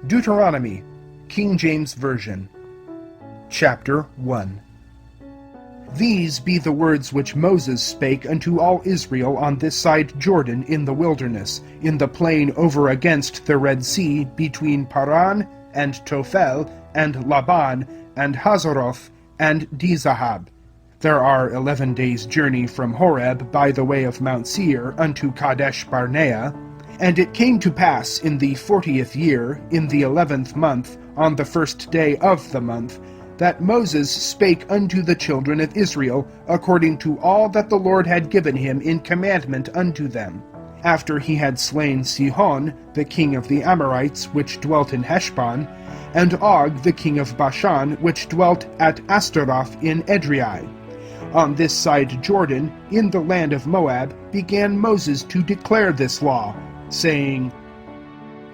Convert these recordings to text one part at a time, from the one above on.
Deuteronomy, King James Version, Chapter 1. These be the words which Moses spake unto all Israel on this side Jordan in the wilderness, in the plain over against the Red Sea, between Paran and Tophel, and Laban, and Hazeroth, and Dizahab. There are 11 days' journey from Horeb by the way of Mount Seir unto Kadesh Barnea. And it came to pass in the 40th year, in the 11th month, on the first day of the month, that Moses spake unto the children of Israel, according to all that the Lord had given him in commandment unto them. After he had slain Sihon, the king of the Amorites, which dwelt in Heshbon, and Og, the king of Bashan, which dwelt at Astaroth in Edrei. On this side Jordan, in the land of Moab, began Moses to declare this law, saying,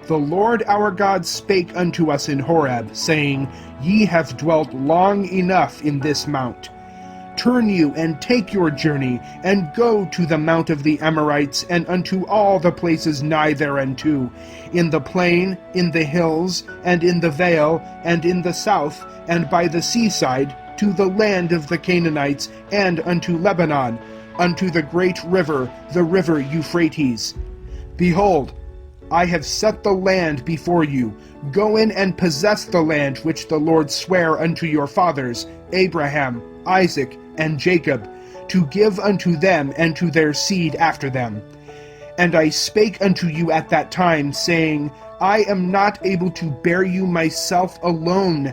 The Lord our God spake unto us in Horeb, saying, Ye have dwelt long enough in this mount. Turn you and take your journey, and go to the mount of the Amorites, and unto all the places nigh thereunto, in the plain, in the hills, and in the vale, and in the south, and by the seaside, to the land of the Canaanites, and unto Lebanon, unto the great river, the river Euphrates. Behold, I have set the land before you. Go in and possess the land which the Lord sware unto your fathers, Abraham, Isaac, and Jacob, to give unto them and to their seed after them. And I spake unto you at that time, saying, I am not able to bear you myself alone.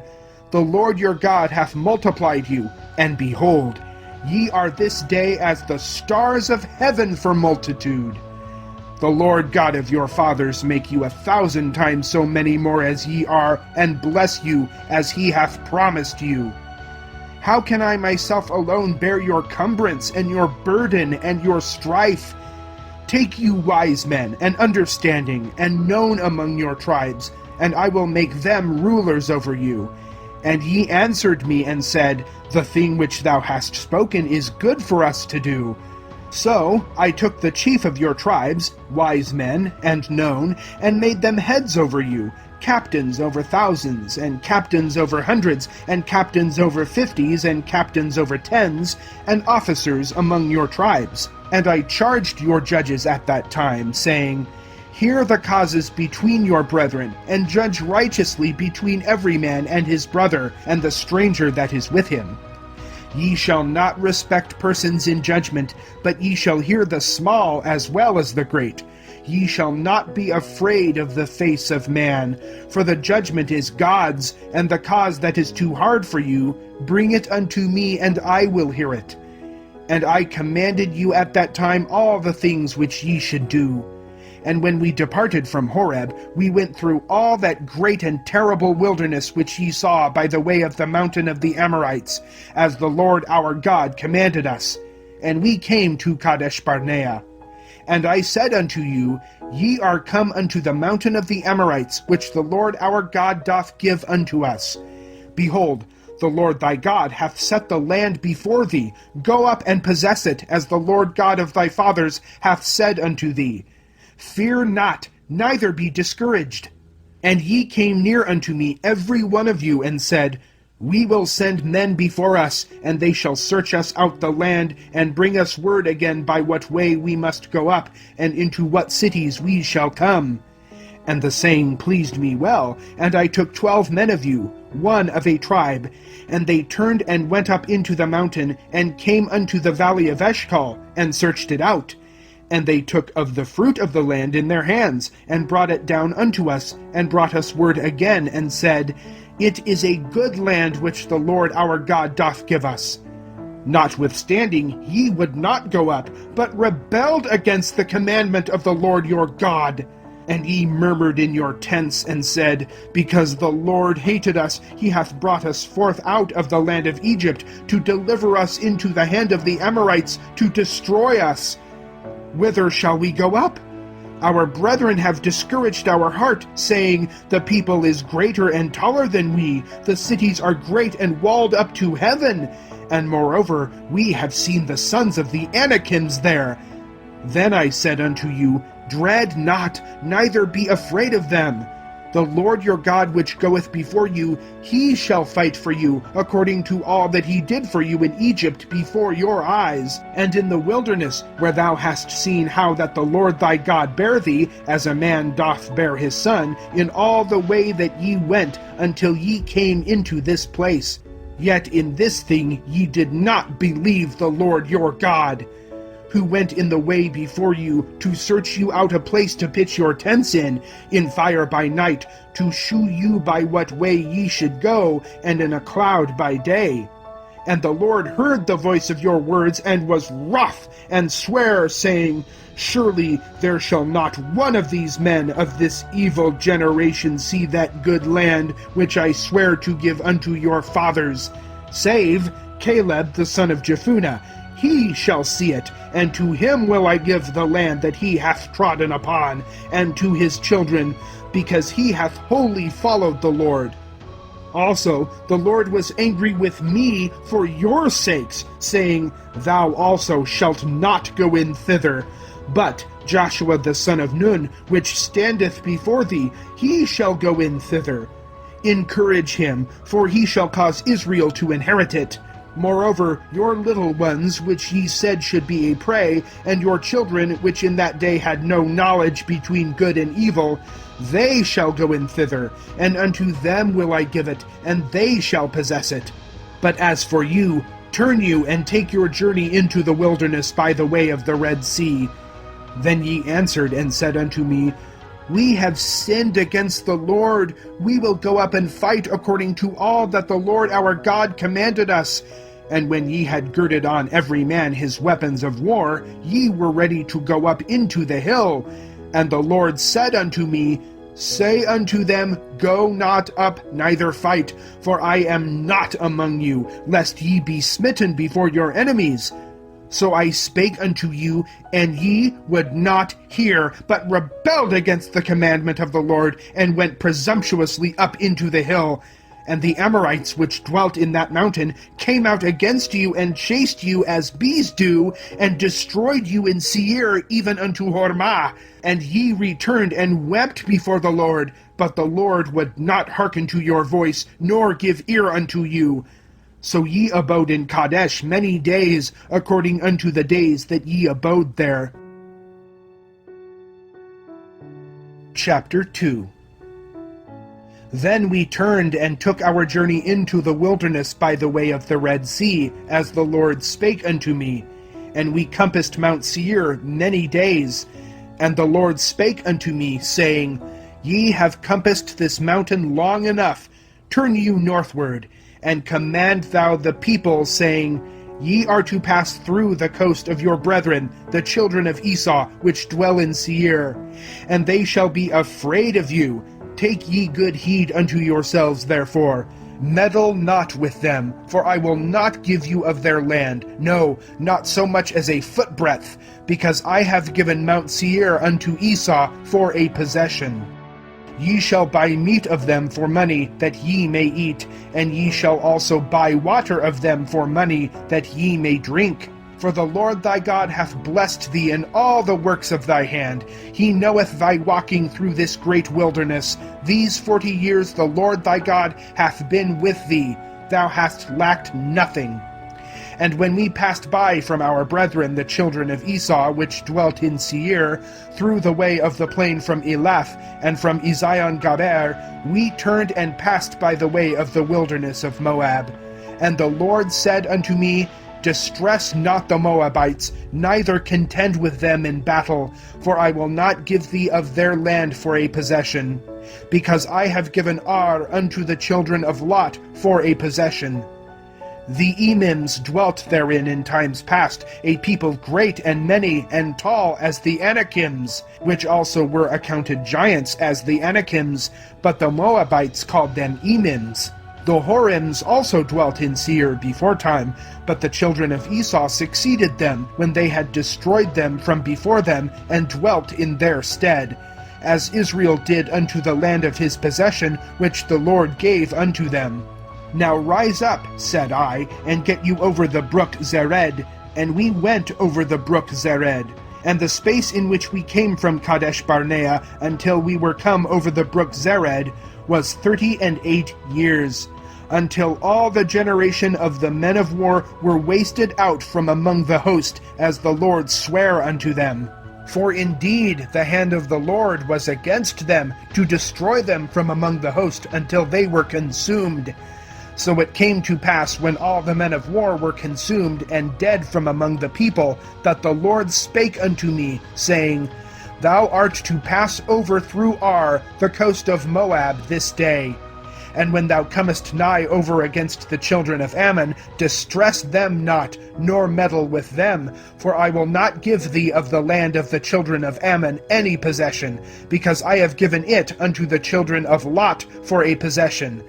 The Lord your God hath multiplied you, and behold, ye are this day as the stars of heaven for multitude. The Lord God of your fathers make you 1,000 times so many more as ye are, and bless you as he hath promised you. How can I myself alone bear your cumbrance, and your burden, and your strife? Take you wise men, and understanding, and known among your tribes, and I will make them rulers over you. And ye answered me, and said, The thing which thou hast spoken is good for us to do. So I took the chief of your tribes, wise men, and known, and made them heads over you, captains over thousands, and captains over hundreds, and captains over 50s, and captains over 10s, and officers among your tribes. And I charged your judges at that time, saying, Hear the causes between your brethren, and judge righteously between every man and his brother, and the stranger that is with him. Ye shall not respect persons in judgment, but ye shall hear the small as well as the great. Ye shall not be afraid of the face of man, for the judgment is God's, and the cause that is too hard for you, bring it unto me, and I will hear it. And I commanded you at that time all the things which ye should do. And when we departed from Horeb, we went through all that great and terrible wilderness which ye saw by the way of the mountain of the Amorites, as the Lord our God commanded us. And we came to Kadesh Barnea. And I said unto you, Ye are come unto the mountain of the Amorites, which the Lord our God doth give unto us. Behold, the Lord thy God hath set the land before thee. Go up and possess it, as the Lord God of thy fathers hath said unto thee. Fear not, neither be discouraged. And ye came near unto me, every one of you, and said, We will send men before us, and they shall search us out the land, and bring us word again by what way we must go up, and into what cities we shall come. And the saying pleased me well, and I took 12 men of you, one of a tribe, and they turned and went up into the mountain, and came unto the valley of Eshcol, and searched it out. And they took of the fruit of the land in their hands, and brought it down unto us, and brought us word again, and said, It is a good land which the Lord our God doth give us. Notwithstanding, ye would not go up, but rebelled against the commandment of the Lord your God. And ye murmured in your tents, and said, Because the Lord hated us, he hath brought us forth out of the land of Egypt, to deliver us into the hand of the Amorites, to destroy us. Whither shall we go up? Our brethren have discouraged our heart, saying, The people is greater and taller than we, the cities are great and walled up to heaven. And moreover, we have seen the sons of the Anakims there. Then I said unto you, Dread not, neither be afraid of them. The Lord your God which goeth before you, he shall fight for you, according to all that he did for you in Egypt before your eyes, and in the wilderness, where thou hast seen how that the Lord thy God bare thee, as a man doth bear his son, in all the way that ye went, until ye came into this place. Yet in this thing ye did not believe the Lord your God, who went in the way before you, to search you out a place to pitch your tents in fire by night, to shew you by what way ye should go, and in a cloud by day. And the Lord heard the voice of your words, and was wroth, and sware, saying, Surely there shall not one of these men of this evil generation see that good land which I swear to give unto your fathers, save Caleb the son of Jephunneh. He shall see it, and to him will I give the land that he hath trodden upon, and to his children, because he hath wholly followed the Lord. Also the Lord was angry with me for your sakes, saying, Thou also shalt not go in thither. But Joshua the son of Nun, which standeth before thee, he shall go in thither. Encourage him, for he shall cause Israel to inherit it. Moreover, your little ones, which ye said should be a prey, and your children, which in that day had no knowledge between good and evil, they shall go in thither, and unto them will I give it, and they shall possess it. But as for you, turn you, and take your journey into the wilderness by the way of the Red Sea. Then ye answered and said unto me, We have sinned against the Lord. We will go up and fight according to all that the Lord our God commanded us. And when ye had girded on every man his weapons of war, ye were ready to go up into the hill. And the Lord said unto me, Say unto them, Go not up, neither fight, for I am not among you, lest ye be smitten before your enemies. So I spake unto you, and ye would not hear, but rebelled against the commandment of the Lord, and went presumptuously up into the hill. And the Amorites which dwelt in that mountain came out against you, and chased you as bees do, and destroyed you in Seir, even unto Hormah. And ye returned and wept before the Lord, but the Lord would not hearken to your voice, nor give ear unto you. So ye abode in Kadesh many days, according unto the days that ye abode there. Chapter 2. Then we turned and took our journey into the wilderness by the way of the Red Sea, as the Lord spake unto me. And we compassed Mount Seir many days. And the Lord spake unto me, saying, Ye have compassed this mountain long enough. Turn you northward, and command thou the people, saying, Ye are to pass through the coast of your brethren, the children of Esau, which dwell in Seir. And they shall be afraid of you. Take ye good heed unto yourselves, therefore. Meddle not with them, for I will not give you of their land, no, not so much as a footbreadth, because I have given Mount Seir unto Esau for a possession. Ye shall buy meat of them for money, that ye may eat, and ye shall also buy water of them for money, that ye may drink. For the Lord thy God hath blessed thee in all the works of thy hand. He knoweth thy walking through this great wilderness. These 40 years the Lord thy God hath been with thee. Thou hast lacked nothing. And when we passed by from our brethren the children of Esau, which dwelt in Seir, through the way of the plain from Elath, and from Ezion-Gaber, we turned and passed by the way of the wilderness of Moab. And the Lord said unto me, Distress not the Moabites, neither contend with them in battle, for I will not give thee of their land for a possession, because I have given Ar unto the children of Lot for a possession. The Emims dwelt therein in times past, a people great and many and tall as the Anakims, which also were accounted giants as the Anakims, but the Moabites called them Emims. The Horims also dwelt in Seir before time, but the children of Esau succeeded them when they had destroyed them from before them, and dwelt in their stead, as Israel did unto the land of his possession, which the Lord gave unto them. Now rise up, said I, and get you over the brook Zered. And we went over the brook Zered. And the space in which we came from Kadesh Barnea until we were come over the brook Zered was 38 years, until all the generation of the men of war were wasted out from among the host, as the Lord sware unto them. For indeed the hand of the Lord was against them, to destroy them from among the host until they were consumed. So it came to pass, when all the men of war were consumed and dead from among the people, that the Lord spake unto me, saying, Thou art to pass over through Ar, the coast of Moab, this day. And when thou comest nigh over against the children of Ammon, distress them not, nor meddle with them, for I will not give thee of the land of the children of Ammon any possession, because I have given it unto the children of Lot for a possession.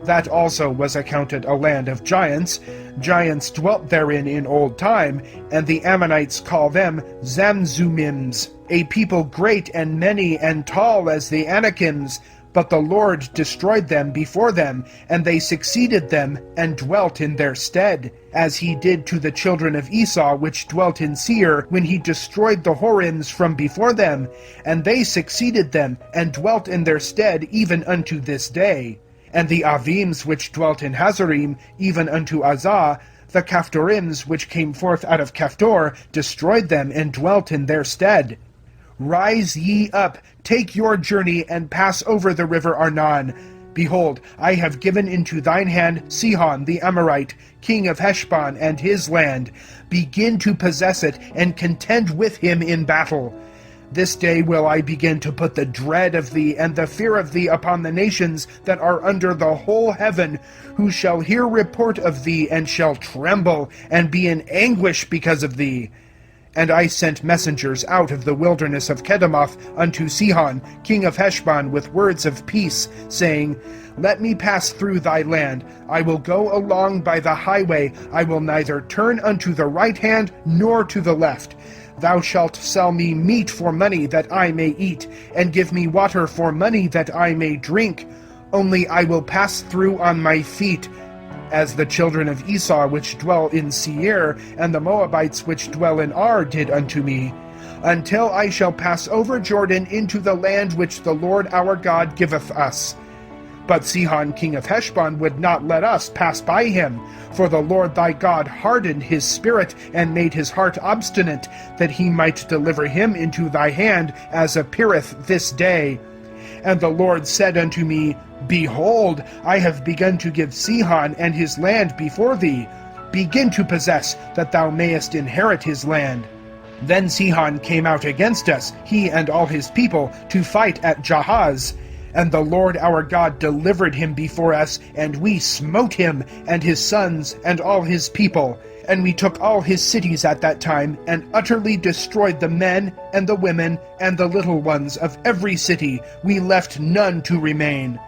That also was accounted a land of giants. Giants dwelt therein in old time, and the Ammonites call them Zamzumims, a people great and many and tall as the Anakims. But the Lord destroyed them before them, and they succeeded them, and dwelt in their stead, as he did to the children of Esau which dwelt in Seir, when he destroyed the Horims from before them, and they succeeded them, and dwelt in their stead even unto this day. And the Avims which dwelt in Hazarim, even unto Azah, the Caphtorims which came forth out of Caphtor, destroyed them, and dwelt in their stead. Rise ye up, take your journey, and pass over the river Arnon. Behold, I have given into thine hand Sihon the Amorite, king of Heshbon, and his land. Begin to possess it, and contend with him in battle. This day will I begin to put the dread of thee and the fear of thee upon the nations that are under the whole heaven, who shall hear report of thee, and shall tremble, and be in anguish because of thee. And I sent messengers out of the wilderness of Kedemoth unto Sihon, king of Heshbon, with words of peace, saying, Let me pass through thy land. I will go along by the highway. I will neither turn unto the right hand nor to the left. Thou shalt sell me meat for money that I may eat, and give me water for money that I may drink. Only I will pass through on my feet, as the children of Esau which dwell in Seir, and the Moabites which dwell in Ar did unto me, until I shall pass over Jordan into the land which the Lord our God giveth us. But Sihon king of Heshbon would not let us pass by him, for the Lord thy God hardened his spirit, and made his heart obstinate, that he might deliver him into thy hand, as appeareth this day. And the Lord said unto me, Behold, I have begun to give Sihon and his land before thee. Begin to possess, that thou mayest inherit his land. Then Sihon came out against us, he and all his people, to fight at Jahaz. And the Lord our God delivered him before us, and we smote him, and his sons, and all his people. And we took all his cities at that time, and utterly destroyed the men, and the women, and the little ones of every city. We left none to remain.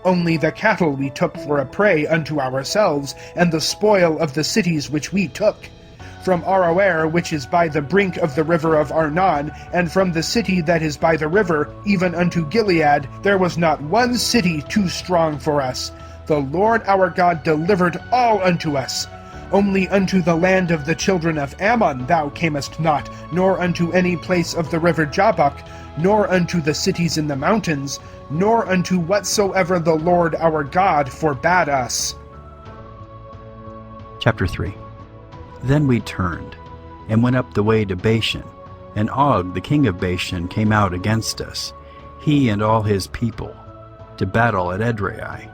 Only the cattle we took for a prey unto ourselves, and the spoil of the cities which we took. From Aroer, which is by the brink of the river of Arnon, and from the city that is by the river, even unto Gilead, there was not one city too strong for us. The Lord our God delivered all unto us. Only unto the land of the children of Ammon thou camest not, nor unto any place of the river Jabbok, nor unto the cities in the mountains, nor unto whatsoever the Lord our God forbade us. Chapter 3. Then we turned, and went up the way to Bashan, and Og the king of Bashan came out against us, he and all his people, to battle at Edrei.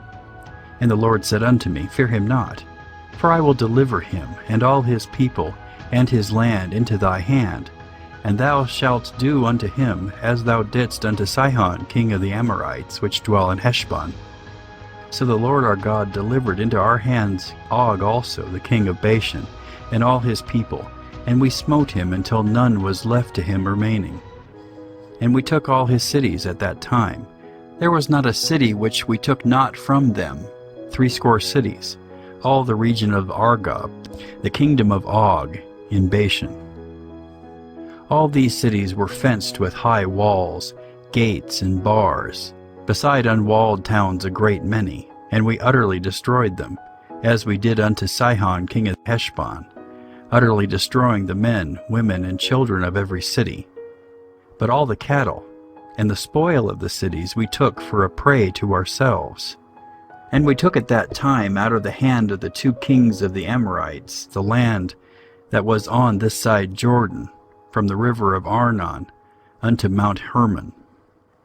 And the Lord said unto me, Fear him not, for I will deliver him, and all his people, and his land into thy hand, and thou shalt do unto him as thou didst unto Sihon king of the Amorites, which dwell in Heshbon. So the Lord our God delivered into our hands Og also the king of Bashan, and all his people, and we smote him until none was left to him remaining. And we took all his cities at that time. There was not a city which we took not from them, 80 cities, all the region of Argob, the kingdom of Og, in Bashan. All these cities were fenced with high walls, gates, and bars, beside unwalled towns a great many, and we utterly destroyed them, as we did unto Sihon king of Heshbon. utterly destroying the men, women, and children of every city. But all the cattle and the spoil of the cities we took for a prey to ourselves. And we took at that time out of the hand of the 2 kings of the Amorites the land that was on this side Jordan, from the river of Arnon unto Mount Hermon,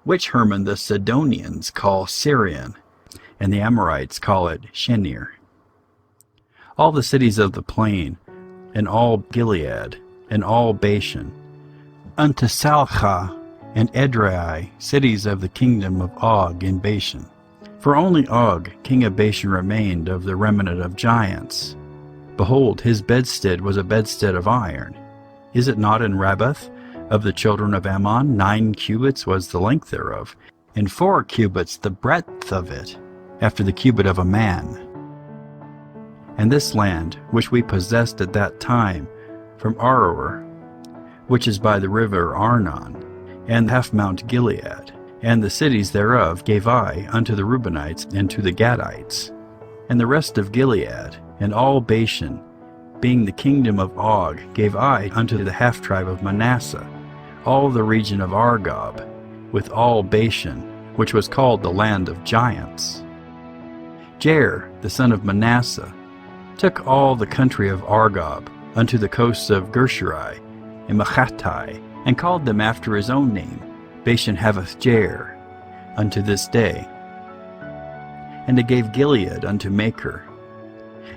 which Hermon the Sidonians call Syrian, and the Amorites call it Shenir. All the cities of the plain, and all Gilead, and all Bashan, unto Salcha and Edrei, cities of the kingdom of Og in Bashan. For only Og, king of Bashan, remained of the remnant of giants. Behold, his bedstead was a bedstead of iron. Is it not in Rabbath of the children of Ammon? 9 cubits was the length thereof, and 4 cubits the breadth of it, after the cubit of a man. And this land, which we possessed at that time, from Aroer, which is by the river Arnon, and half Mount Gilead, and the cities thereof gave I unto the Reubenites and to the Gadites. And the rest of Gilead, and all Bashan, being the kingdom of Og, gave I unto the half-tribe of Manasseh, all the region of Argob, with all Bashan, which was called the land of giants. Jair, the son of Manasseh, took all the country of Argob unto the coasts of Gershuri and Machatai, and called them after his own name, Bashan haveth Jair, unto this day. And he gave Gilead unto Machir.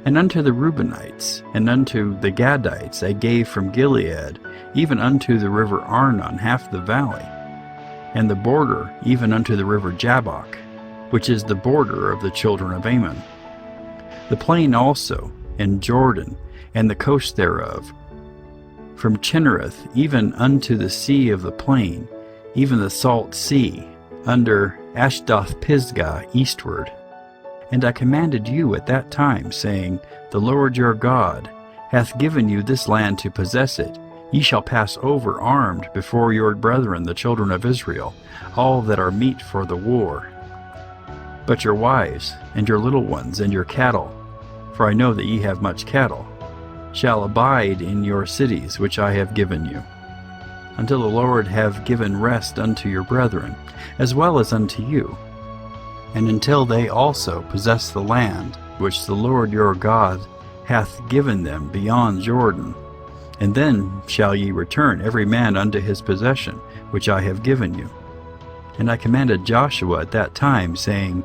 And unto the Reubenites, and unto the Gadites I gave from Gilead, even unto the river Arnon half the valley, and the border even unto the river Jabbok, which is the border of the children of Ammon. The plain also, and Jordan, and the coast thereof, from Chinnereth even unto the sea of the plain, even the salt sea, under Ashdoth Pisgah eastward. And I commanded you at that time, saying, The Lord your God hath given you this land to possess it. Ye shall pass over armed before your brethren the children of Israel, all that are meet for the war. But your wives, and your little ones, and your cattle, for I know that ye have much cattle, shall abide in your cities which I have given you, until the Lord have given rest unto your brethren, as well as unto you, and until they also possess the land which the Lord your God hath given them beyond Jordan. And then shall ye return every man unto his possession, which I have given you. And I commanded Joshua at that time, saying,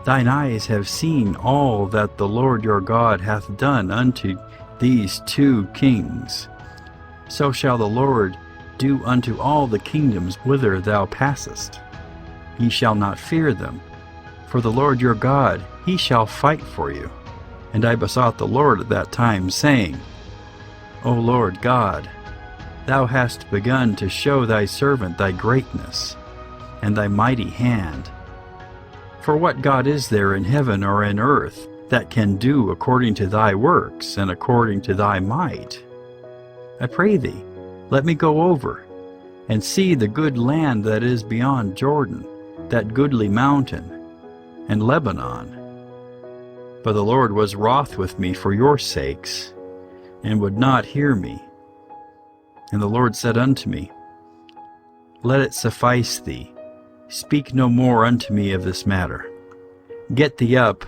Thine eyes have seen all that the Lord your God hath done unto these 2 kings. So shall the Lord do unto all the kingdoms whither thou passest. Ye shall not fear them, for the Lord your God, he shall fight for you. And I besought the Lord at that time, saying, O Lord God, thou hast begun to show thy servant thy greatness, and thy mighty hand. For what God is there in heaven or in earth that can do according to thy works and according to thy might? I pray thee, let me go over, and see the good land that is beyond Jordan, that goodly mountain, and Lebanon. But the Lord was wroth with me for your sakes, and would not hear me. And the Lord said unto me, Let it suffice thee, speak no more unto me of this matter. Get thee up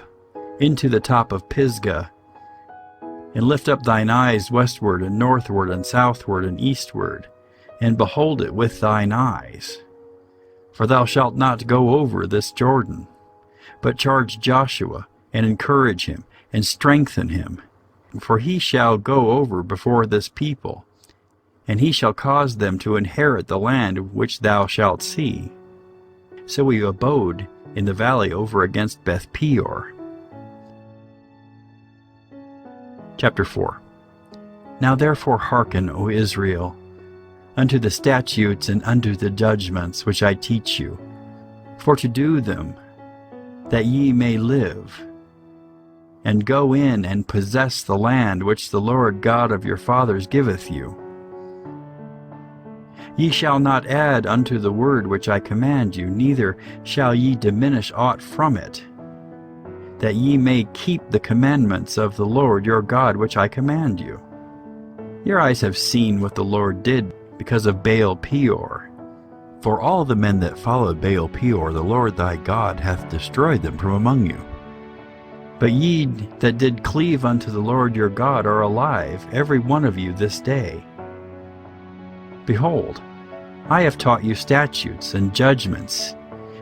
into the top of Pisgah, and lift up thine eyes westward and northward and southward and eastward, and behold it with thine eyes. For thou shalt not go over this Jordan, but charge Joshua, and encourage him, and strengthen him. For he shall go over before this people, and he shall cause them to inherit the land which thou shalt see. So we abode in the valley over against Beth Peor. Chapter 4. Now therefore hearken, O Israel, unto the statutes and unto the judgments which I teach you, for to do them, that ye may live, and go in and possess the land which the Lord God of your fathers giveth you. Ye shall not add unto the word which I command you, neither shall ye diminish aught from it, that ye may keep the commandments of the Lord your God which I command you. Your eyes have seen what the Lord did because of Baal Peor. For all the men that followed Baal Peor, the Lord thy God hath destroyed them from among you. But ye that did cleave unto the Lord your God are alive, every one of you this day. Behold, I have taught you statutes and judgments,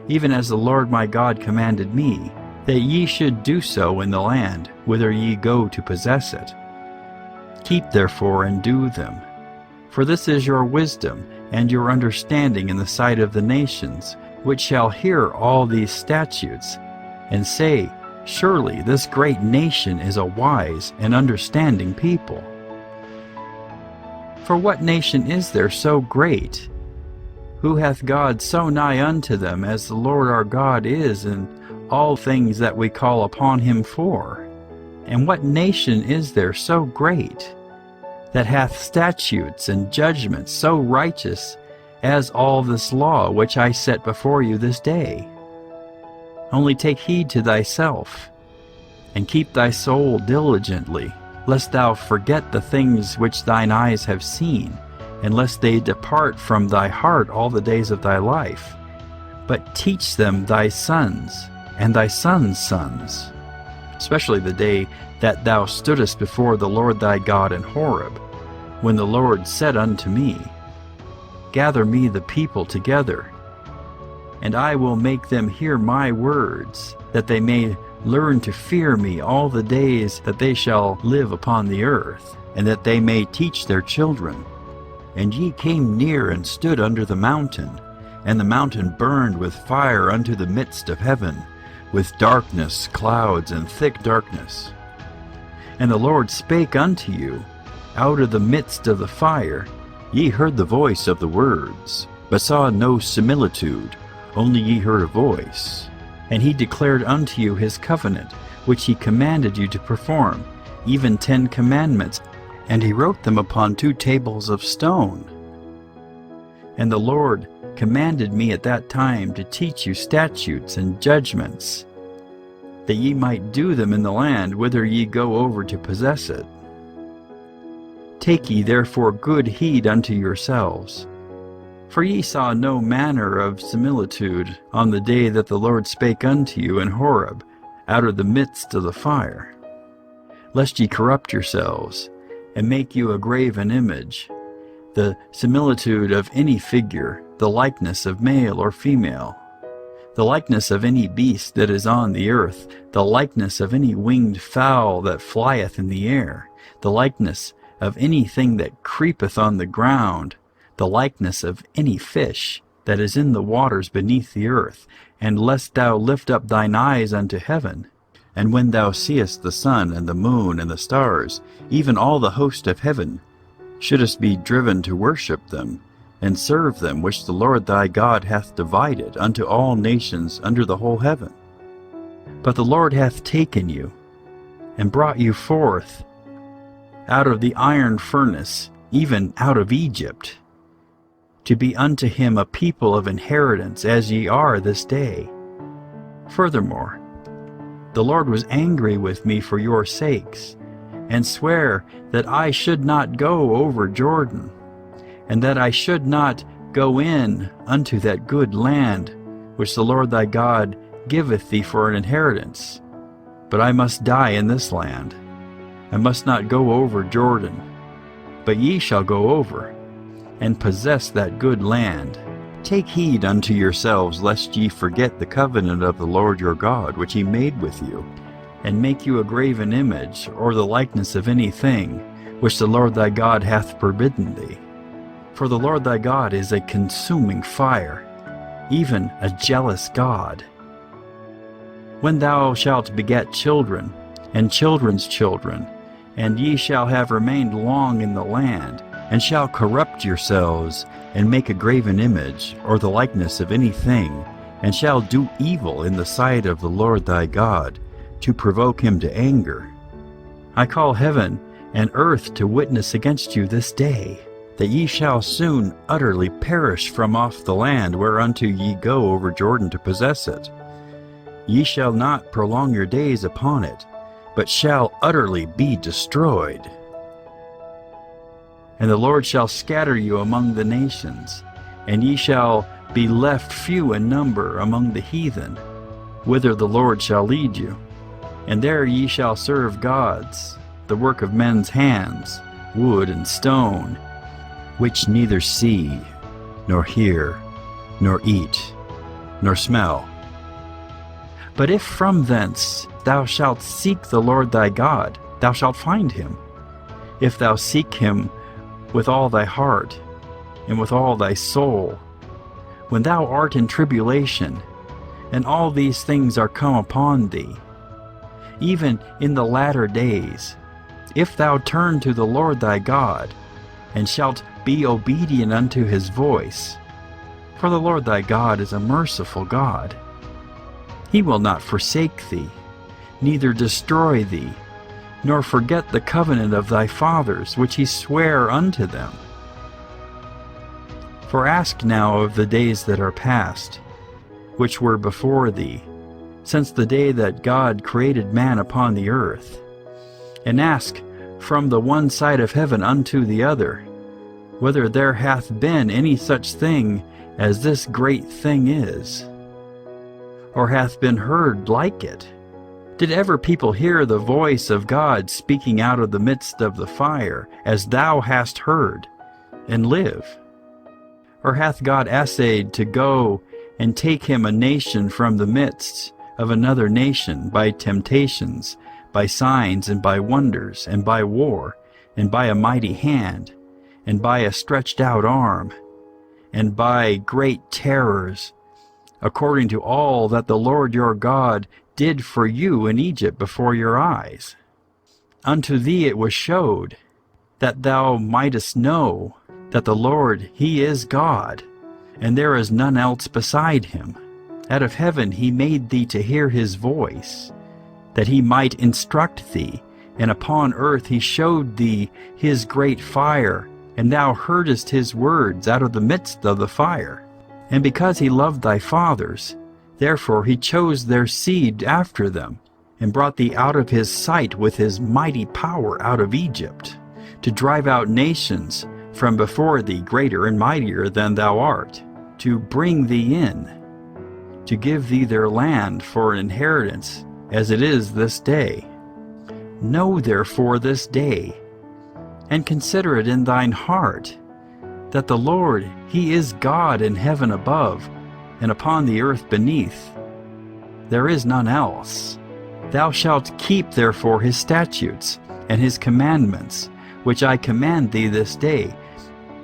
even as the Lord my God commanded me, that ye should do so in the land whither ye go to possess it. Keep therefore and do them, for this is your wisdom and your understanding in the sight of the nations, which shall hear all these statutes, and say, Surely this great nation is a wise and understanding people. For what nation is there so great? Who hath God so nigh unto them as the Lord our God is in all things that we call upon him for? And what nation is there so great, that hath statutes and judgments so righteous as all this law which I set before you this day? Only take heed to thyself, and keep thy soul diligently, lest thou forget the things which thine eyes have seen, and lest they depart from thy heart all the days of thy life. But teach them thy sons, and thy sons' sons, especially the day that thou stoodest before the Lord thy God in Horeb, when the Lord said unto me, Gather me the people together, and I will make them hear my words, that they may learn to fear me all the days that they shall live upon the earth, and that they may teach their children. And ye came near and stood under the mountain, and the mountain burned with fire unto the midst of heaven, with darkness, clouds, and thick darkness. And the Lord spake unto you out of the midst of the fire. Ye heard the voice of the words, but saw no similitude, only ye heard a voice. And he declared unto you his covenant, which he commanded you to perform, even 10 commandments, and he wrote them upon 2 tables of stone. And the Lord commanded me at that time to teach you statutes and judgments, that ye might do them in the land whither ye go over to possess it. Take ye therefore good heed unto yourselves, for ye saw no manner of similitude on the day that the Lord spake unto you in Horeb, out of the midst of the fire, lest ye corrupt yourselves, and make you a graven image, the similitude of any figure, the likeness of male or female, the likeness of any beast that is on the earth, the likeness of any winged fowl that flieth in the air, the likeness of anything that creepeth on the ground, the likeness of any fish that is in the waters beneath the earth, and lest thou lift up thine eyes unto heaven, and when thou seest the sun and the moon and the stars, even all the host of heaven, shouldest be driven to worship them, and serve them which the Lord thy God hath divided unto all nations under the whole heaven. But the Lord hath taken you, and brought you forth out of the iron furnace, even out of Egypt, to be unto him a people of inheritance, as ye are this day. Furthermore, the Lord was angry with me for your sakes, and sware that I should not go over Jordan, and that I should not go in unto that good land which the Lord thy God giveth thee for an inheritance. But I must die in this land. I must not go over Jordan, but ye shall go over, and possess that good land. Take heed unto yourselves, lest ye forget the covenant of the Lord your God, which he made with you, and make you a graven image, or the likeness of anything, which the Lord thy God hath forbidden thee. For the Lord thy God is a consuming fire, even a jealous God. When thou shalt beget children, and children's children, and ye shall have remained long in the land, and shall corrupt yourselves, and make a graven image, or the likeness of anything, and shall do evil in the sight of the Lord thy God, to provoke him to anger, I call heaven and earth to witness against you this day, that ye shall soon utterly perish from off the land whereunto ye go over Jordan to possess it. Ye shall not prolong your days upon it, but shall utterly be destroyed. And the Lord shall scatter you among the nations, and ye shall be left few in number among the heathen, whither the Lord shall lead you. And there ye shall serve gods, the work of men's hands, wood and stone, which neither see, nor hear, nor eat, nor smell. But if from thence thou shalt seek the Lord thy God, thou shalt find him, if thou seek him with all thy heart, and with all thy soul. When thou art in tribulation, and all these things are come upon thee, even in the latter days, if thou turn to the Lord thy God, and shalt be obedient unto his voice, for the Lord thy God is a merciful God. He will not forsake thee, neither destroy thee, nor forget the covenant of thy fathers, which he sware unto them. For ask now of the days that are past, which were before thee, since the day that God created man upon the earth, and ask from the one side of heaven unto the other, whether there hath been any such thing as this great thing is, or hath been heard like it. Did ever people hear the voice of God speaking out of the midst of the fire, as thou hast heard, and live? Or hath God essayed to go and take him a nation from the midst of another nation by temptations, by signs, and by wonders, and by war, and by a mighty hand, and by a stretched out arm, and by great terrors, according to all that the Lord your God did for you in Egypt before your eyes? Unto thee it was showed, that thou mightest know that the Lord, he is God, and there is none else beside him. Out of heaven he made thee to hear his voice, that he might instruct thee, and upon earth he showed thee his great fire, and thou heardest his words out of the midst of the fire. And because he loved thy fathers, therefore he chose their seed after them, and brought thee out of his sight with his mighty power out of Egypt, to drive out nations from before thee greater and mightier than thou art, to bring thee in, to give thee their land for an inheritance, as it is this day. Know therefore this day, and consider it in thine heart, that the Lord, he is God in heaven above, and upon the earth beneath. There is none else. Thou shalt keep therefore his statutes and his commandments, which I command thee this day,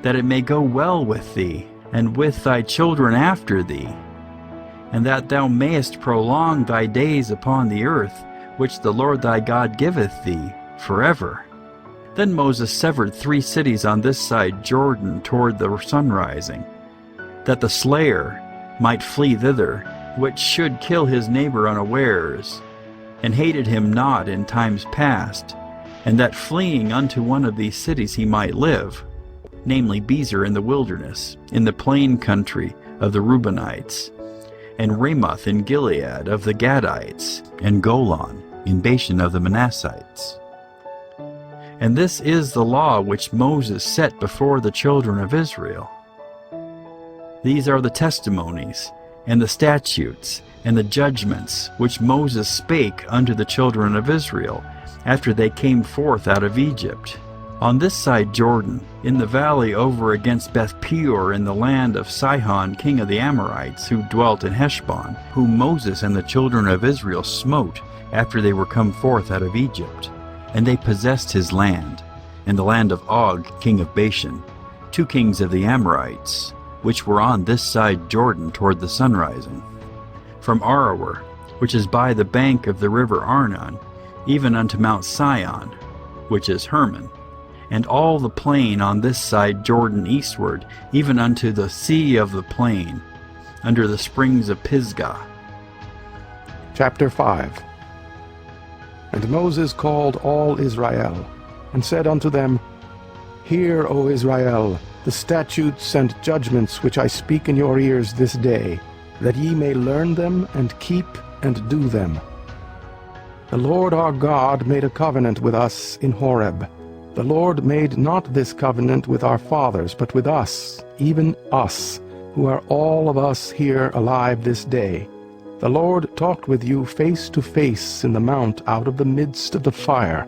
that it may go well with thee, and with thy children after thee, and that thou mayest prolong thy days upon the earth, which the Lord thy God giveth thee forever. Then Moses severed 3 cities on this side Jordan toward the sunrising, that the slayer might flee thither, which should kill his neighbor unawares, and hated him not in times past, and that fleeing unto one of these cities he might live, namely Bezer in the wilderness, in the plain country of the Reubenites, and Ramoth in Gilead of the Gadites, and Golan in Bashan of the Manassites. And this is the law which Moses set before the children of Israel. These are the testimonies, and the statutes, and the judgments, which Moses spake unto the children of Israel, after they came forth out of Egypt, on this side Jordan, in the valley over against Beth-peor, in the land of Sihon king of the Amorites, who dwelt in Heshbon, whom Moses and the children of Israel smote after they were come forth out of Egypt. And they possessed his land, and the land of Og king of Bashan, 2 kings of the Amorites, which were on this side Jordan toward the sunrising, from Aroer, which is by the bank of the river Arnon, even unto Mount Sion, which is Hermon, and all the plain on this side Jordan eastward, even unto the sea of the plain, under the springs of Pisgah. Chapter 5. And Moses called all Israel, and said unto them, Hear, O Israel, the statutes and judgments which I speak in your ears this day, that ye may learn them, and keep and do them. The Lord our God made a covenant with us in Horeb, The Lord made not this covenant with our fathers, but with us, even us, who are all of us here alive this day. The Lord talked with you face to face in the mount out of the midst of the fire.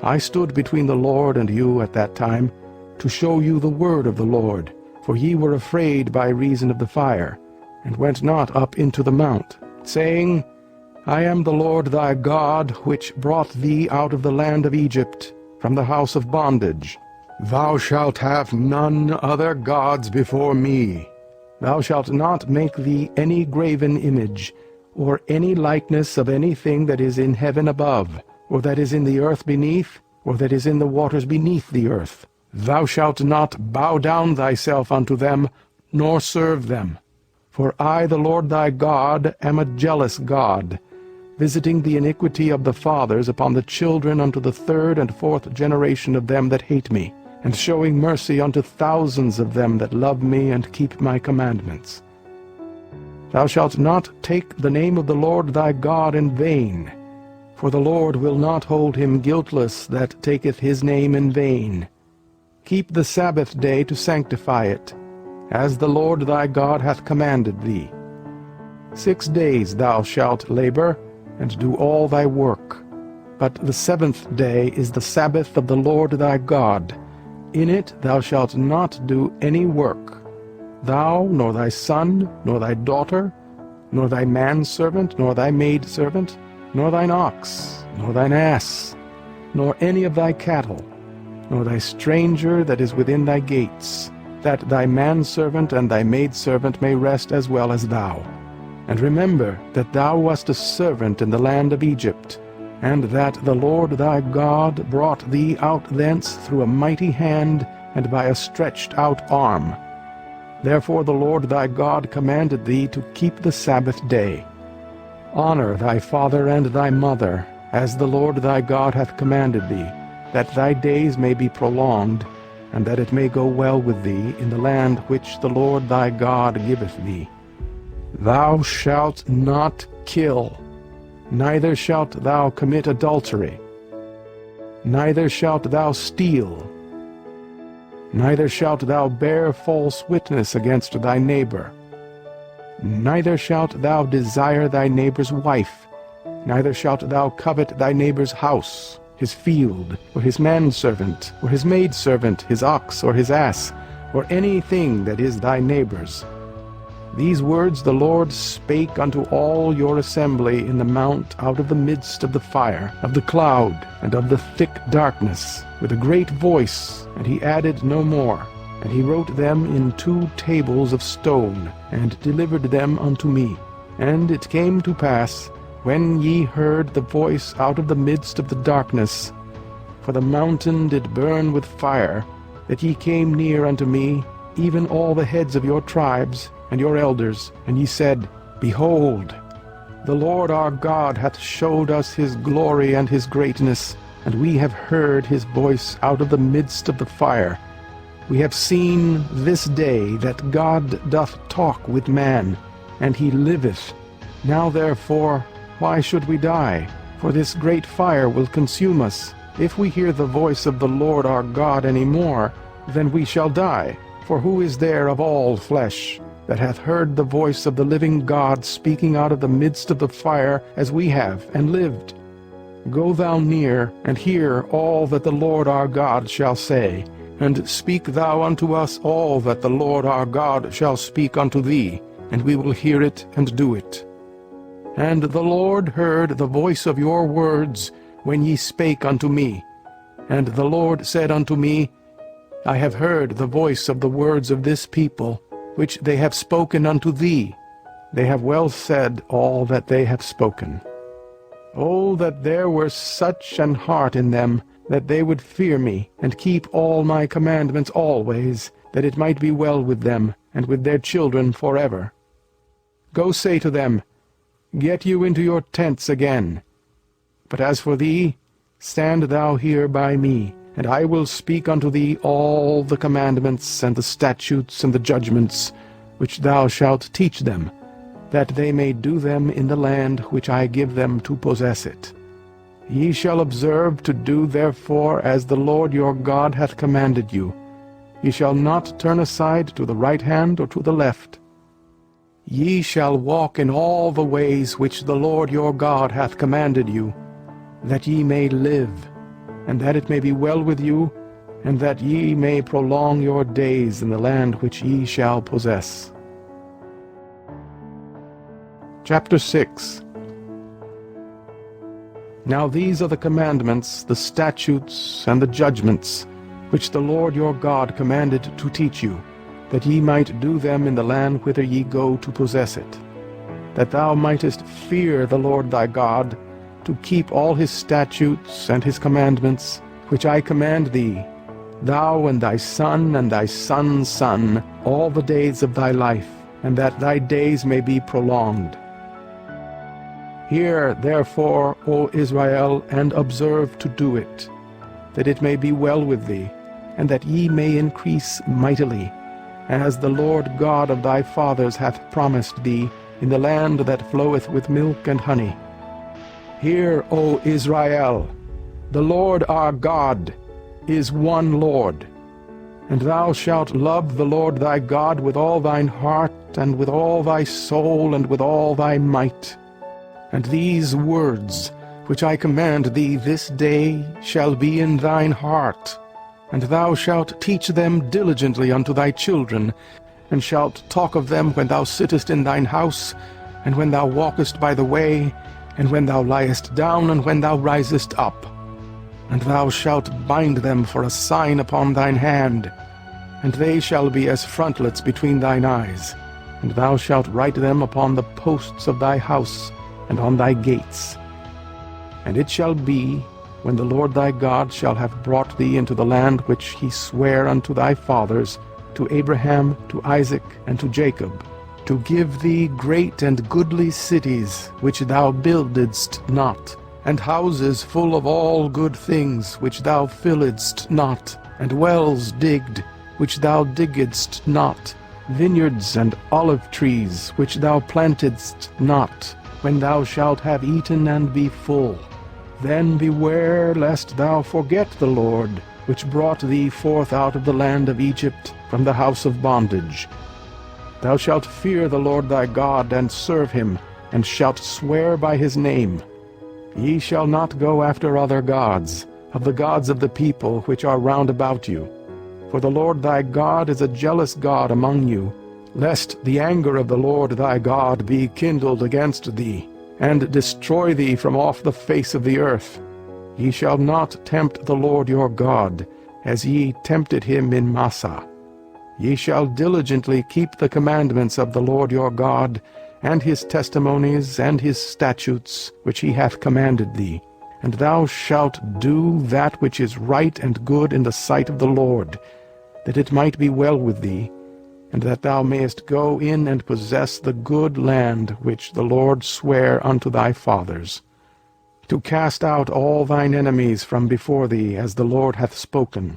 I stood between the Lord and you at that time, to show you the word of the Lord, for ye were afraid by reason of the fire, and went not up into the mount, saying, I am the Lord thy God, which brought thee out of the land of Egypt, from the house of bondage. Thou shalt have none other gods before me. Thou shalt not make thee any graven image, or any likeness of anything that is in heaven above, or that is in the earth beneath, or that is in the waters beneath the earth. Thou shalt not bow down thyself unto them, nor serve them. For I, the Lord thy God, am a jealous God, visiting the iniquity of the fathers upon the children unto the third and fourth generation of them that hate me, and showing mercy unto thousands of them that love me and keep my commandments. Thou shalt not take the name of the Lord thy God in vain, for the Lord will not hold him guiltless that taketh his name in vain. Keep the Sabbath day to sanctify it, as the Lord thy God hath commanded thee. 6 days thou shalt labor, and do all thy work. But the 7th day is the Sabbath of the Lord thy God. In it thou shalt not do any work, thou, nor thy son, nor thy daughter, nor thy manservant, nor thy maidservant, nor thine ox, nor thine ass, nor any of thy cattle, nor thy stranger that is within thy gates, that thy manservant and thy maidservant may rest as well as thou. And remember that thou wast a servant in the land of Egypt, and that the Lord thy God brought thee out thence through a mighty hand and by a stretched out arm. Therefore the Lord thy God commanded thee to keep the Sabbath day. Honor thy father and thy mother, as the Lord thy God hath commanded thee, that thy days may be prolonged, and that it may go well with thee in the land which the Lord thy God giveth thee. Thou shalt not kill, neither shalt thou commit adultery, neither shalt thou steal, neither shalt thou bear false witness against thy neighbor, neither shalt thou desire thy neighbor's wife, neither shalt thou covet thy neighbor's house, his field, or his manservant, or his maidservant, his ox, or his ass, or anything that is thy neighbor's. These words the Lord spake unto all your assembly in the mount out of the midst of the fire, of the cloud, and of the thick darkness, with a great voice, and he added no more. And he wrote them in 2 tables of stone, and delivered them unto me. And it came to pass, when ye heard the voice out of the midst of the darkness, for the mountain did burn with fire, that ye came near unto me, even all the heads of your tribes, and your elders, and ye said, Behold, the Lord our God hath showed us his glory and his greatness, and we have heard his voice out of the midst of the fire. We have seen this day that God doth talk with man, and he liveth. Now therefore, why should we die? For this great fire will consume us. If we hear the voice of the Lord our God any more, then we shall die. For who is there of all flesh that hath heard the voice of the living God speaking out of the midst of the fire as we have, and lived? Go thou near, and hear all that the Lord our God shall say, and speak thou unto us all that the Lord our God shall speak unto thee, and we will hear it and do it. And the Lord heard the voice of your words when ye spake unto me. And the Lord said unto me, I have heard the voice of the words of this people, which they have spoken unto thee. They have well said all that they have spoken. Oh, that there were such an heart in them, that they would fear me, and keep all my commandments always, that it might be well with them, and with their children forever. Go say to them, Get you into your tents again. But as for thee, stand thou here by me, and I will speak unto thee all the commandments, and the statutes, and the judgments, which thou shalt teach them, that they may do them in the land which I give them to possess it. Ye shall observe to do therefore as the Lord your God hath commanded you. Ye shall not turn aside to the right hand or to the left. Ye shall walk in all the ways which the Lord your God hath commanded you, that ye may live, and that it may be well with you, and that ye may prolong your days in the land which ye shall possess. Chapter 6. Now these are the commandments, the statutes, and the judgments, which the Lord your God commanded to teach you, that ye might do them in the land whither ye go to possess it, that thou mightest fear the Lord thy God, to keep all his statutes and his commandments, which I command thee, thou and thy son and thy son's son, all the days of thy life, and that thy days may be prolonged. Hear therefore, O Israel, and observe to do it, that it may be well with thee, and that ye may increase mightily, as the Lord God of thy fathers hath promised thee, in the land that floweth with milk and honey. Hear, O Israel, the Lord our God is one Lord, and thou shalt love the Lord thy God with all thine heart, and with all thy soul, and with all thy might. And these words, which I command thee this day, shall be in thine heart, and thou shalt teach them diligently unto thy children, and shalt talk of them when thou sittest in thine house, and when thou walkest by the way, and when thou liest down, and when thou risest up. And thou shalt bind them for a sign upon thine hand, and they shall be as frontlets between thine eyes. And thou shalt write them upon the posts of thy house, and on thy gates. And it shall be, when the Lord thy God shall have brought thee into the land which he sware unto thy fathers, to Abraham, to Isaac, and to Jacob, to give thee great and goodly cities, which thou buildedst not, and houses full of all good things, which thou filledst not, and wells digged, which thou diggedst not, vineyards and olive trees, which thou plantedst not, when thou shalt have eaten and be full. Then beware lest thou forget the Lord, which brought thee forth out of the land of Egypt, from the house of bondage. Thou shalt fear the Lord thy God, and serve him, and shalt swear by his name. Ye shall not go after other gods, of the gods of the people which are round about you. For the Lord thy God is a jealous God among you, lest the anger of the Lord thy God be kindled against thee, and destroy thee from off the face of the earth. Ye shall not tempt the Lord your God, as ye tempted him in Massah. Ye shall diligently keep the commandments of the Lord your God, and his testimonies, and his statutes, which he hath commanded thee. And thou shalt do that which is right and good in the sight of the Lord, that it might be well with thee, and that thou mayest go in and possess the good land which the Lord sware unto thy fathers, to cast out all thine enemies from before thee, as the Lord hath spoken.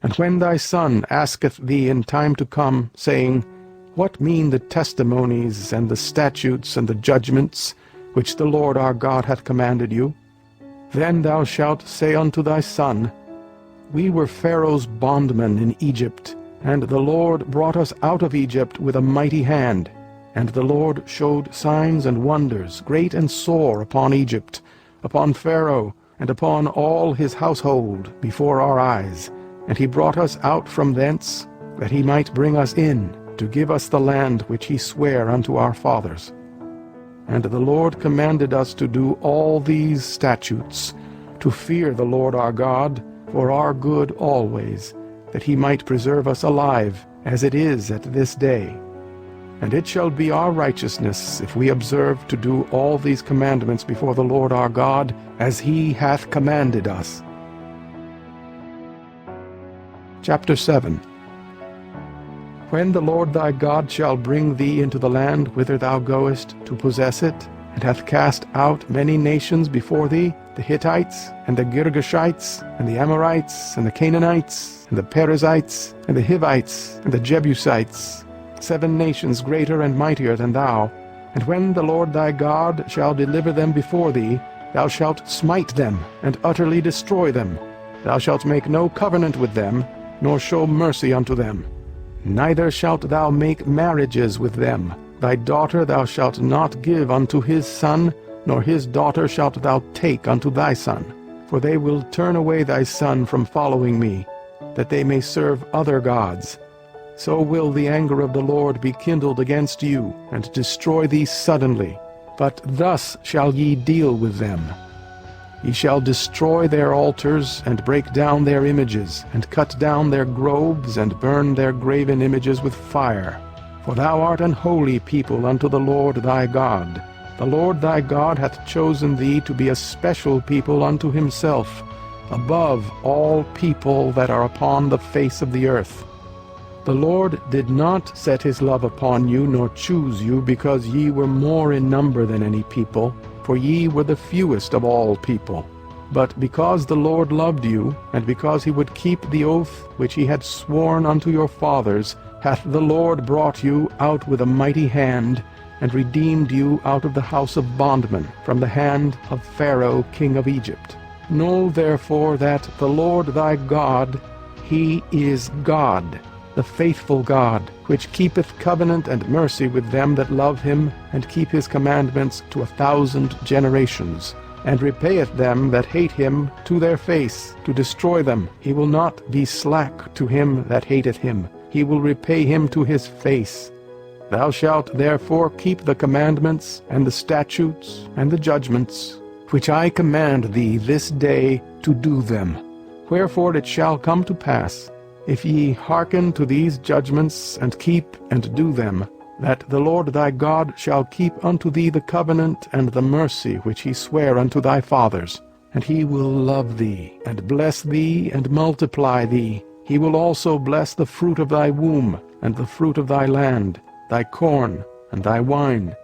And when thy son asketh thee in time to come, saying, What mean the testimonies, and the statutes, and the judgments, which the Lord our God hath commanded you? Then thou shalt say unto thy son, We were Pharaoh's bondmen in Egypt, and the Lord brought us out of Egypt with a mighty hand. And the Lord showed signs and wonders, great and sore, upon Egypt, upon Pharaoh, and upon all his household, before our eyes. And he brought us out from thence, that he might bring us in, to give us the land which he sware unto our fathers. And the Lord commanded us to do all these statutes, to fear the Lord our God, for our good always, that he might preserve us alive, as it is at this day. And it shall be our righteousness, if we observe to do all these commandments before the Lord our God, as he hath commanded us. Chapter 7. When the Lord thy God shall bring thee into the land whither thou goest to possess it, and hath cast out many nations before thee, the Hittites, and the Girgashites, and the Amorites, and the Canaanites, and the Perizzites, and the Hivites, and the Jebusites, 7 nations greater and mightier than thou, and when the Lord thy God shall deliver them before thee, Thou shalt smite them, and utterly destroy them. Thou shalt make no covenant with them, nor show mercy unto them. Neither shalt thou make marriages with them. Thy daughter thou shalt not give unto his son, nor his daughter shalt thou take unto thy son. For they will turn away thy son from following me, that they may serve other gods. So will the anger of the Lord be kindled against you, and destroy thee suddenly. But thus shall ye deal with them. Ye shall destroy their altars, and break down their images, and cut down their groves, and burn their graven images with fire. For thou art an holy people unto the Lord thy God. The Lord thy God hath chosen thee to be a special people unto himself, above all people that are upon the face of the earth. The Lord did not set his love upon you, nor choose you, because ye were more in number than any people, for ye were the fewest of all people. But because the Lord loved you, and because he would keep the oath which he had sworn unto your fathers, hath the Lord brought you out with a mighty hand, and redeemed you out of the house of bondmen, from the hand of Pharaoh king of Egypt. Know therefore that the Lord thy God, he is God, the faithful God, which keepeth covenant and mercy with them that love him, and keep his commandments to 1,000 generations, and repayeth them that hate him to their face, to destroy them. He will not be slack to him that hateth him. He will repay him to his face. Thou shalt therefore keep the commandments, and the statutes, and the judgments, which I command thee this day to do them. Wherefore it shall come to pass, if ye hearken to these judgments, and keep and do them, that the Lord thy God shall keep unto thee the covenant and the mercy which he sware unto thy fathers. And he will love thee, and bless thee, and multiply thee. He will also bless the fruit of thy womb, and the fruit of thy land, thy corn, and thy wine,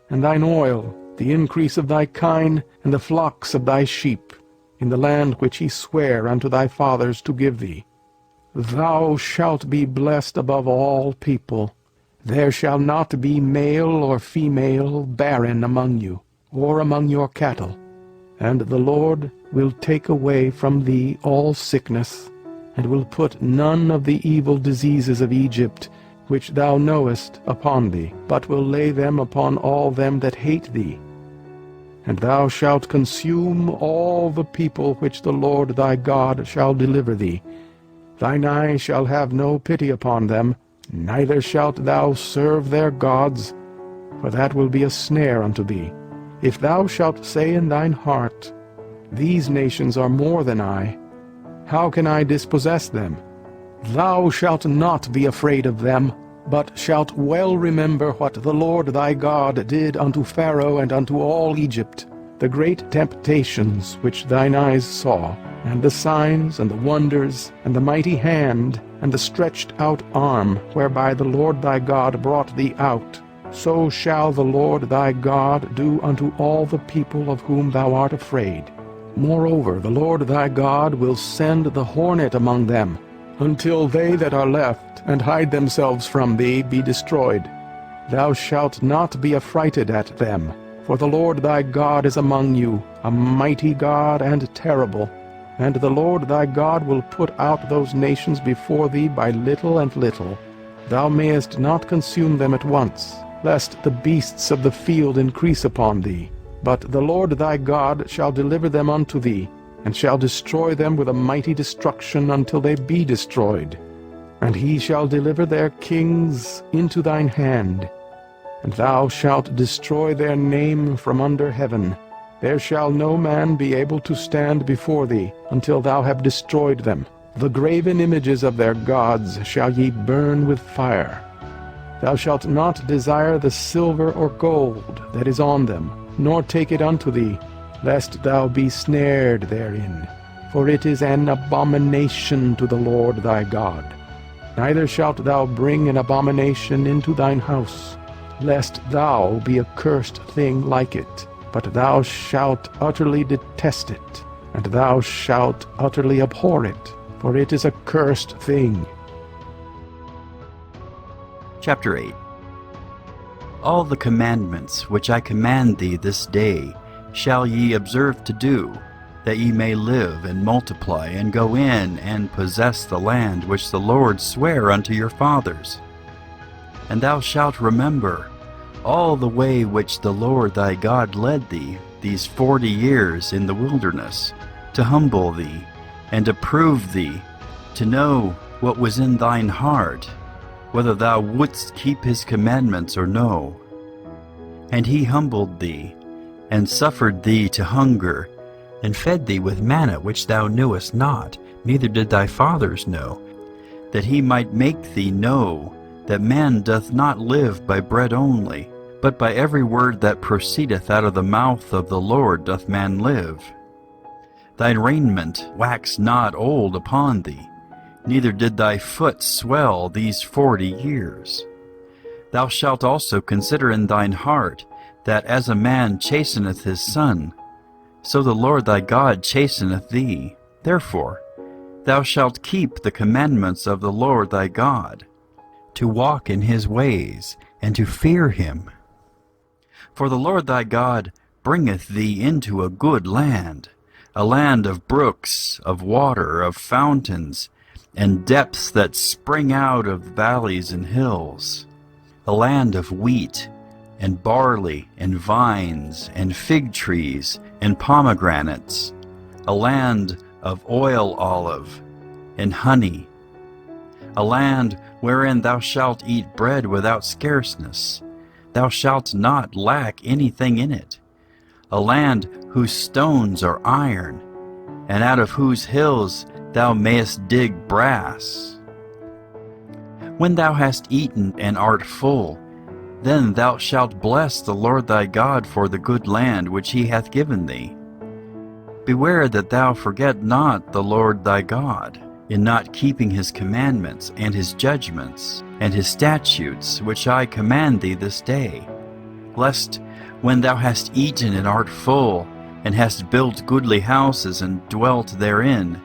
and thine oil, the increase of thy kine, and the flocks of thy sheep, in the land which he sware unto thy fathers to give thee. Thou shalt be blessed above all people. There shall not be male or female barren among you, or among your cattle. And the Lord will take away from thee all sickness, and will put none of the evil diseases of Egypt, which thou knowest, upon thee, but will lay them upon all them that hate thee. And thou shalt consume all the people which the Lord thy God shall deliver thee. Thine eye shall have no pity upon them, neither shalt thou serve their gods, for that will be a snare unto thee. If thou shalt say in thine heart, These nations are more than I, how can I dispossess them? Thou shalt not be afraid of them, but shalt well remember what the Lord thy God did unto Pharaoh and unto all Egypt, the great temptations which thine eyes saw, and the signs, and the wonders, and the mighty hand, and the stretched out arm, whereby the Lord thy God brought thee out. So shall the Lord thy God do unto all the people of whom thou art afraid. Moreover, the Lord thy God will send the hornet among them, until they that are left, and hide themselves from thee, be destroyed. Thou shalt not be affrighted at them, for the Lord thy God is among you, a mighty God and terrible. And the Lord thy God will put out those nations before thee by little and little. Thou mayest not consume them at once, lest the beasts of the field increase upon thee. But the Lord thy God shall deliver them unto thee, and shall destroy them with a mighty destruction until they be destroyed. And he shall deliver their kings into thine hand, and thou shalt destroy their name from under heaven. There shall no man be able to stand before thee, until thou have destroyed them. The graven images of their gods shall ye burn with fire. Thou shalt not desire the silver or gold that is on them, nor take it unto thee, lest thou be snared therein. For it is an abomination to the Lord thy God. Neither shalt thou bring an abomination into thine house, lest thou be a cursed thing like it. But thou shalt utterly detest it, and thou shalt utterly abhor it, for it is a cursed thing. Chapter 8. All the commandments which I command thee this day, shall ye observe to do, that ye may live and multiply, and go in and possess the land which the Lord sware unto your fathers. And thou shalt remember all the way which the Lord thy God led thee these 40 years in the wilderness, to humble thee, and to prove thee, to know what was in thine heart, whether thou wouldst keep his commandments or no. And he humbled thee, and suffered thee to hunger, and fed thee with manna which thou knewest not, neither did thy fathers know, that he might make thee know that man doth not live by bread only, but by every word that proceedeth out of the mouth of the Lord doth man live. Thine raiment waxed not old upon thee, neither did thy foot swell these 40 years. Thou shalt also consider in thine heart, that as a man chasteneth his son, so the Lord thy God chasteneth thee. Therefore thou shalt keep the commandments of the Lord thy God, to walk in his ways, and to fear him. For the Lord thy God bringeth thee into a good land, a land of brooks, of water, of fountains, and depths that spring out of valleys and hills, a land of wheat, and barley, and vines, and fig trees, and pomegranates, a land of oil olive, and honey, a land wherein thou shalt eat bread without scarceness, thou shalt not lack anything in it, a land whose stones are iron, and out of whose hills thou mayest dig brass. When thou hast eaten and art full, then thou shalt bless the Lord thy God for the good land which he hath given thee. Beware that thou forget not the Lord thy God, in not keeping his commandments, and his judgments, and his statutes, which I command thee this day, lest, when thou hast eaten and art full, and hast built goodly houses and dwelt therein,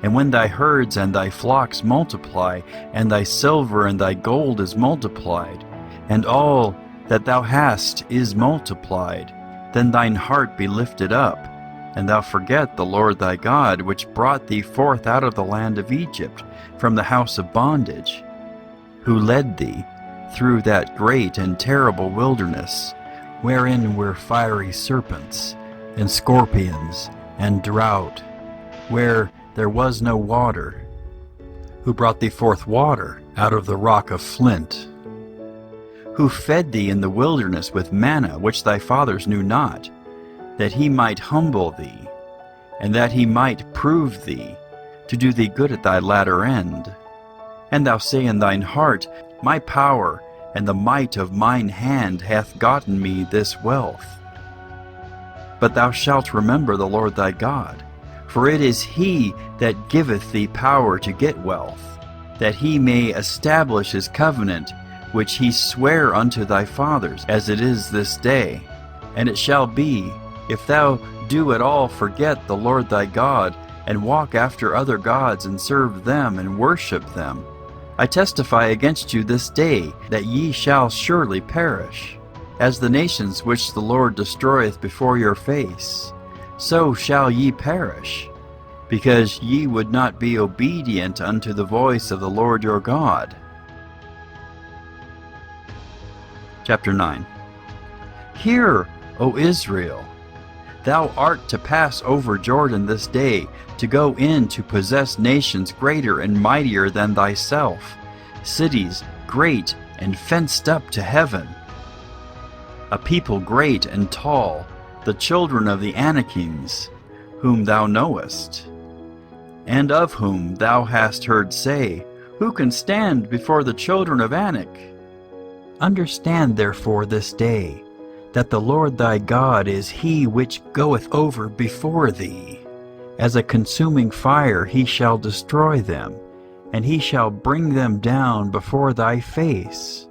and when thy herds and thy flocks multiply, and thy silver and thy gold is multiplied, and all that thou hast is multiplied, then thine heart be lifted up, and thou forget the Lord thy God, which brought thee forth out of the land of Egypt, from the house of bondage, who led thee through that great and terrible wilderness, wherein were fiery serpents, and scorpions, and drought, where there was no water, who brought thee forth water out of the rock of flint, who fed thee in the wilderness with manna which thy fathers knew not, that he might humble thee, and that he might prove thee, to do thee good at thy latter end. And thou say in thine heart, My power and the might of mine hand hath gotten me this wealth. But thou shalt remember the Lord thy God, for it is he that giveth thee power to get wealth, that he may establish his covenant, which he sware unto thy fathers, as it is this day. And it shall be, if thou do at all forget the Lord thy God, and walk after other gods, and serve them, and worship them, I testify against you this day, that ye shall surely perish. As the nations which the Lord destroyeth before your face, so shall ye perish, because ye would not be obedient unto the voice of the Lord your God. Chapter 9. Hear, O Israel, thou art to pass over Jordan this day, to go in to possess nations greater and mightier than thyself, cities great and fenced up to heaven, a people great and tall, the children of the Anakims, whom thou knowest, and of whom thou hast heard say, Who can stand before the children of Anak? Understand therefore this day, that the Lord thy God is he which goeth over before thee. As a consuming fire he shall destroy them, and he shall bring them down before thy face.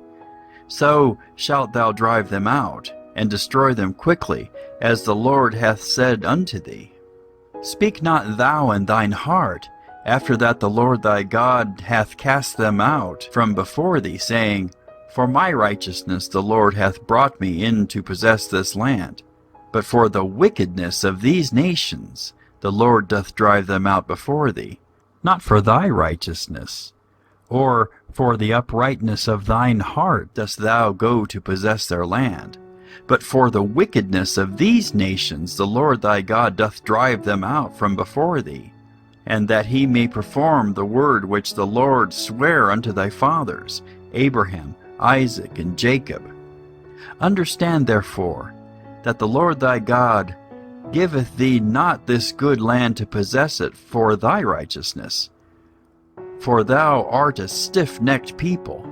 So shalt thou drive them out, and destroy them quickly, as the Lord hath said unto thee. Speak not thou in thine heart, after that the Lord thy God hath cast them out from before thee, saying, For my righteousness the Lord hath brought me in to possess this land. But for the wickedness of these nations the Lord doth drive them out before thee, not for thy righteousness, or for the uprightness of thine heart dost thou go to possess their land, but for the wickedness of these nations the Lord thy God doth drive them out from before thee, and that he may perform the word which the Lord sware unto thy fathers, Abraham, Isaac, and Jacob. Understand therefore that the Lord thy God giveth thee not this good land to possess it for thy righteousness, for thou art a stiff-necked people.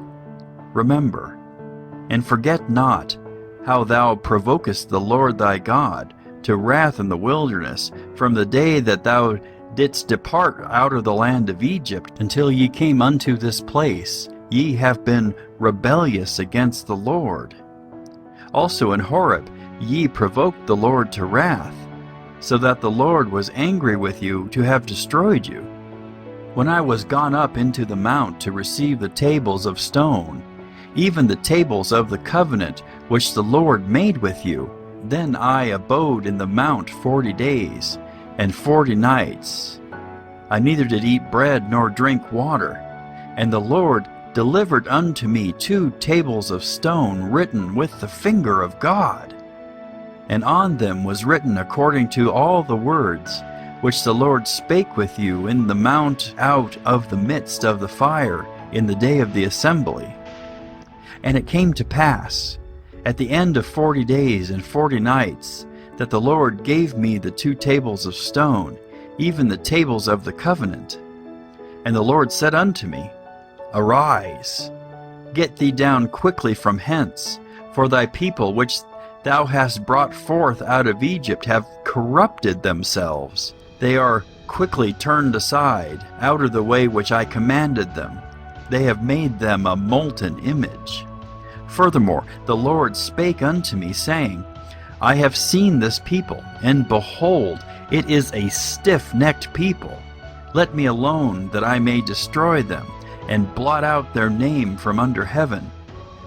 Remember, and forget not how thou provokest the Lord thy God to wrath in the wilderness from the day that thou didst depart out of the land of Egypt until ye came unto this place. Ye have been rebellious against the Lord. Also in Horeb ye provoked the Lord to wrath, so that the Lord was angry with you to have destroyed you. When I was gone up into the mount to receive the tables of stone, even the tables of the covenant which the Lord made with you, then I abode in the mount 40 days and 40 nights. I neither did eat bread nor drink water. And the Lord delivered unto me 2 tables of stone written with the finger of God. And on them was written according to all the words which the Lord spake with you in the mount out of the midst of the fire in the day of the assembly. And it came to pass, at the end of 40 days and 40 nights, that the Lord gave me the 2 tables of stone, even the tables of the covenant. And the Lord said unto me, Arise, get thee down quickly from hence, for thy people which thou hast brought forth out of Egypt have corrupted themselves. They are quickly turned aside out of the way which I commanded them. They have made them a molten image. Furthermore, the Lord spake unto me, saying, I have seen this people, and behold, it is a stiff-necked people. Let me alone, that I may destroy them, and blot out their name from under heaven.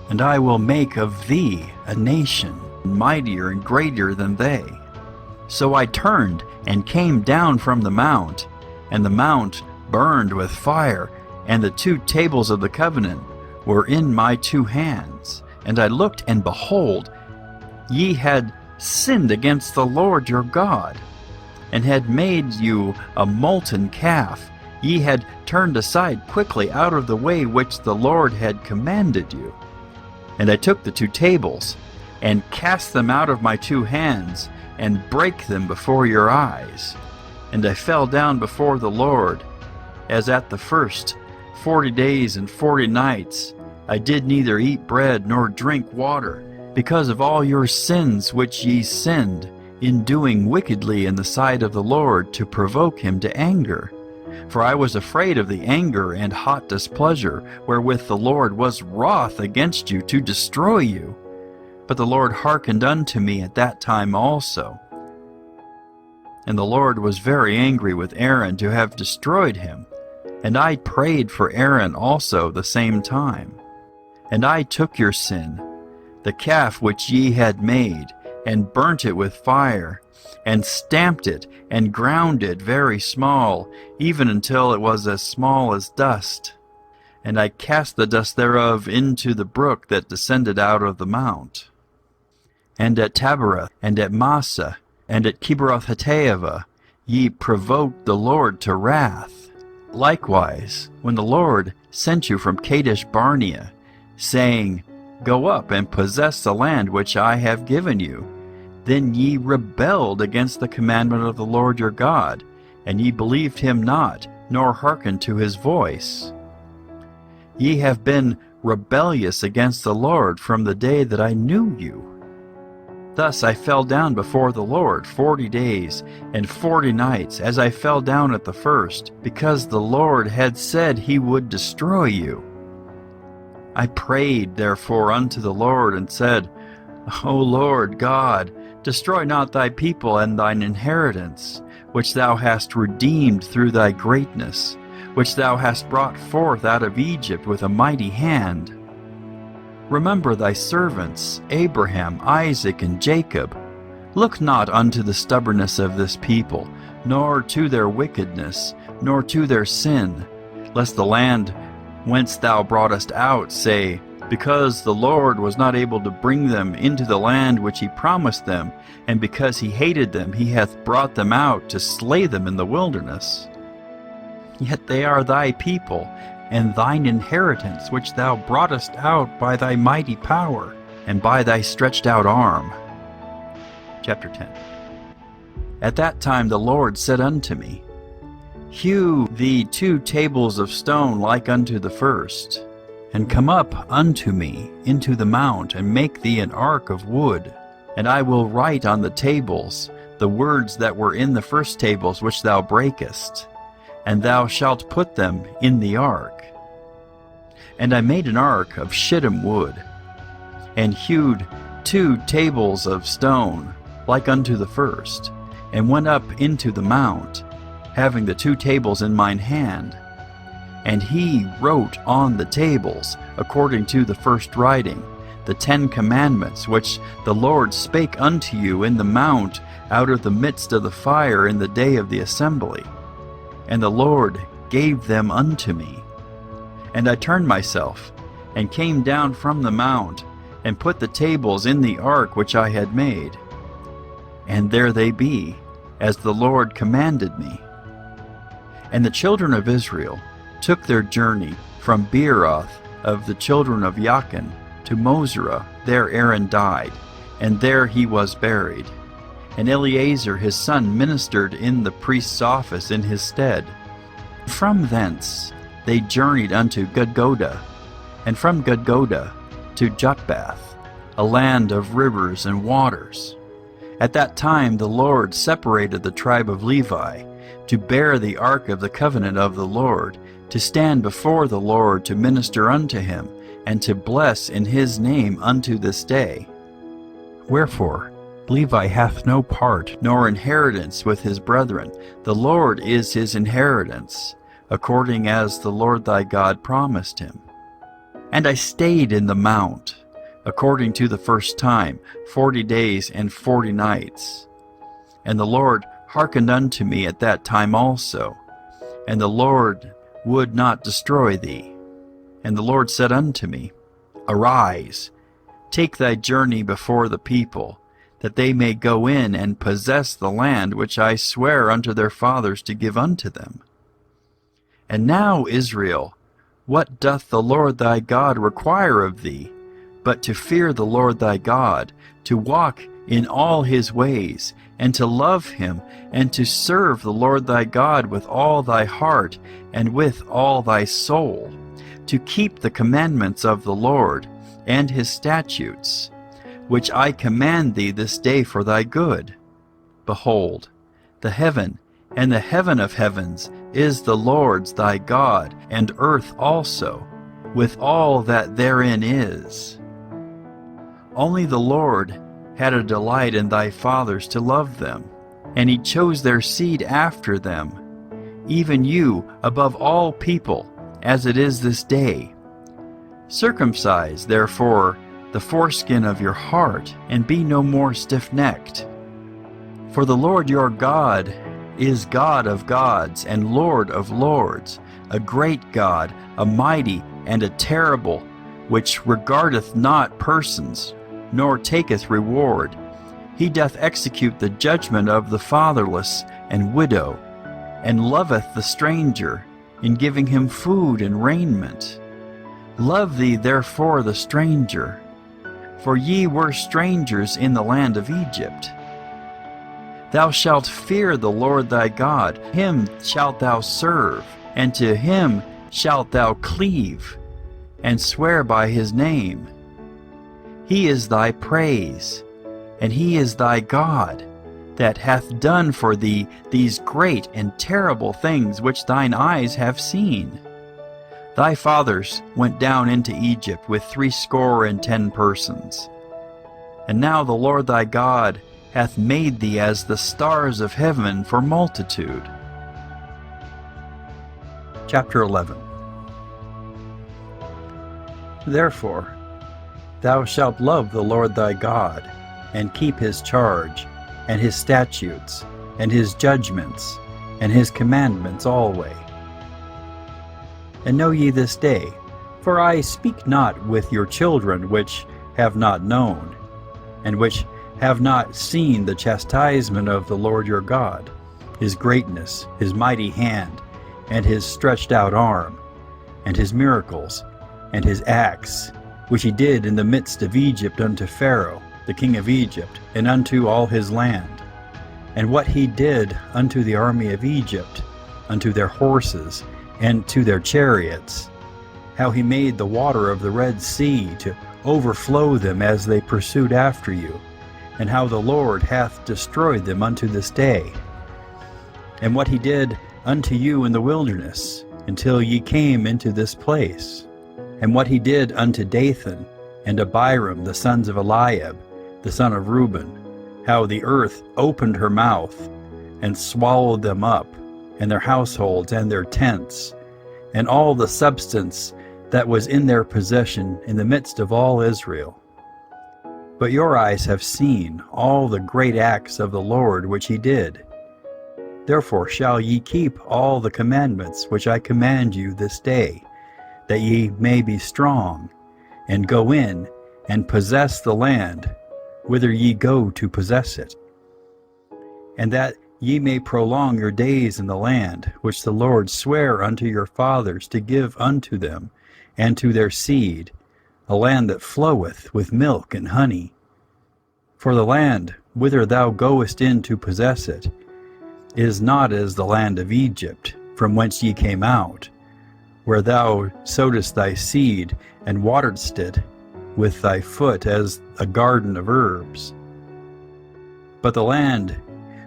And I will make of thee a nation mightier and greater than they. So I turned and came down from the mount, and the mount burned with fire, and the 2 tables of the covenant were in my 2 hands. And I looked, and behold, ye had sinned against the Lord your God, and had made you a molten calf. Ye had turned aside quickly out of the way which the Lord had commanded you. And I took the 2 tables, and cast them out of my 2 hands, and brake them before your eyes. And I fell down before the Lord, as at the first 40 days and 40 nights. I did neither eat bread nor drink water, because of all your sins which ye sinned, in doing wickedly in the sight of the Lord, to provoke him to anger. For I was afraid of the anger and hot displeasure, wherewith the Lord was wroth against you to destroy you. But the Lord hearkened unto me at that time also. And the Lord was very angry with Aaron to have destroyed him. And I prayed for Aaron also the same time. And I took your sin, the calf which ye had made, and burnt it with fire, and stamped it, and ground it very small, even until it was as small as dust. And I cast the dust thereof into the brook that descended out of the mount. And at Taberah, and at Massa, and at Kibroth-Hattaavah, ye provoked the Lord to wrath. Likewise, when the Lord sent you from Kadesh Barnea, saying, Go up and possess the land which I have given you, then ye rebelled against the commandment of the Lord your God, and ye believed him not, nor hearkened to his voice. Ye have been rebellious against the Lord from the day that I knew you. Thus I fell down before the Lord 40 days and 40 nights, as I fell down at the first, because the Lord had said he would destroy you. I prayed therefore unto the Lord, and said, O Lord God, destroy not thy people and thine inheritance, which thou hast redeemed through thy greatness, which thou hast brought forth out of Egypt with a mighty hand. Remember thy servants, Abraham, Isaac, and Jacob, Look not unto the stubbornness of this people, nor to their wickedness, nor to their sin, lest the land whence thou broughtest out say, Because the Lord was not able to bring them into the land which he promised them, and because he hated them, he hath brought them out to slay them in the wilderness. Yet they are thy people, and thine inheritance, which thou broughtest out by thy mighty power, and by thy stretched out arm. Chapter 10. At that time the Lord said unto me, Hew thee 2 tables of stone like unto the first, and come up unto me into the mount, and make thee an ark of wood. And I will write on the tables the words that were in the first tables which thou breakest, and thou shalt put them in the ark. And I made an ark of shittim wood, and hewed 2 tables of stone like unto the first, and went up into the mount, having the 2 tables in mine hand. And he wrote on the tables, according to the first writing, the 10 commandments which the Lord spake unto you in the mount out of the midst of the fire in the day of the assembly. And the Lord gave them unto me. And I turned myself, and came down from the mount, and put the tables in the ark which I had made. And there they be, as the Lord commanded me. And the children of Israel took their journey from Beeroth of the children of Jachin to Mosera. There Aaron died, and there he was buried. And Eleazar his son ministered in the priest's office in his stead. From thence they journeyed unto Gudgoda, and from Gudgoda to Jotbath, a land of rivers and waters. At that time the Lord separated the tribe of Levi to bear the ark of the covenant of the Lord, to stand before the Lord to minister unto him, and to bless in his name unto this day. Wherefore Levi hath no part nor inheritance with his brethren. The Lord is his inheritance, according as the Lord thy God promised him. And I stayed in the mount, according to the first time, 40 days and 40 nights. And the Lord hearkened unto me at that time also, and the Lord would not destroy thee. And the Lord said unto me, Arise, take thy journey before the people, that they may go in and possess the land which I swear unto their fathers to give unto them. And now, Israel, what doth the Lord thy God require of thee, but to fear the Lord thy God, to walk in all his ways, and to love him, and to serve the Lord thy God with all thy heart and with all thy soul, to keep the commandments of the Lord and his statutes, which I command thee this day for thy good. Behold, the heaven and the heaven of heavens is the Lord's thy God, and earth also, with all that therein is. Only the Lord had a delight in thy fathers to love them, and he chose their seed after them, even you above all people, as it is this day. Circumcise, therefore, the foreskin of your heart, and be no more stiff-necked. For the Lord your God is God of gods and Lord of lords, a great God, a mighty and a terrible, which regardeth not persons, nor taketh reward. He doth execute the judgment of the fatherless and widow, and loveth the stranger, in giving him food and raiment. Love thee therefore the stranger, for ye were strangers in the land of Egypt. Thou shalt fear the Lord thy God, him shalt thou serve, and to him shalt thou cleave, and swear by his name. He is thy praise, and he is thy God, that hath done for thee these great and terrible things which thine eyes have seen. Thy fathers went down into Egypt with 70 persons. And now the Lord thy God hath made thee as the stars of heaven for multitude. Chapter 11. Therefore, thou shalt love the Lord thy God, and keep his charge, and his statutes, and his judgments, and his commandments alway. And know ye this day, for I speak not with your children which have not known, and which have not seen the chastisement of the Lord your God, his greatness, his mighty hand, and his stretched out arm, and his miracles, and his acts, which he did in the midst of Egypt unto Pharaoh, the king of Egypt, and unto all his land, and what he did unto the army of Egypt, unto their horses, and to their chariots, how he made the water of the Red Sea to overflow them as they pursued after you, and how the Lord hath destroyed them unto this day, and what he did unto you in the wilderness, until ye came into this place, and what he did unto Dathan and Abiram the sons of Eliab, the son of Reuben, how the earth opened her mouth, and swallowed them up, and their households, and their tents, and all the substance that was in their possession in the midst of all Israel. But your eyes have seen all the great acts of the Lord which he did. Therefore shall ye keep all the commandments which I command you this day, that ye may be strong, and go in and possess the land whither ye go to possess it, and that ye may prolong your days in the land which the Lord sware unto your fathers to give unto them and to their seed, a land that floweth with milk and honey. For the land whither thou goest in to possess it is not as the land of Egypt, from whence ye came out, where thou sowedst thy seed and wateredst it with thy foot as a garden of herbs. But the land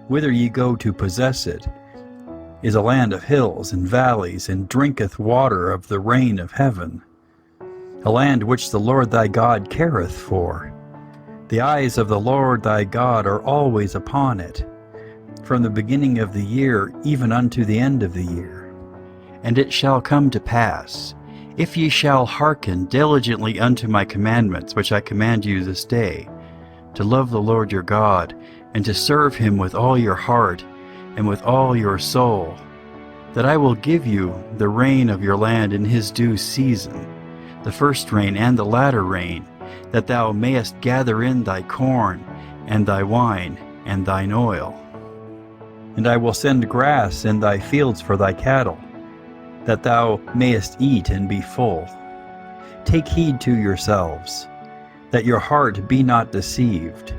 whither ye go to possess it is a land of hills and valleys, and drinketh water of the rain of heaven, a land which the Lord thy God careth for. The eyes of the Lord thy God are always upon it, from the beginning of the year even unto the end of the year. And it shall come to pass, if ye shall hearken diligently unto my commandments which I command you this day, to love the Lord your God, and to serve him with all your heart and with all your soul, that I will give you the rain of your land in his due season, the first rain and the latter rain, that thou mayest gather in thy corn, and thy wine, and thine oil. And I will send grass in thy fields for thy cattle, that thou mayest eat and be full. Take heed to yourselves, that your heart be not deceived,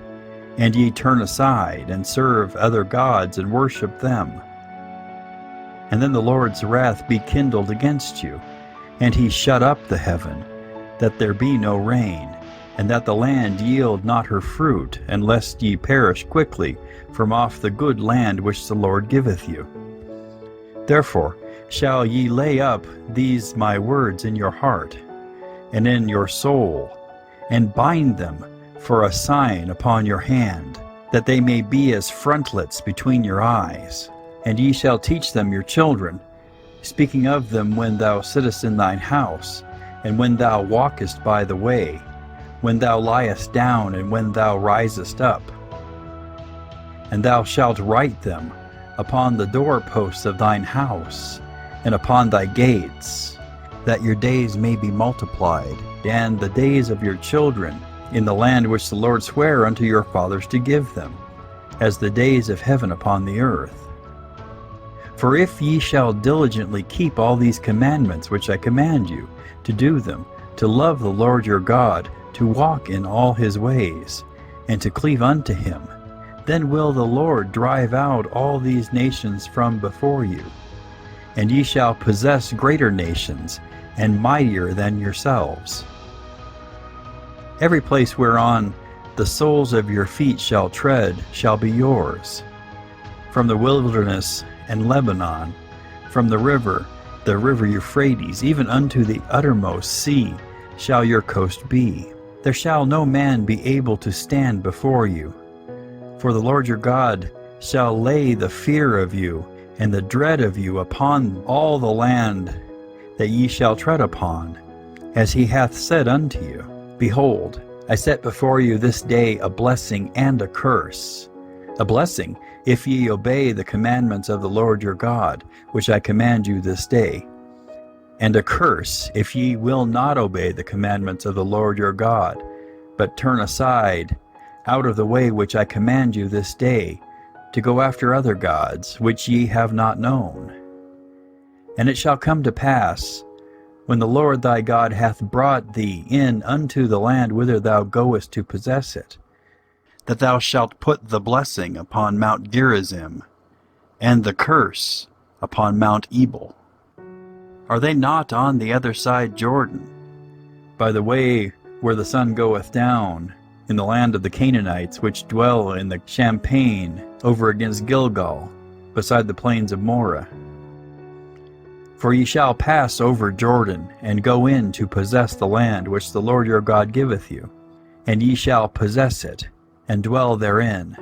and ye turn aside, and serve other gods, and worship them. And then the Lord's wrath be kindled against you, and he shut up the heaven, that there be no rain, and that the land yield not her fruit, and lest ye perish quickly from off the good land which the Lord giveth you. Therefore shall ye lay up these my words in your heart, and in your soul, and bind them for a sign upon your hand, that they may be as frontlets between your eyes. And ye shall teach them your children, speaking of them when thou sittest in thine house, and when thou walkest by the way, when thou liest down, and when thou risest up. And thou shalt write them upon the doorposts of thine house, and upon thy gates, that your days may be multiplied, and the days of your children, in the land which the Lord sware unto your fathers to give them, as the days of heaven upon the earth. For if ye shall diligently keep all these commandments which I command you, to do them, to love the Lord your God, to walk in all his ways, and to cleave unto him, then will the Lord drive out all these nations from before you, and ye shall possess greater nations, and mightier than yourselves. Every place whereon the soles of your feet shall tread shall be yours. From the wilderness and Lebanon, from the river Euphrates, even unto the uttermost sea shall your coast be. There shall no man be able to stand before you. For the Lord your God shall lay the fear of you and the dread of you upon all the land that ye shall tread upon, as he hath said unto you. Behold, I set before you this day a blessing and a curse. A blessing, if ye obey the commandments of the Lord your God, which I command you this day. And a curse, if ye will not obey the commandments of the Lord your God, but turn aside out of the way which I command you this day, to go after other gods, which ye have not known. And it shall come to pass, when the Lord thy God hath brought thee in unto the land whither thou goest to possess it, that thou shalt put the blessing upon Mount Gerizim, and the curse upon Mount Ebal. Are they not on the other side Jordan, by the way where the sun goeth down, in the land of the Canaanites, which dwell in the champaign over against Gilgal, beside the plains of Moreh? For ye shall pass over Jordan, and go in to possess the land which the Lord your God giveth you, and ye shall possess it, and dwell therein.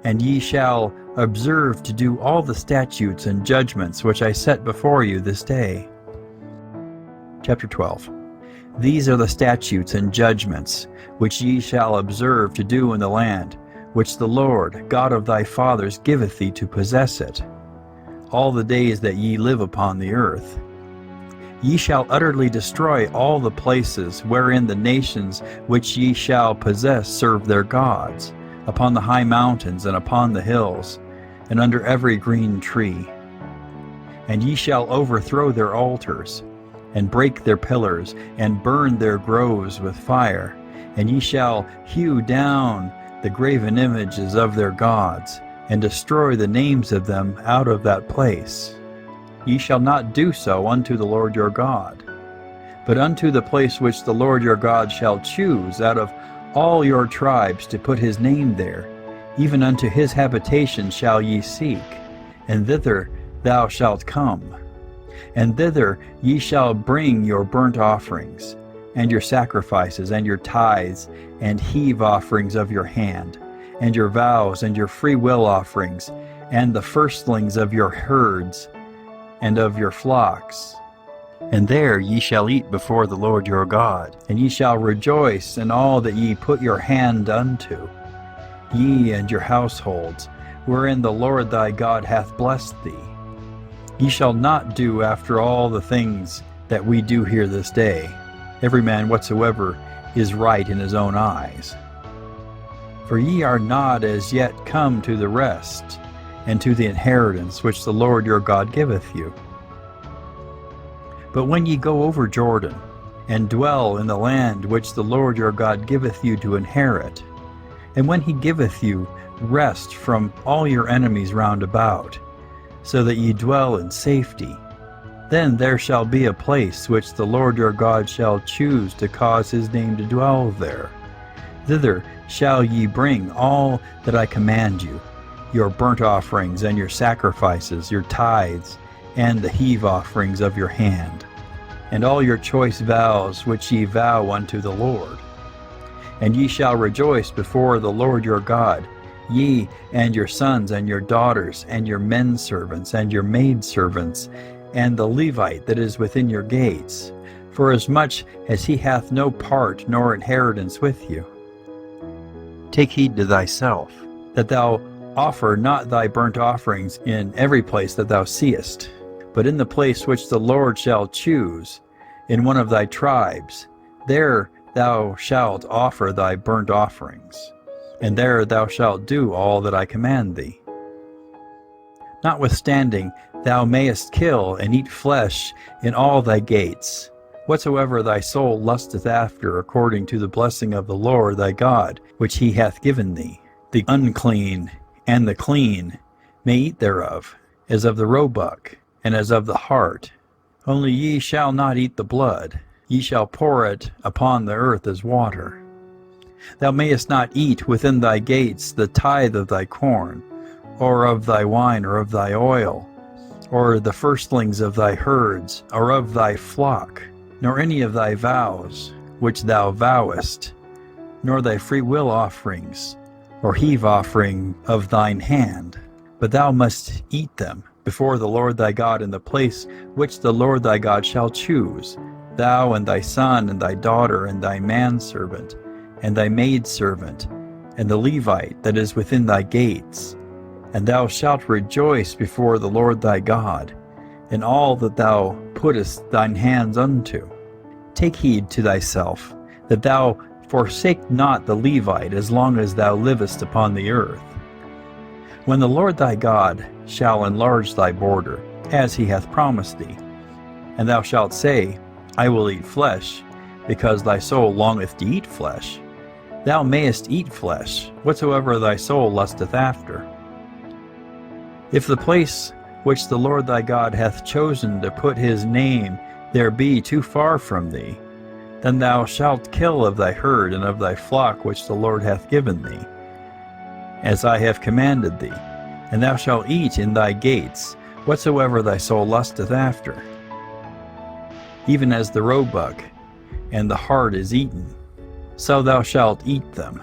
And ye shall observe to do all the statutes and judgments which I set before you this day. Chapter 12. These are the statutes and judgments which ye shall observe to do in the land which the Lord God of thy fathers giveth thee to possess it, all the days that ye live upon the earth. Ye shall utterly destroy all the places wherein the nations which ye shall possess serve their gods, upon the high mountains and upon the hills, and under every green tree. And ye shall overthrow their altars, and break their pillars, and burn their groves with fire. And ye shall hew down the graven images of their gods, and destroy the names of them out of that place. Ye shall not do so unto the Lord your God, but unto the place which the Lord your God shall choose out of all your tribes to put his name there, even unto his habitation shall ye seek, and thither thou shalt come. And thither ye shall bring your burnt offerings, and your sacrifices, and your tithes, and heave offerings of your hand, and your vows, and your freewill offerings, and the firstlings of your herds, and of your flocks. And there ye shall eat before the Lord your God, and ye shall rejoice in all that ye put your hand unto, ye and your households, wherein the Lord thy God hath blessed thee. Ye shall not do after all the things that we do here this day, every man whatsoever is right in his own eyes. For ye are not as yet come to the rest, and to the inheritance which the Lord your God giveth you. But when ye go over Jordan, and dwell in the land which the Lord your God giveth you to inherit, and when he giveth you rest from all your enemies round about, so that ye dwell in safety, then there shall be a place which the Lord your God shall choose to cause his name to dwell there. Thither shall ye bring all that I command you, your burnt offerings and your sacrifices, your tithes, and the heave offerings of your hand, and all your choice vows which ye vow unto the Lord. And ye shall rejoice before the Lord your God, ye and your sons and your daughters, and your men servants and your maid servants, and the Levite that is within your gates, forasmuch as he hath no part nor inheritance with you. Take heed to thyself, that thou offer not thy burnt offerings in every place that thou seest, but in the place which the Lord shall choose, in one of thy tribes, there thou shalt offer thy burnt offerings, and there thou shalt do all that I command thee. Notwithstanding, thou mayest kill and eat flesh in all thy gates, whatsoever thy soul lusteth after, according to the blessing of the Lord thy God, which he hath given thee. The unclean and the clean may eat thereof, as of the roebuck, and as of the hart. Only ye shall not eat the blood, ye shall pour it upon the earth as water. Thou mayest not eat within thy gates the tithe of thy corn, or of thy wine, or of thy oil, or the firstlings of thy herds, or of thy flock, nor any of thy vows which thou vowest, nor thy freewill offerings, or heave offering of thine hand, but thou must eat them before the Lord thy God in the place which the Lord thy God shall choose, thou and thy son and thy daughter and thy manservant and thy maidservant and the Levite that is within thy gates, and thou shalt rejoice before the Lord thy God, in all that thou puttest thine hands unto. Take heed to thyself, that thou forsake not the Levite as long as thou livest upon the earth. When the Lord thy God shall enlarge thy border, as he hath promised thee, and thou shalt say, I will eat flesh, because thy soul longeth to eat flesh, thou mayest eat flesh, whatsoever thy soul lusteth after. If the place which the Lord thy God hath chosen to put his name there be too far from thee, then thou shalt kill of thy herd and of thy flock which the Lord hath given thee, as I have commanded thee, and thou shalt eat in thy gates whatsoever thy soul lusteth after. Even as the roebuck and the hart is eaten, so thou shalt eat them.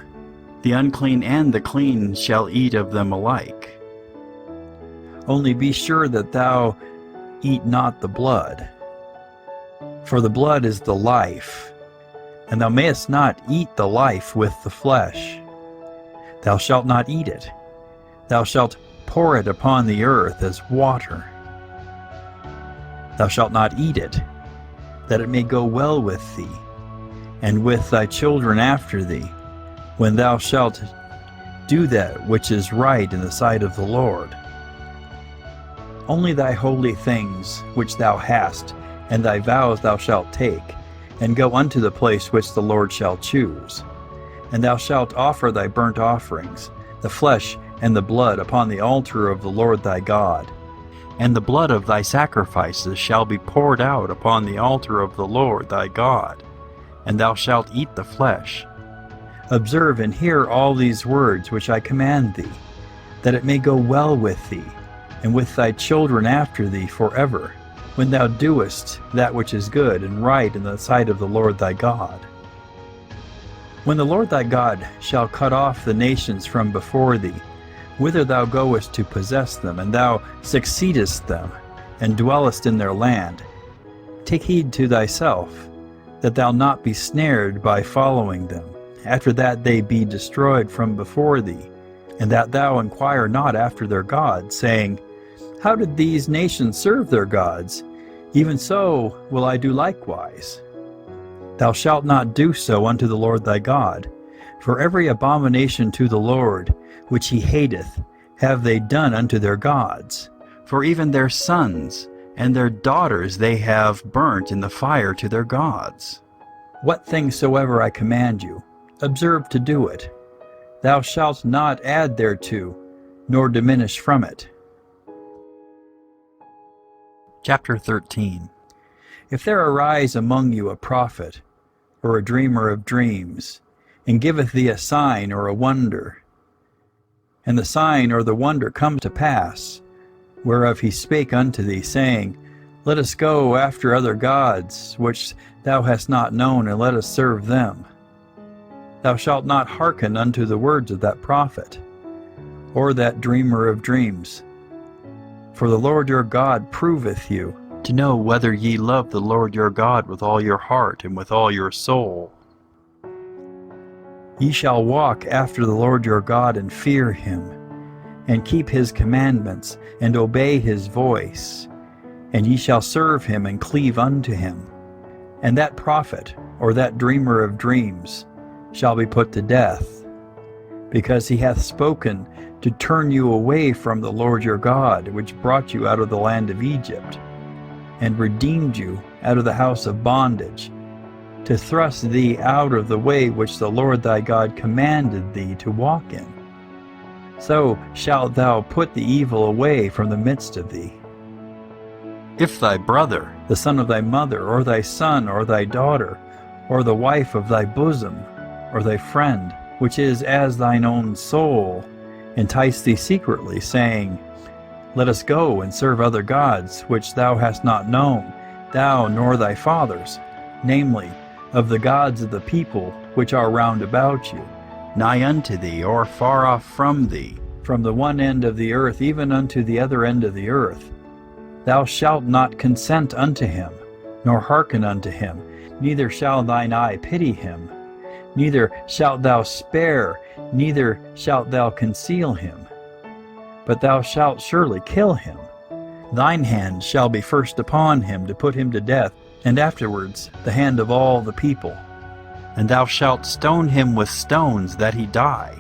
The unclean and the clean shall eat of them alike. Only be sure that thou eat not the blood, for the blood is the life, and thou mayest not eat the life with the flesh. Thou shalt not eat it. Thou shalt pour it upon the earth as water. Thou shalt not eat it, that it may go well with thee, and with thy children after thee, when thou shalt do that which is right in the sight of the Lord. Only thy holy things which thou hast, and thy vows thou shalt take, and go unto the place which the Lord shall choose. And thou shalt offer thy burnt offerings, the flesh and the blood, upon the altar of the Lord thy God. And the blood of thy sacrifices shall be poured out upon the altar of the Lord thy God, and thou shalt eat the flesh. Observe and hear all these words which I command thee, that it may go well with thee, and with thy children after thee forever, when thou doest that which is good and right in the sight of the Lord thy God. When the Lord thy God shall cut off the nations from before thee, whither thou goest to possess them, and thou succeedest them, and dwellest in their land, take heed to thyself, that thou not be snared by following them, after that they be destroyed from before thee, and that thou inquire not after their gods, saying, How did these nations serve their gods? Even so will I do likewise. Thou shalt not do so unto the Lord thy God, for every abomination to the Lord, which he hateth, have they done unto their gods. For even their sons and their daughters they have burnt in the fire to their gods. What things soever I command you, observe to do it. Thou shalt not add thereto, nor diminish from it. Chapter 13. If there arise among you a prophet, or a dreamer of dreams, and giveth thee a sign or a wonder, and the sign or the wonder come to pass, whereof he spake unto thee, saying, Let us go after other gods, which thou hast not known, and let us serve them. Thou shalt not hearken unto the words of that prophet, or that dreamer of dreams. For the Lord your God proveth you, to know whether ye love the Lord your God with all your heart and with all your soul. Ye shall walk after the Lord your God and fear him, and keep his commandments, and obey his voice, and ye shall serve him and cleave unto him. And that prophet, or that dreamer of dreams, shall be put to death, because he hath spoken to turn you away from the Lord your God, which brought you out of the land of Egypt, and redeemed you out of the house of bondage, to thrust thee out of the way which the Lord thy God commanded thee to walk in. So shalt thou put the evil away from the midst of thee. If thy brother, the son of thy mother, or thy son, or thy daughter, or the wife of thy bosom, or thy friend, which is as thine own soul, entice thee secretly, saying, Let us go and serve other gods, which thou hast not known, thou nor thy fathers, namely, of the gods of the people which are round about you, nigh unto thee, or far off from thee, from the one end of the earth even unto the other end of the earth. Thou shalt not consent unto him, nor hearken unto him, neither shall thine eye pity him, neither shalt thou spare, neither shalt thou conceal him. But thou shalt surely kill him. Thine hand shall be first upon him to put him to death, and afterwards the hand of all the people. And thou shalt stone him with stones that he die,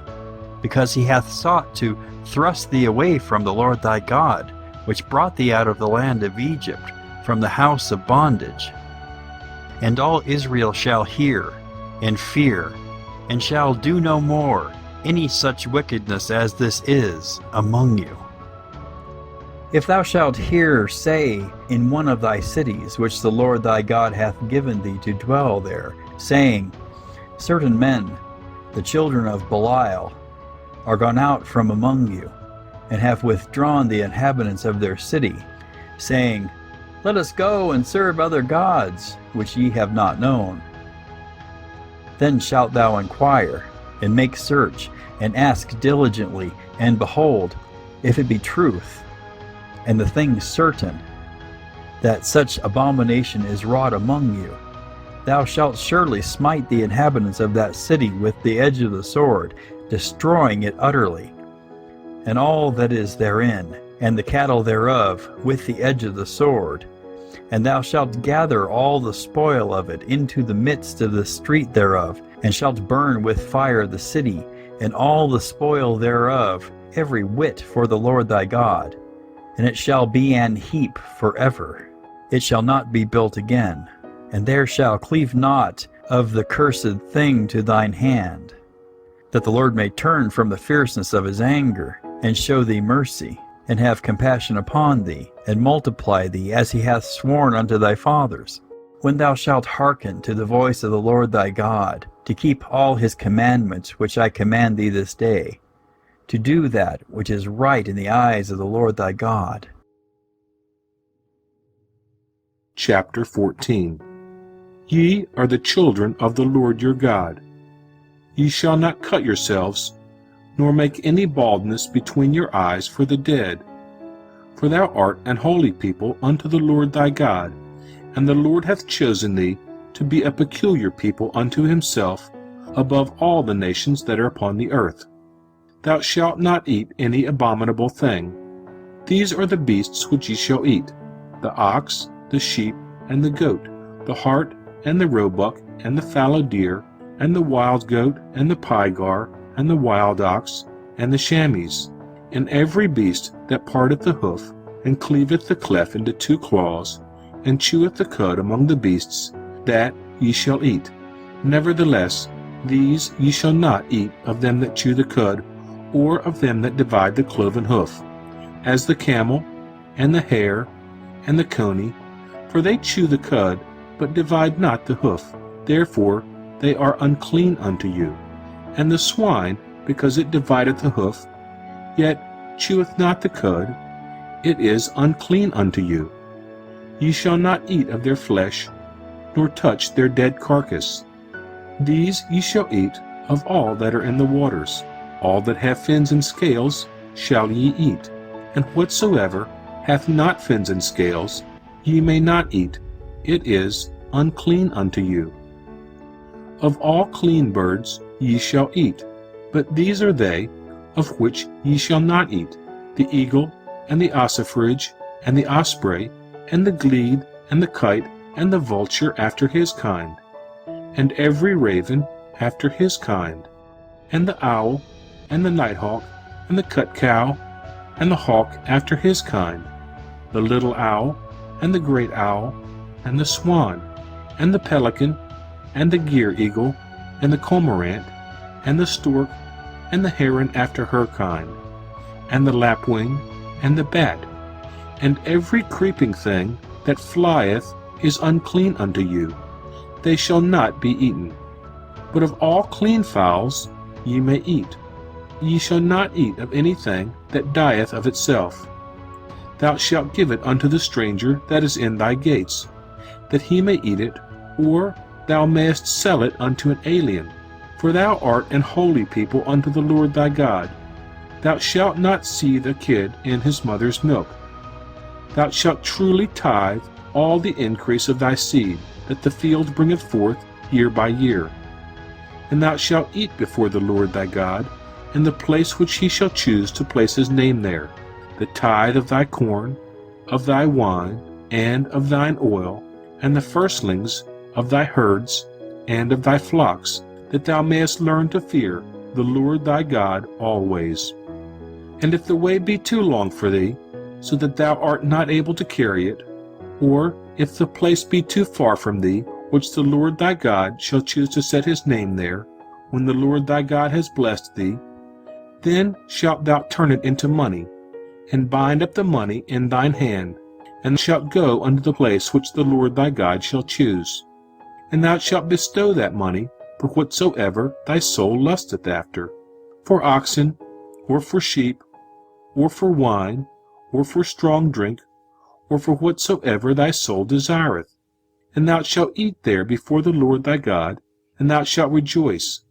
because he hath sought to thrust thee away from the Lord thy God, which brought thee out of the land of Egypt, from the house of bondage. And all Israel shall hear, and fear, and shall do no more any such wickedness as this is among you. If thou shalt hear say in one of thy cities, which the Lord thy God hath given thee to dwell there, saying, Certain men, the children of Belial, are gone out from among you, and have withdrawn the inhabitants of their city, saying, Let us go and serve other gods, which ye have not known. Then shalt thou inquire, and make search, and ask diligently, and behold, if it be truth, and the thing certain, that such abomination is wrought among you, thou shalt surely smite the inhabitants of that city with the edge of the sword, destroying it utterly, and all that is therein, and the cattle thereof, with the edge of the sword. And thou shalt gather all the spoil of it into the midst of the street thereof, and shalt burn with fire the city, and all the spoil thereof, every whit for the Lord thy God. And it shall be an heap forever. It shall not be built again, and there shall cleave naught of the cursed thing to thine hand, that the Lord may turn from the fierceness of his anger, and show thee mercy, and have compassion upon thee, and multiply thee as he hath sworn unto thy fathers. When thou shalt hearken to the voice of the Lord thy God, to keep all his commandments which I command thee this day, to do that which is right in the eyes of the Lord thy God. Chapter 14. Ye are the children of the Lord your God. Ye shall not cut yourselves, nor make any baldness between your eyes for the dead. For thou art an holy people unto the Lord thy God, and the Lord hath chosen thee to be a peculiar people unto himself, above all the nations that are upon the earth. Thou shalt not eat any abominable thing. These are the beasts which ye shall eat: the ox, the sheep, and the goat, the hart, and the roebuck, and the fallow deer, and the wild goat, and the pygar, and the wild ox, and the chamois, and every beast that parteth the hoof, and cleaveth the cleft into two claws, and cheweth the cud among the beasts, that ye shall eat. Nevertheless, these ye shall not eat of them that chew the cud, or of them that divide the cloven hoof, as the camel, and the hare, and the coney, for they chew the cud, but divide not the hoof, therefore they are unclean unto you. And the swine, because it divideth the hoof, yet cheweth not the cud, it is unclean unto you. Ye shall not eat of their flesh, nor touch their dead carcass. These ye shall eat of all that are in the waters. All that have fins and scales shall ye eat, and whatsoever hath not fins and scales ye may not eat, it is unclean unto you. Of all clean birds ye shall eat, but these are they of which ye shall not eat: the eagle, and the ossifrage, and the osprey, and the glede, and the kite, and the vulture after his kind, and every raven after his kind, and the owl, and the nighthawk, and the cutcow, and the hawk after his kind, the little owl, and the great owl, and the swan, and the pelican, and the gyre eagle, and the cormorant, and the stork, and the heron after her kind, and the lapwing, and the bat, and every creeping thing that flieth is unclean unto you. They shall not be eaten. But of all clean fowls ye may eat. Ye shall not eat of anything that dieth of itself. Thou shalt give it unto the stranger that is in thy gates, that he may eat it, or thou mayest sell it unto an alien, for thou art an holy people unto the Lord thy God. Thou shalt not seethe a kid in his mother's milk. Thou shalt truly tithe all the increase of thy seed, that the field bringeth forth year by year. and thou shalt eat before the Lord thy God, in the place which he shall choose to place his name there, the tithe of thy corn, of thy wine, and of thine oil, and the firstlings of thy herds, and of thy flocks, that thou mayest learn to fear the Lord thy God always. And if the way be too long for thee, so that thou art not able to carry it, or if the place be too far from thee, which the Lord thy God shall choose to set his name there, when the Lord thy God has blessed thee, then shalt thou turn it into money, and bind up the money in thine hand, and shalt go unto the place which the Lord thy God shall choose. And thou shalt bestow that money for whatsoever thy soul lusteth after, for oxen, or for sheep, or for wine, or for strong drink, or for whatsoever thy soul desireth. And thou shalt eat there before the Lord thy God, and thou shalt rejoice,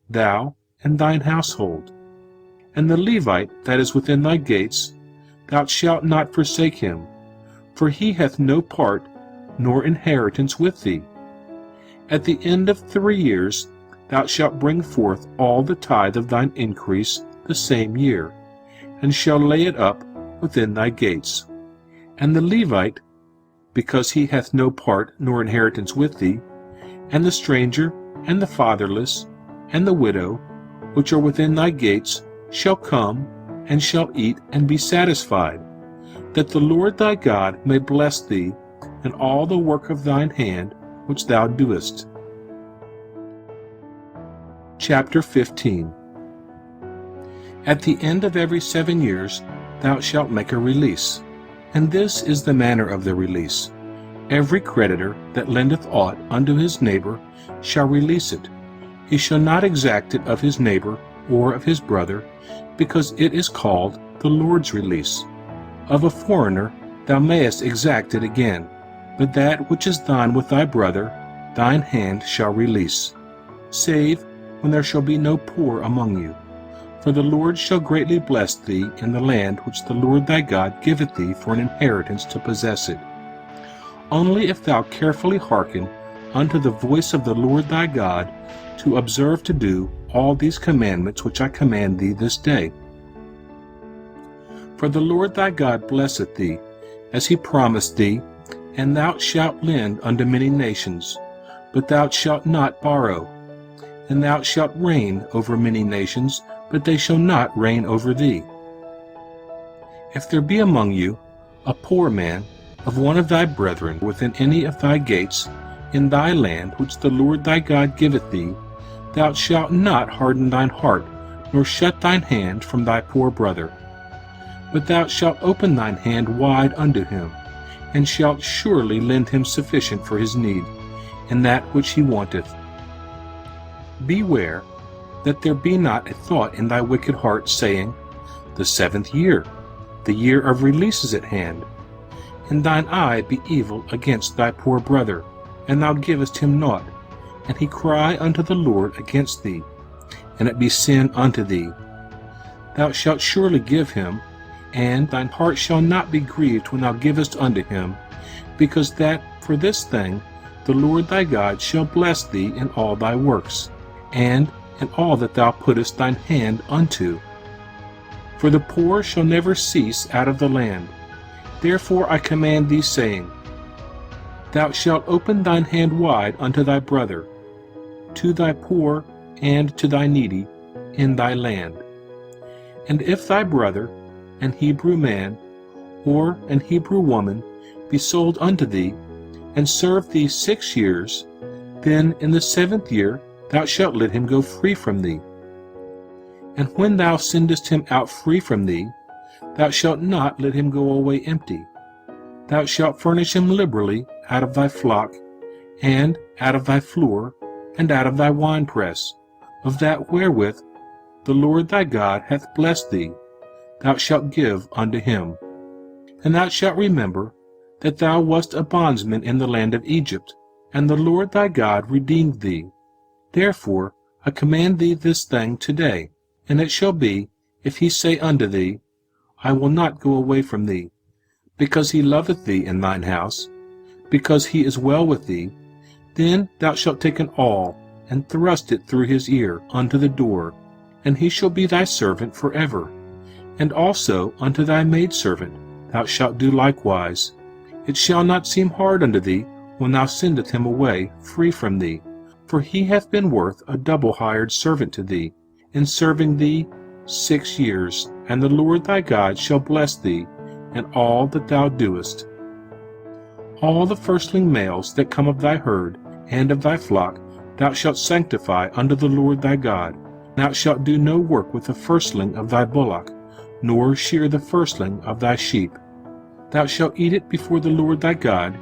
thou and thine household. And the Levite that is within thy gates, thou shalt not forsake him, for he hath no part nor inheritance with thee. At the end of 3 years thou shalt bring forth all the tithe of thine increase the same year, and shalt lay it up within thy gates. And the Levite, because he hath no part nor inheritance with thee, and the stranger, and the fatherless, and the widow, which are within thy gates, shall come, and shall eat and be satisfied, that the Lord thy God may bless thee in all the work of thine hand which thou doest. Chapter 15. At the end of every 7 years thou shalt make a release, and this is the manner of the release. Every creditor that lendeth aught unto his neighbor shall release it. He shall not exact it of his neighbor or of his brother, because it is called the Lord's release. Of a foreigner thou mayest exact it again, but that which is thine with thy brother, thine hand shall release, save when there shall be no poor among you. For the Lord shall greatly bless thee in the land which the Lord thy God giveth thee for an inheritance to possess it. Only if thou carefully hearken unto the voice of the Lord thy God, to observe to do all these commandments which I command thee this day. For the Lord thy God blesseth thee, as he promised thee, and thou shalt lend unto many nations, but thou shalt not borrow. And thou shalt reign over many nations, but they shall not reign over thee. If there be among you a poor man of one of thy brethren within any of thy gates, in thy land which the Lord thy God giveth thee, thou shalt not harden thine heart, nor shut thine hand from thy poor brother. But thou shalt open thine hand wide unto him, and shalt surely lend him sufficient for his need, in that which he wanteth. Beware that there be not a thought in thy wicked heart, saying, The 7th year, the year of release is at hand, and thine eye be evil against thy poor brother, and thou givest him naught, and he cry unto the Lord against thee, and it be sin unto thee. Thou shalt surely give him, and thine heart shall not be grieved when thou givest unto him, because that for this thing the Lord thy God shall bless thee in all thy works, and in all that thou puttest thine hand unto. For the poor shall never cease out of the land. Therefore I command thee, saying, Thou shalt open thine hand wide unto thy brother, to thy poor and to thy needy, in thy land. And if thy brother, an Hebrew man, or an Hebrew woman, be sold unto thee, and serve thee 6 years, then in the 7th year thou shalt let him go free from thee. And when thou sendest him out free from thee, thou shalt not let him go away empty. Thou shalt furnish him liberally out of thy flock, and out of thy floor, and out of thy winepress, of that wherewith the Lord thy God hath blessed thee, thou shalt give unto him. And thou shalt remember that thou wast a bondsman in the land of Egypt, and the Lord thy God redeemed thee. Therefore I command thee this thing today. And it shall be, if he say unto thee, I will not go away from thee, because he loveth thee in thine house, because he is well with thee, then thou shalt take an awl, and thrust it through his ear unto the door, and he shall be thy servant forever. And also unto thy maidservant thou shalt do likewise. It shall not seem hard unto thee when thou sendest him away free from thee, for he hath been worth a double hired servant to thee, in serving thee 6 years, and the Lord thy God shall bless thee in all that thou doest. All the firstling males that come of thy herd and of thy flock thou shalt sanctify unto the Lord thy God. Thou shalt do no work with the firstling of thy bullock, nor shear the firstling of thy sheep. Thou shalt eat it before the Lord thy God,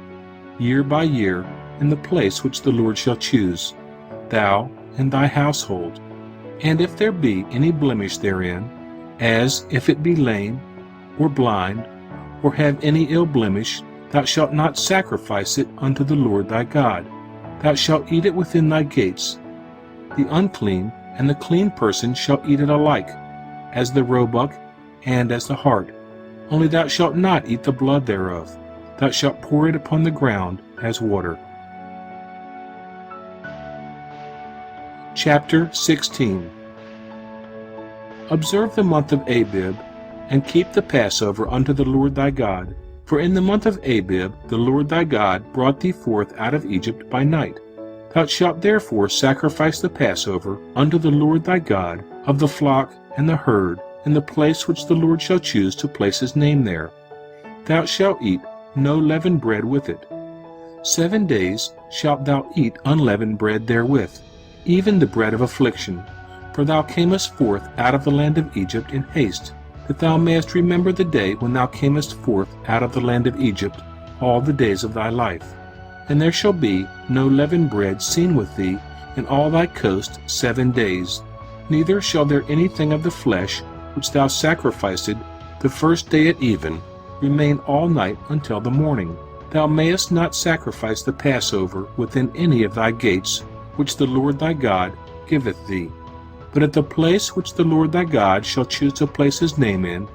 year by year, in the place which the Lord shall choose, thou and thy household. And if there be any blemish therein, as if it be lame, or blind, or have any ill blemish, thou shalt not sacrifice it unto the Lord thy God. Thou shalt eat it within thy gates. The unclean and the clean person shall eat it alike, as the roebuck and as the hart. Only thou shalt not eat the blood thereof. Thou shalt pour it upon the ground as water. Chapter 16. Observe the month of Abib, and keep the Passover unto the Lord thy God. For in the month of Abib the Lord thy God brought thee forth out of Egypt by night. Thou shalt therefore sacrifice the Passover unto the Lord thy God of the flock and the herd, in the place which the Lord shall choose to place his name there. Thou shalt eat no leavened bread with it. 7 days shalt thou eat unleavened bread therewith, even the bread of affliction. For thou camest forth out of the land of Egypt in haste, that thou mayest remember the day when thou camest forth out of the land of Egypt all the days of thy life. And there shall be no leavened bread seen with thee in all thy coast 7 days, neither shall there anything of the flesh which thou sacrificest the first day at even remain all night until the morning. Thou mayest not sacrifice the Passover within any of thy gates, which the Lord thy God giveth thee. But at the place which the Lord thy God shall choose to place his name in,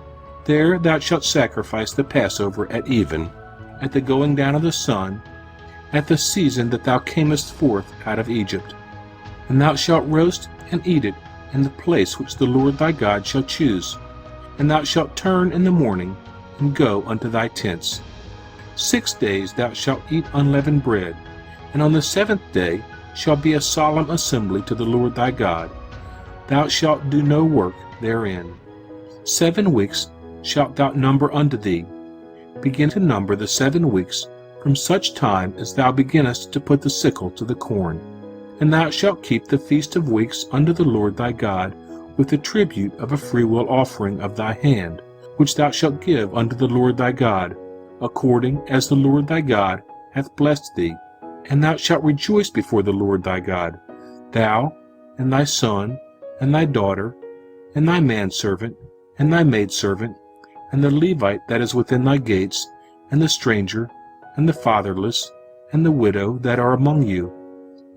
there thou shalt sacrifice the Passover at even, at the going down of the sun, at the season that thou camest forth out of Egypt. And thou shalt roast and eat it in the place which the Lord thy God shall choose. And thou shalt turn in the morning, and go unto thy tents. 6 days thou shalt eat unleavened bread, and on the 7th day shall be a solemn assembly to the Lord thy God. Thou shalt do no work therein. 7 weeks shalt thou number unto thee. Begin to number the 7 weeks from such time as thou beginnest to put the sickle to the corn. And thou shalt keep the feast of weeks unto the Lord thy God, with the tribute of a freewill offering of thy hand, which thou shalt give unto the Lord thy God, according as the Lord thy God hath blessed thee. And thou shalt rejoice before the Lord thy God, thou, and thy son, and thy daughter, and thy manservant, and thy maidservant, and the Levite that is within thy gates, and the stranger, and the fatherless, and the widow that are among you,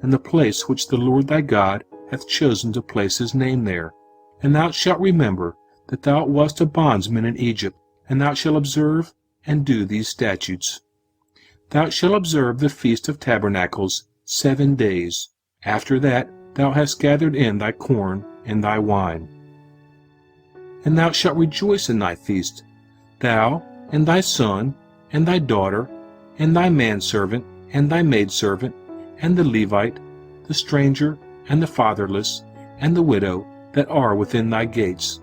in the place which the Lord thy God hath chosen to place his name there. And thou shalt remember that thou wast a bondsman in Egypt, and thou shalt observe and do these statutes. Thou shalt observe the Feast of Tabernacles 7 days. After that thou hast gathered in thy corn and thy wine. And thou shalt rejoice in thy feast, thou, and thy son, and thy daughter, and thy manservant, and thy maidservant, and the Levite, the stranger, and the fatherless, and the widow that are within thy gates.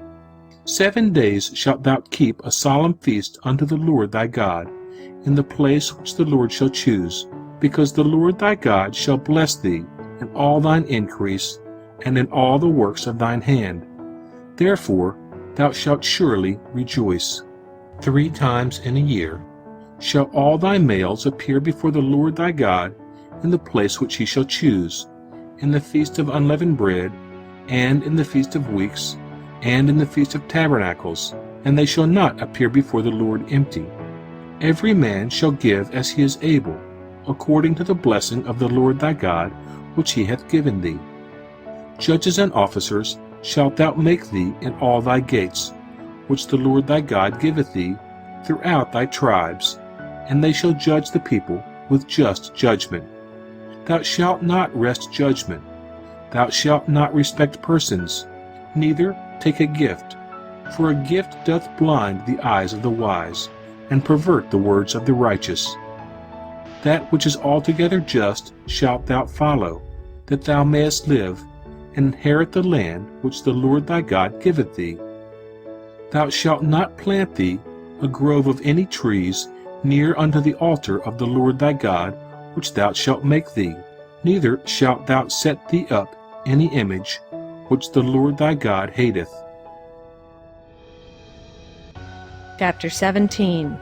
7 days shalt thou keep a solemn feast unto the Lord thy God, in the place which the Lord shall choose, because the Lord thy God shall bless thee in all thine increase, and in all the works of thine hand. Therefore thou shalt surely rejoice. 3 times in a year shall all thy males appear before the Lord thy God in the place which he shall choose, in the feast of unleavened bread, and in the feast of weeks, and in the feast of tabernacles, and they shall not appear before the Lord empty. Every man shall give as he is able, according to the blessing of the Lord thy God, which he hath given thee. Judges and officers shalt thou make thee in all thy gates, which the Lord thy God giveth thee throughout thy tribes, and they shall judge the people with just judgment. Thou shalt not wrest judgment, Thou shalt not respect persons, neither take a gift, for a gift doth blind the eyes of the wise, and pervert the words of the righteous. That which is altogether just shalt thou follow, that thou mayest live, and inherit the land which the Lord thy God giveth thee. Thou shalt not plant thee a grove of any trees near unto the altar of the Lord thy God, which thou shalt make thee, neither shalt thou set thee up any image, which the Lord thy God hateth. Chapter 17.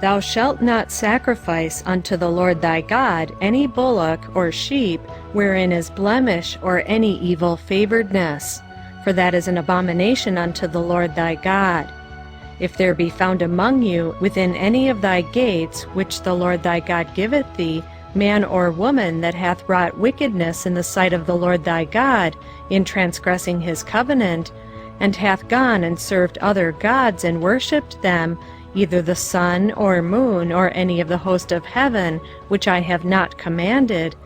Thou shalt not sacrifice unto the Lord thy God any bullock or sheep wherein is blemish or any evil favoredness, for that is an abomination unto the Lord thy God. If there be found among you within any of thy gates which the Lord thy God giveth thee, man or woman that hath wrought wickedness in the sight of the Lord thy God, in transgressing his covenant, and hath gone and served other gods and worshipped them, either the sun or moon or any of the host of heaven, which I have not commanded,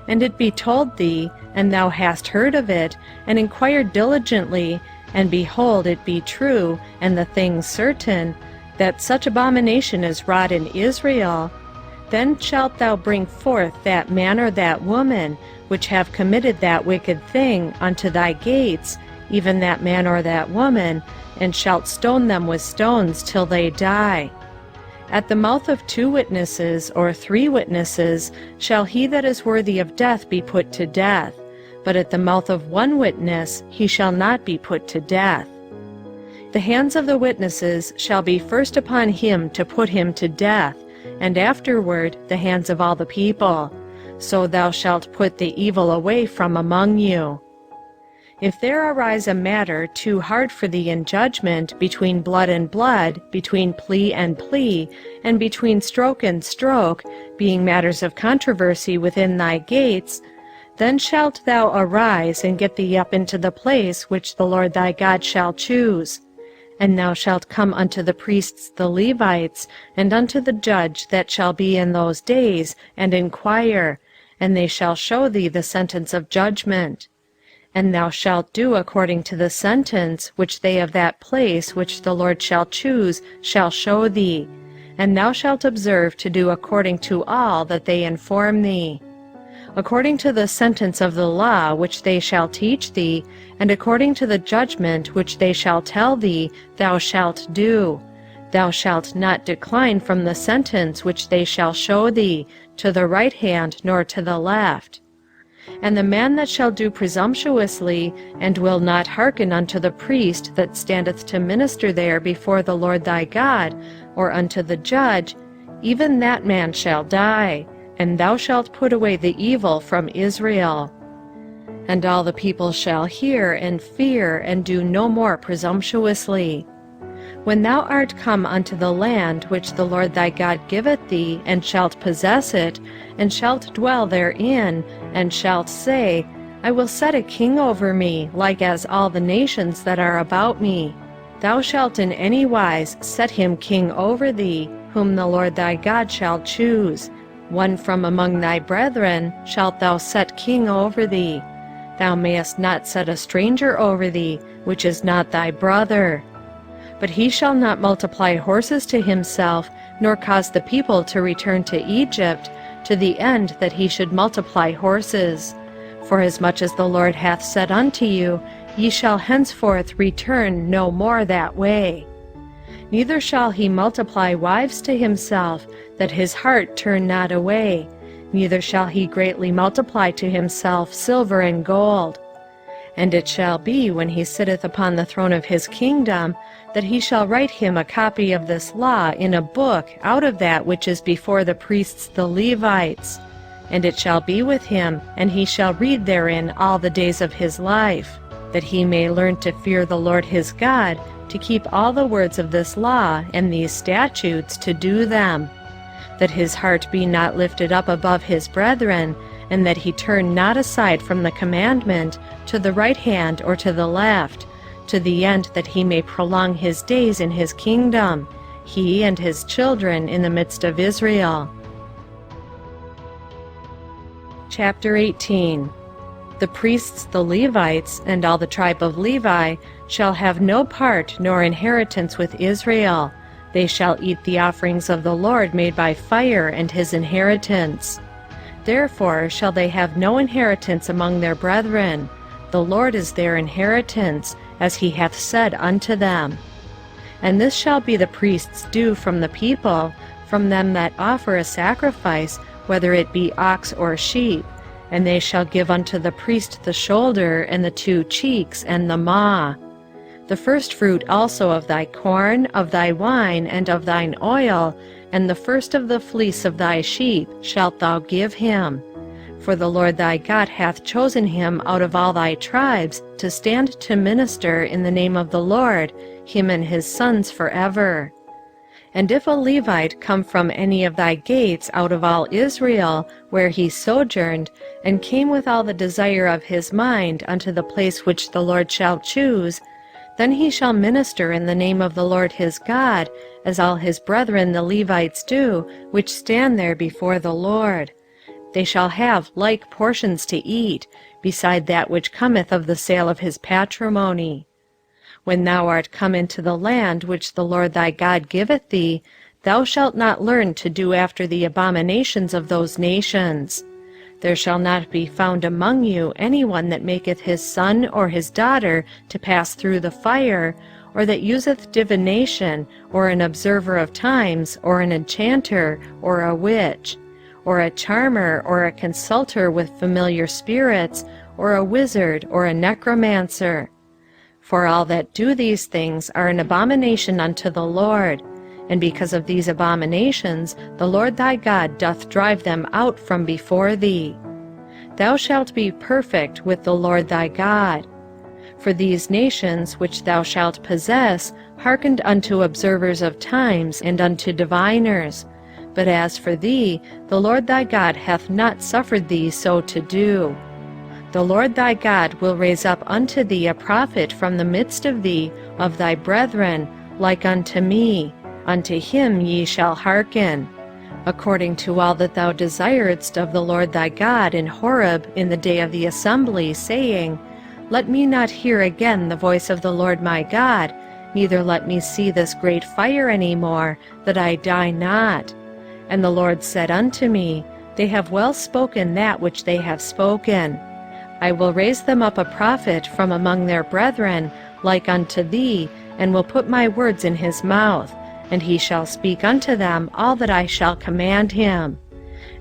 and it be told thee, and thou hast heard of it, and inquired diligently, and behold, it be true, and the thing certain, that such abomination is wrought in Israel, then shalt thou bring forth that man or that woman, which have committed that wicked thing, unto thy gates, even that man or that woman, and shalt stone them with stones till they die. At the mouth of 2 witnesses or 3 witnesses shall he that is worthy of death be put to death, but at the mouth of 1 witness he shall not be put to death. The hands of the witnesses shall be first upon him to put him to death, and afterward the hands of all the people. So thou shalt put the evil away from among you. If there arise a matter too hard for thee in judgment, between blood and blood, between plea and plea, and between stroke and stroke, being matters of controversy within thy gates, then shalt thou arise and get thee up into the place which the Lord thy God shall choose. And thou shalt come unto the priests the Levites, and unto the judge that shall be in those days, and inquire, and they shall show thee the sentence of judgment. And thou shalt do according to the sentence which they of that place which the Lord shall choose shall show thee, and thou shalt observe to do according to all that they inform thee. According to the sentence of the law which they shall teach thee, and according to the judgment which they shall tell thee, thou shalt do. Thou shalt not decline from the sentence which they shall show thee, to the right hand nor to the left. And the man that shall do presumptuously, and will not hearken unto the priest that standeth to minister there before the Lord thy God, or unto the judge, even that man shall die, and thou shalt put away the evil from Israel. And all the people shall hear and fear, and do no more presumptuously. When thou art come unto the land which the Lord thy God giveth thee, and shalt possess it, and shalt dwell therein, and shalt say, I will set a king over me, like as all the nations that are about me. Thou shalt in any wise set him king over thee, whom the Lord thy God shall choose. One from among thy brethren shalt thou set king over thee. Thou mayest not set a stranger over thee, which is not thy brother. But he shall not multiply horses to himself, nor cause the people to return to Egypt, to the end that he should multiply horses. Forasmuch as the Lord hath said unto you, ye shall henceforth return no more that way. Neither shall he multiply wives to himself, that his heart turn not away. Neither shall he greatly multiply to himself silver and gold. And it shall be, when he sitteth upon the throne of his kingdom, that he shall write him a copy of this law in a book out of that which is before the priests the Levites. And it shall be with him, and he shall read therein all the days of his life, that he may learn to fear the Lord his God, to keep all the words of this law and these statutes, to do them, that his heart be not lifted up above his brethren, and that he turn not aside from the commandment, to the right hand or to the left, to the end that he may prolong his days in his kingdom, he and his children in the midst of Israel. Chapter 18. The priests the Levites, and all the tribe of Levi, shall have no part nor inheritance with Israel. They shall eat the offerings of the Lord made by fire and his inheritance. Therefore shall they have no inheritance among their brethren. The Lord is their inheritance, as he hath said unto them. And this shall be the priest's due from the people, from them that offer a sacrifice, whether it be ox or sheep. And they shall give unto the priest the shoulder, and the 2 cheeks, and the maw. The first fruit also of thy corn, of thy wine, and of thine oil, and the first of the fleece of thy sheep shalt thou give him. For the Lord thy God hath chosen him out of all thy tribes to stand to minister in the name of the Lord, him and his sons forever. And if a Levite come from any of thy gates out of all Israel, where he sojourned, and came with all the desire of his mind unto the place which the Lord shall choose, then he shall minister in the name of the Lord his God, as all his brethren the Levites do, which stand there before the Lord. They shall have like portions to eat, beside that which cometh of the sale of his patrimony. When thou art come into the land which the Lord thy God giveth thee, thou shalt not learn to do after the abominations of those nations. There shall not be found among you any one that maketh his son or his daughter to pass through the fire, or that useth divination, or an observer of times, or an enchanter, or a witch, or a charmer, or a consulter with familiar spirits, or a wizard, or a necromancer. For all that do these things are an abomination unto the Lord. And because of these abominations, the Lord thy God doth drive them out from before thee. Thou shalt be perfect with the Lord thy God. For these nations which thou shalt possess hearkened unto observers of times and unto diviners. But as for thee, the Lord thy God hath not suffered thee so to do. The Lord thy God will raise up unto thee a prophet from the midst of thee, of thy brethren, like unto me. Unto him ye shall hearken. According to all that thou desiredst of the Lord thy God in Horeb in the day of the assembly, saying, Let me not hear again the voice of the Lord my God, neither let me see this great fire any more, that I die not. And the Lord said unto me, They have well spoken that which they have spoken. I will raise them up a prophet from among their brethren, like unto thee, and will put my words in his mouth, and he shall speak unto them all that I shall command him.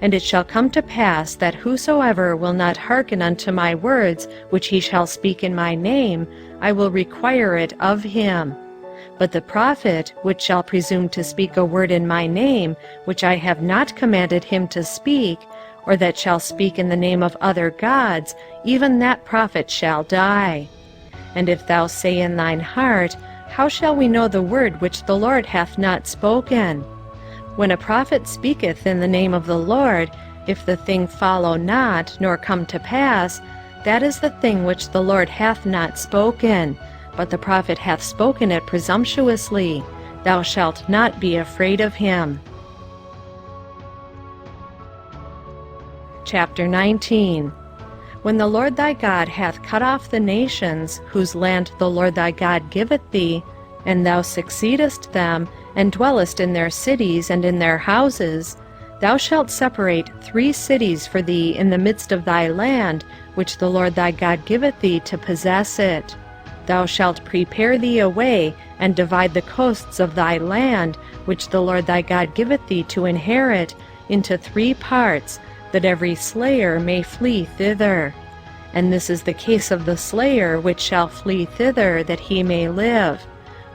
And it shall come to pass that whosoever will not hearken unto my words which he shall speak in my name, I will require it of him. But the prophet which shall presume to speak a word in my name, which I have not commanded him to speak, or that shall speak in the name of other gods, even that prophet shall die. And if thou say in thine heart, How shall we know the word which the Lord hath not spoken? When a prophet speaketh in the name of the Lord, if the thing follow not, nor come to pass, that is the thing which the Lord hath not spoken, but the prophet hath spoken it presumptuously. Thou shalt not be afraid of him. Chapter 19. When the Lord thy God hath cut off the nations, whose land the Lord thy God giveth thee, and thou succeedest them, and dwellest in their cities and in their houses, thou shalt separate 3 cities for thee in the midst of thy land, which the Lord thy God giveth thee to possess it. Thou shalt prepare thee a way, and divide the coasts of thy land, which the Lord thy God giveth thee to inherit, into 3 parts, that every slayer may flee thither. And this is the case of the slayer which shall flee thither, that he may live.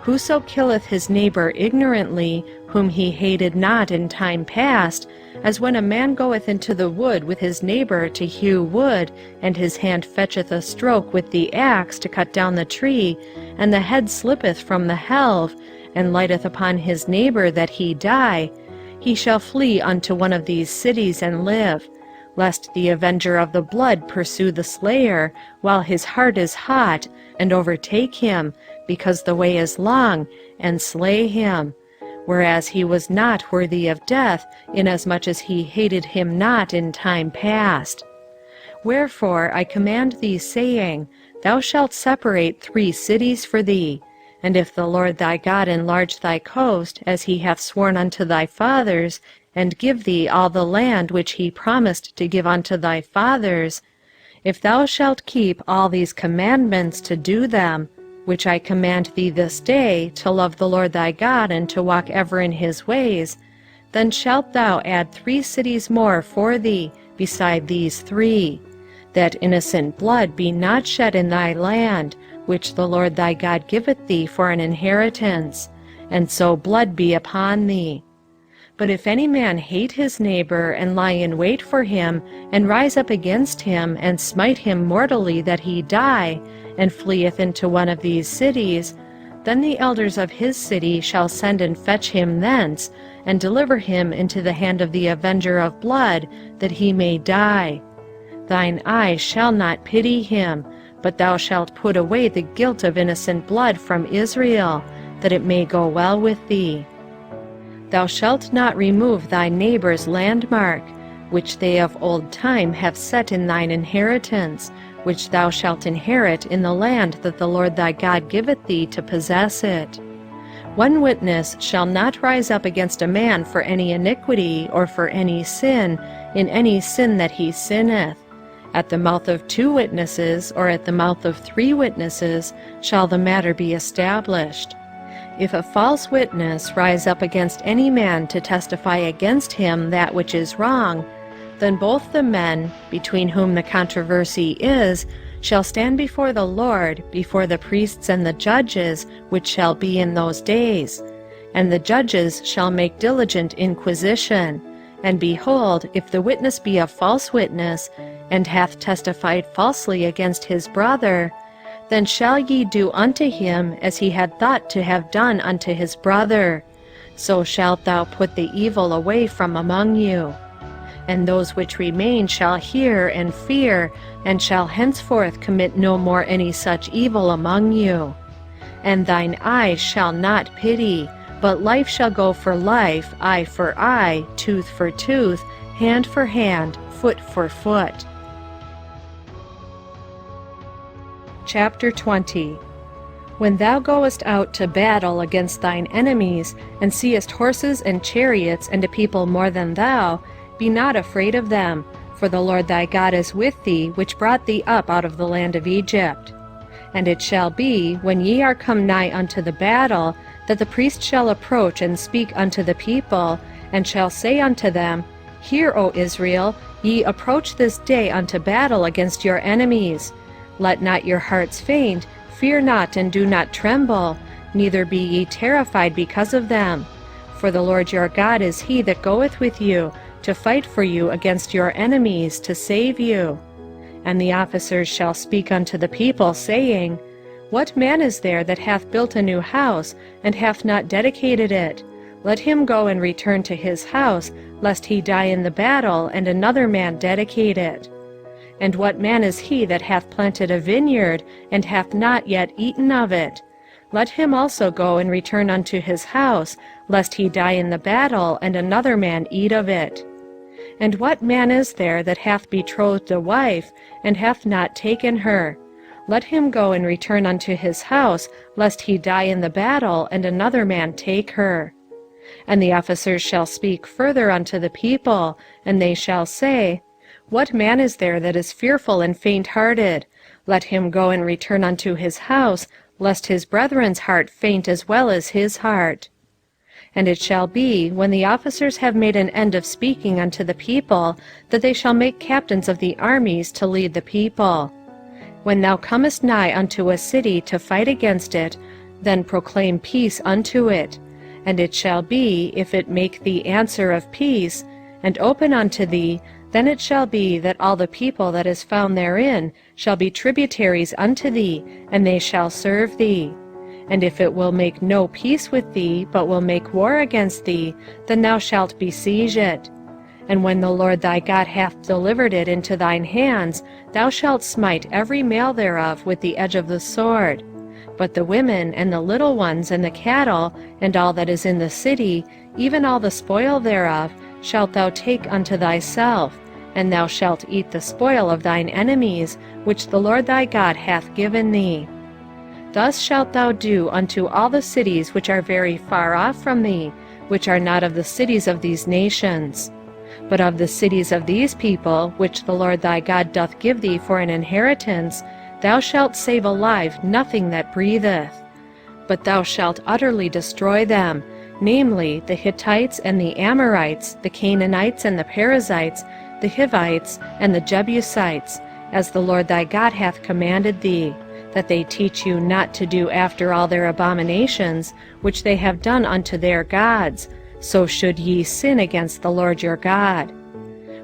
Whoso killeth his neighbor ignorantly, whom he hated not in time past, as when a man goeth into the wood with his neighbor to hew wood, and his hand fetcheth a stroke with the axe to cut down the tree, and the head slippeth from the helve, and lighteth upon his neighbor that he die, he shall flee unto one of these cities and live, lest the avenger of the blood pursue the slayer, while his heart is hot, and overtake him, because the way is long, and slay him, whereas he was not worthy of death, inasmuch as he hated him not in time past. Wherefore I command thee, saying, Thou shalt separate 3 cities for thee. And if the Lord thy God enlarge thy coast, as he hath sworn unto thy fathers, and give thee all the land which he promised to give unto thy fathers, if thou shalt keep all these commandments to do them, which I command thee this day, to love the Lord thy God, and to walk ever in his ways, then shalt thou add 3 cities more for thee, beside these 3, that innocent blood be not shed in thy land, which the Lord thy God giveth thee for an inheritance, and so blood be upon thee. But if any man hate his neighbor, and lie in wait for him, and rise up against him, and smite him mortally that he die, and fleeth into one of these cities, then the elders of his city shall send and fetch him thence, and deliver him into the hand of the avenger of blood, that he may die. Thine eye shall not pity him, but thou shalt put away the guilt of innocent blood from Israel, that it may go well with thee. Thou shalt not remove thy neighbor's landmark, which they of old time have set in thine inheritance, which thou shalt inherit in the land that the Lord thy God giveth thee to possess it. One witness shall not rise up against a man for any iniquity, or for any sin, in any sin that he sinneth. At the mouth of 2 witnesses, or at the mouth of 3 witnesses, shall the matter be established. If a false witness rise up against any man to testify against him that which is wrong, then both the men, between whom the controversy is, shall stand before the Lord, before the priests and the judges, which shall be in those days. And the judges shall make diligent inquisition. And behold, if the witness be a false witness, and hath testified falsely against his brother, then shall ye do unto him as he had thought to have done unto his brother. So shalt thou put the evil away from among you. And those which remain shall hear and fear, and shall henceforth commit no more any such evil among you. And thine eye shall not pity, but life shall go for life, eye for eye, tooth for tooth, hand for hand, foot for foot. Chapter 20. When thou goest out to battle against thine enemies, and seest horses and chariots and a people more than thou, be not afraid of them, for the Lord thy God is with thee, which brought thee up out of the land of Egypt. And it shall be, when ye are come nigh unto the battle, that the priest shall approach and speak unto the people, and shall say unto them, Hear, O Israel, ye approach this day unto battle against your enemies. Let not your hearts faint, fear not and do not tremble, neither be ye terrified because of them. For the Lord your God is he that goeth with you, to fight for you against your enemies, to save you. And the officers shall speak unto the people, saying, What man is there that hath built a new house, and hath not dedicated it? Let him go and return to his house, lest he die in the battle, and another man dedicate it. And what man is he that hath planted a vineyard, and hath not yet eaten of it? Let him also go and return unto his house, lest he die in the battle, and another man eat of it. And what man is there that hath betrothed a wife, and hath not taken her? Let him go and return unto his house, lest he die in the battle, and another man take her. And the officers shall speak further unto the people, and they shall say, What man is there that is fearful and faint-hearted? Let him go and return unto his house, lest his brethren's heart faint as well as his heart. And it shall be, when the officers have made an end of speaking unto the people, that they shall make captains of the armies to lead the people. When thou comest nigh unto a city to fight against it, then proclaim peace unto it. And it shall be, if it make thee answer of peace, and open unto thee, then it shall be that all the people that is found therein shall be tributaries unto thee, and they shall serve thee. And if it will make no peace with thee, but will make war against thee, then thou shalt besiege it. And when the Lord thy God hath delivered it into thine hands, thou shalt smite every male thereof with the edge of the sword. But the women, and the little ones, and the cattle, and all that is in the city, even all the spoil thereof, shalt thou take unto thyself, and thou shalt eat the spoil of thine enemies, which the Lord thy God hath given thee. Thus shalt thou do unto all the cities which are very far off from thee, which are not of the cities of these nations. But of the cities of these people, which the Lord thy God doth give thee for an inheritance, thou shalt save alive nothing that breatheth. But thou shalt utterly destroy them, namely, the Hittites and the Amorites, the Canaanites and the Perizzites, the Hivites and the Jebusites, as the Lord thy God hath commanded thee, that they teach you not to do after all their abominations, which they have done unto their gods, so should ye sin against the Lord your God.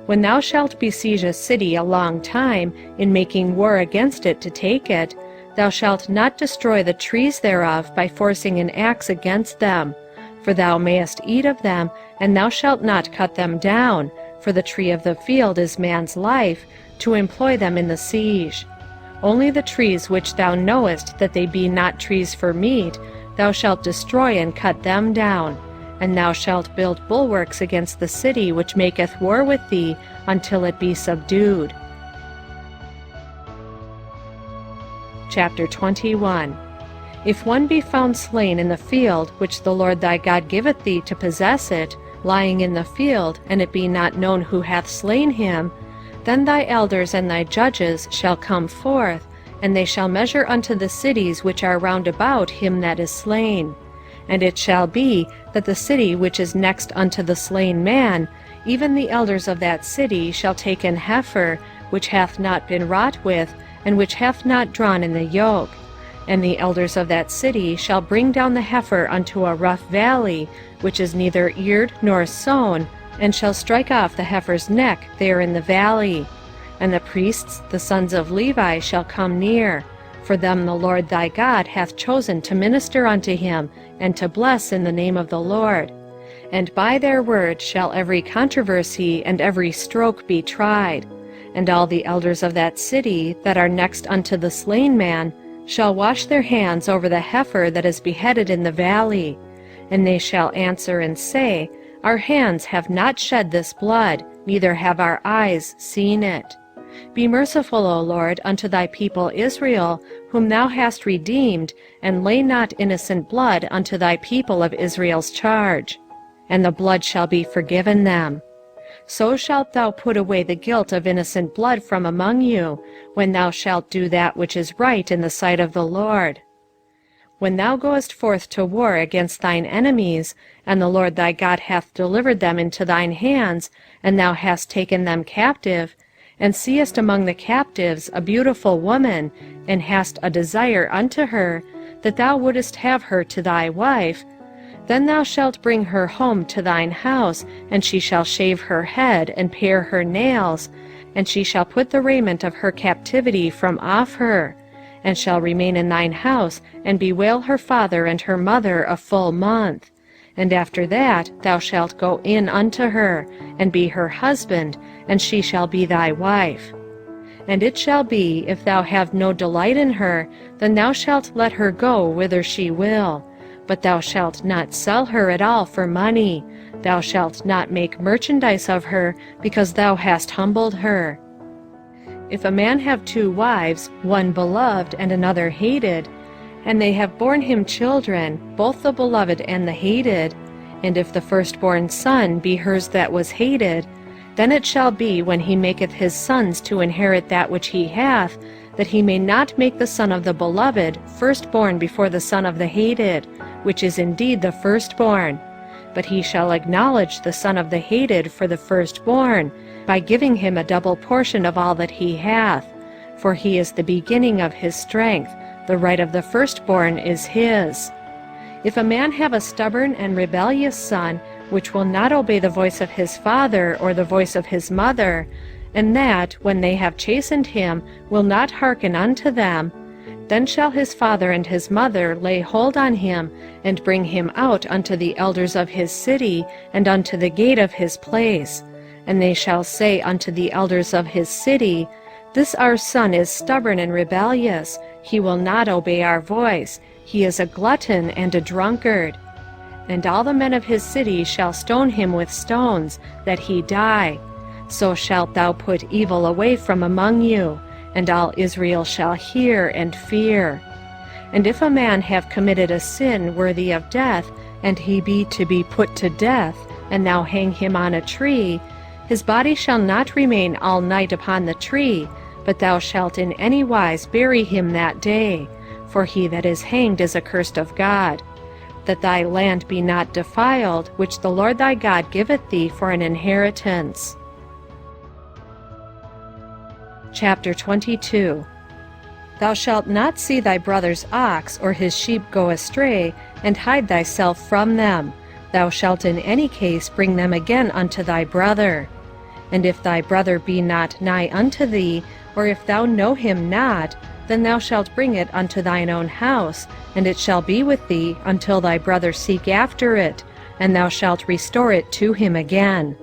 When thou shalt besiege a city a long time, in making war against it to take it, thou shalt not destroy the trees thereof by forcing an axe against them, for thou mayest eat of them, and thou shalt not cut them down, for the tree of the field is man's life, to employ them in the siege. Only the trees which thou knowest that they be not trees for meat, thou shalt destroy and cut them down. And thou shalt build bulwarks against the city which maketh war with thee, until it be subdued. Chapter 21. If one be found slain in the field, which the Lord thy God giveth thee to possess it, lying in the field, and it be not known who hath slain him, then thy elders and thy judges shall come forth, and they shall measure unto the cities which are round about him that is slain. And it shall be that the city which is next unto the slain man, even the elders of that city shall take an heifer, which hath not been wrought with, and which hath not drawn in the yoke. And the elders of that city shall bring down the heifer unto a rough valley, which is neither eared nor sown, and shall strike off the heifer's neck there in the valley. And the priests, the sons of Levi, shall come near, for them the Lord thy God hath chosen to minister unto him, and to bless in the name of the Lord. And by their word shall every controversy and every stroke be tried. And all the elders of that city, that are next unto the slain man, shall wash their hands over the heifer that is beheaded in the valley. And they shall answer and say, Our hands have not shed this blood, neither have our eyes seen it. Be merciful, O Lord, unto thy people Israel, whom thou hast redeemed, and lay not innocent blood unto thy people of Israel's charge. And the blood shall be forgiven them. So shalt thou put away the guilt of innocent blood from among you, when thou shalt do that which is right in the sight of the Lord. When thou goest forth to war against thine enemies, and the Lord thy God hath delivered them into thine hands, and thou hast taken them captive, and seest among the captives a beautiful woman, and hast a desire unto her, that thou wouldest have her to thy wife, then thou shalt bring her home to thine house, and she shall shave her head, and pare her nails, and she shall put the raiment of her captivity from off her, and shall remain in thine house, and bewail her father and her mother a full month. And after that thou shalt go in unto her, and be her husband, and she shall be thy wife. And it shall be, if thou have no delight in her, then thou shalt let her go whither she will. But thou shalt not sell her at all for money. Thou shalt not make merchandise of her, because thou hast humbled her. If a man have 2 wives, one beloved and another hated, and they have borne him children, both the beloved and the hated, and if the firstborn son be hers that was hated, then it shall be, when he maketh his sons to inherit that which he hath, that he may not make the son of the beloved firstborn before the son of the hated, which is indeed the firstborn. But he shall acknowledge the son of the hated for the firstborn, by giving him a double portion of all that he hath. For he is the beginning of his strength, the right of the firstborn is his. If a man have a stubborn and rebellious son, which will not obey the voice of his father or the voice of his mother, and that, when they have chastened him, will not hearken unto them, then shall his father and his mother lay hold on him, and bring him out unto the elders of his city, and unto the gate of his place. And they shall say unto the elders of his city, This our son is stubborn and rebellious, he will not obey our voice, he is a glutton and a drunkard. And all the men of his city shall stone him with stones, that he die. So shalt thou put evil away from among you, and all Israel shall hear and fear. And if a man have committed a sin worthy of death, and he be to be put to death, and thou hang him on a tree, his body shall not remain all night upon the tree, but thou shalt in any wise bury him that day, for he that is hanged is accursed of God. That thy land be not defiled, which the Lord thy God giveth thee for an inheritance. Chapter 22. Thou shalt not see thy brother's ox or his sheep go astray, and hide thyself from them. Thou shalt in any case bring them again unto thy brother. And if thy brother be not nigh unto thee, or if thou know him not, then thou shalt bring it unto thine own house, and it shall be with thee until thy brother seek after it, and thou shalt restore it to him again.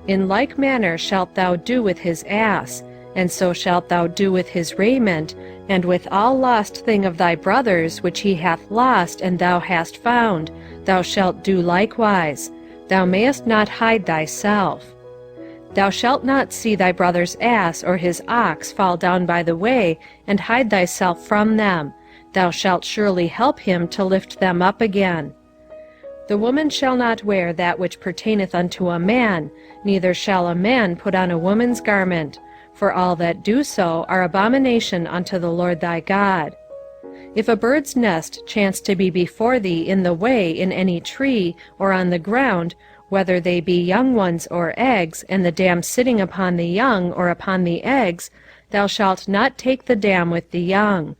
In like manner shalt thou do with his ass, and so shalt thou do with his raiment, and with all lost thing of thy brother's which he hath lost and thou hast found, thou shalt do likewise. Thou mayest not hide thyself. Thou shalt not see thy brother's ass or his ox fall down by the way, and hide thyself from them. Thou shalt surely help him to lift them up again. The woman shall not wear that which pertaineth unto a man, neither shall a man put on a woman's garment, for all that do so are abomination unto the Lord thy God. If a bird's nest chance to be before thee in the way in any tree, or on the ground, whether they be young ones or eggs, and the dam sitting upon the young or upon the eggs, thou shalt not take the dam with the young.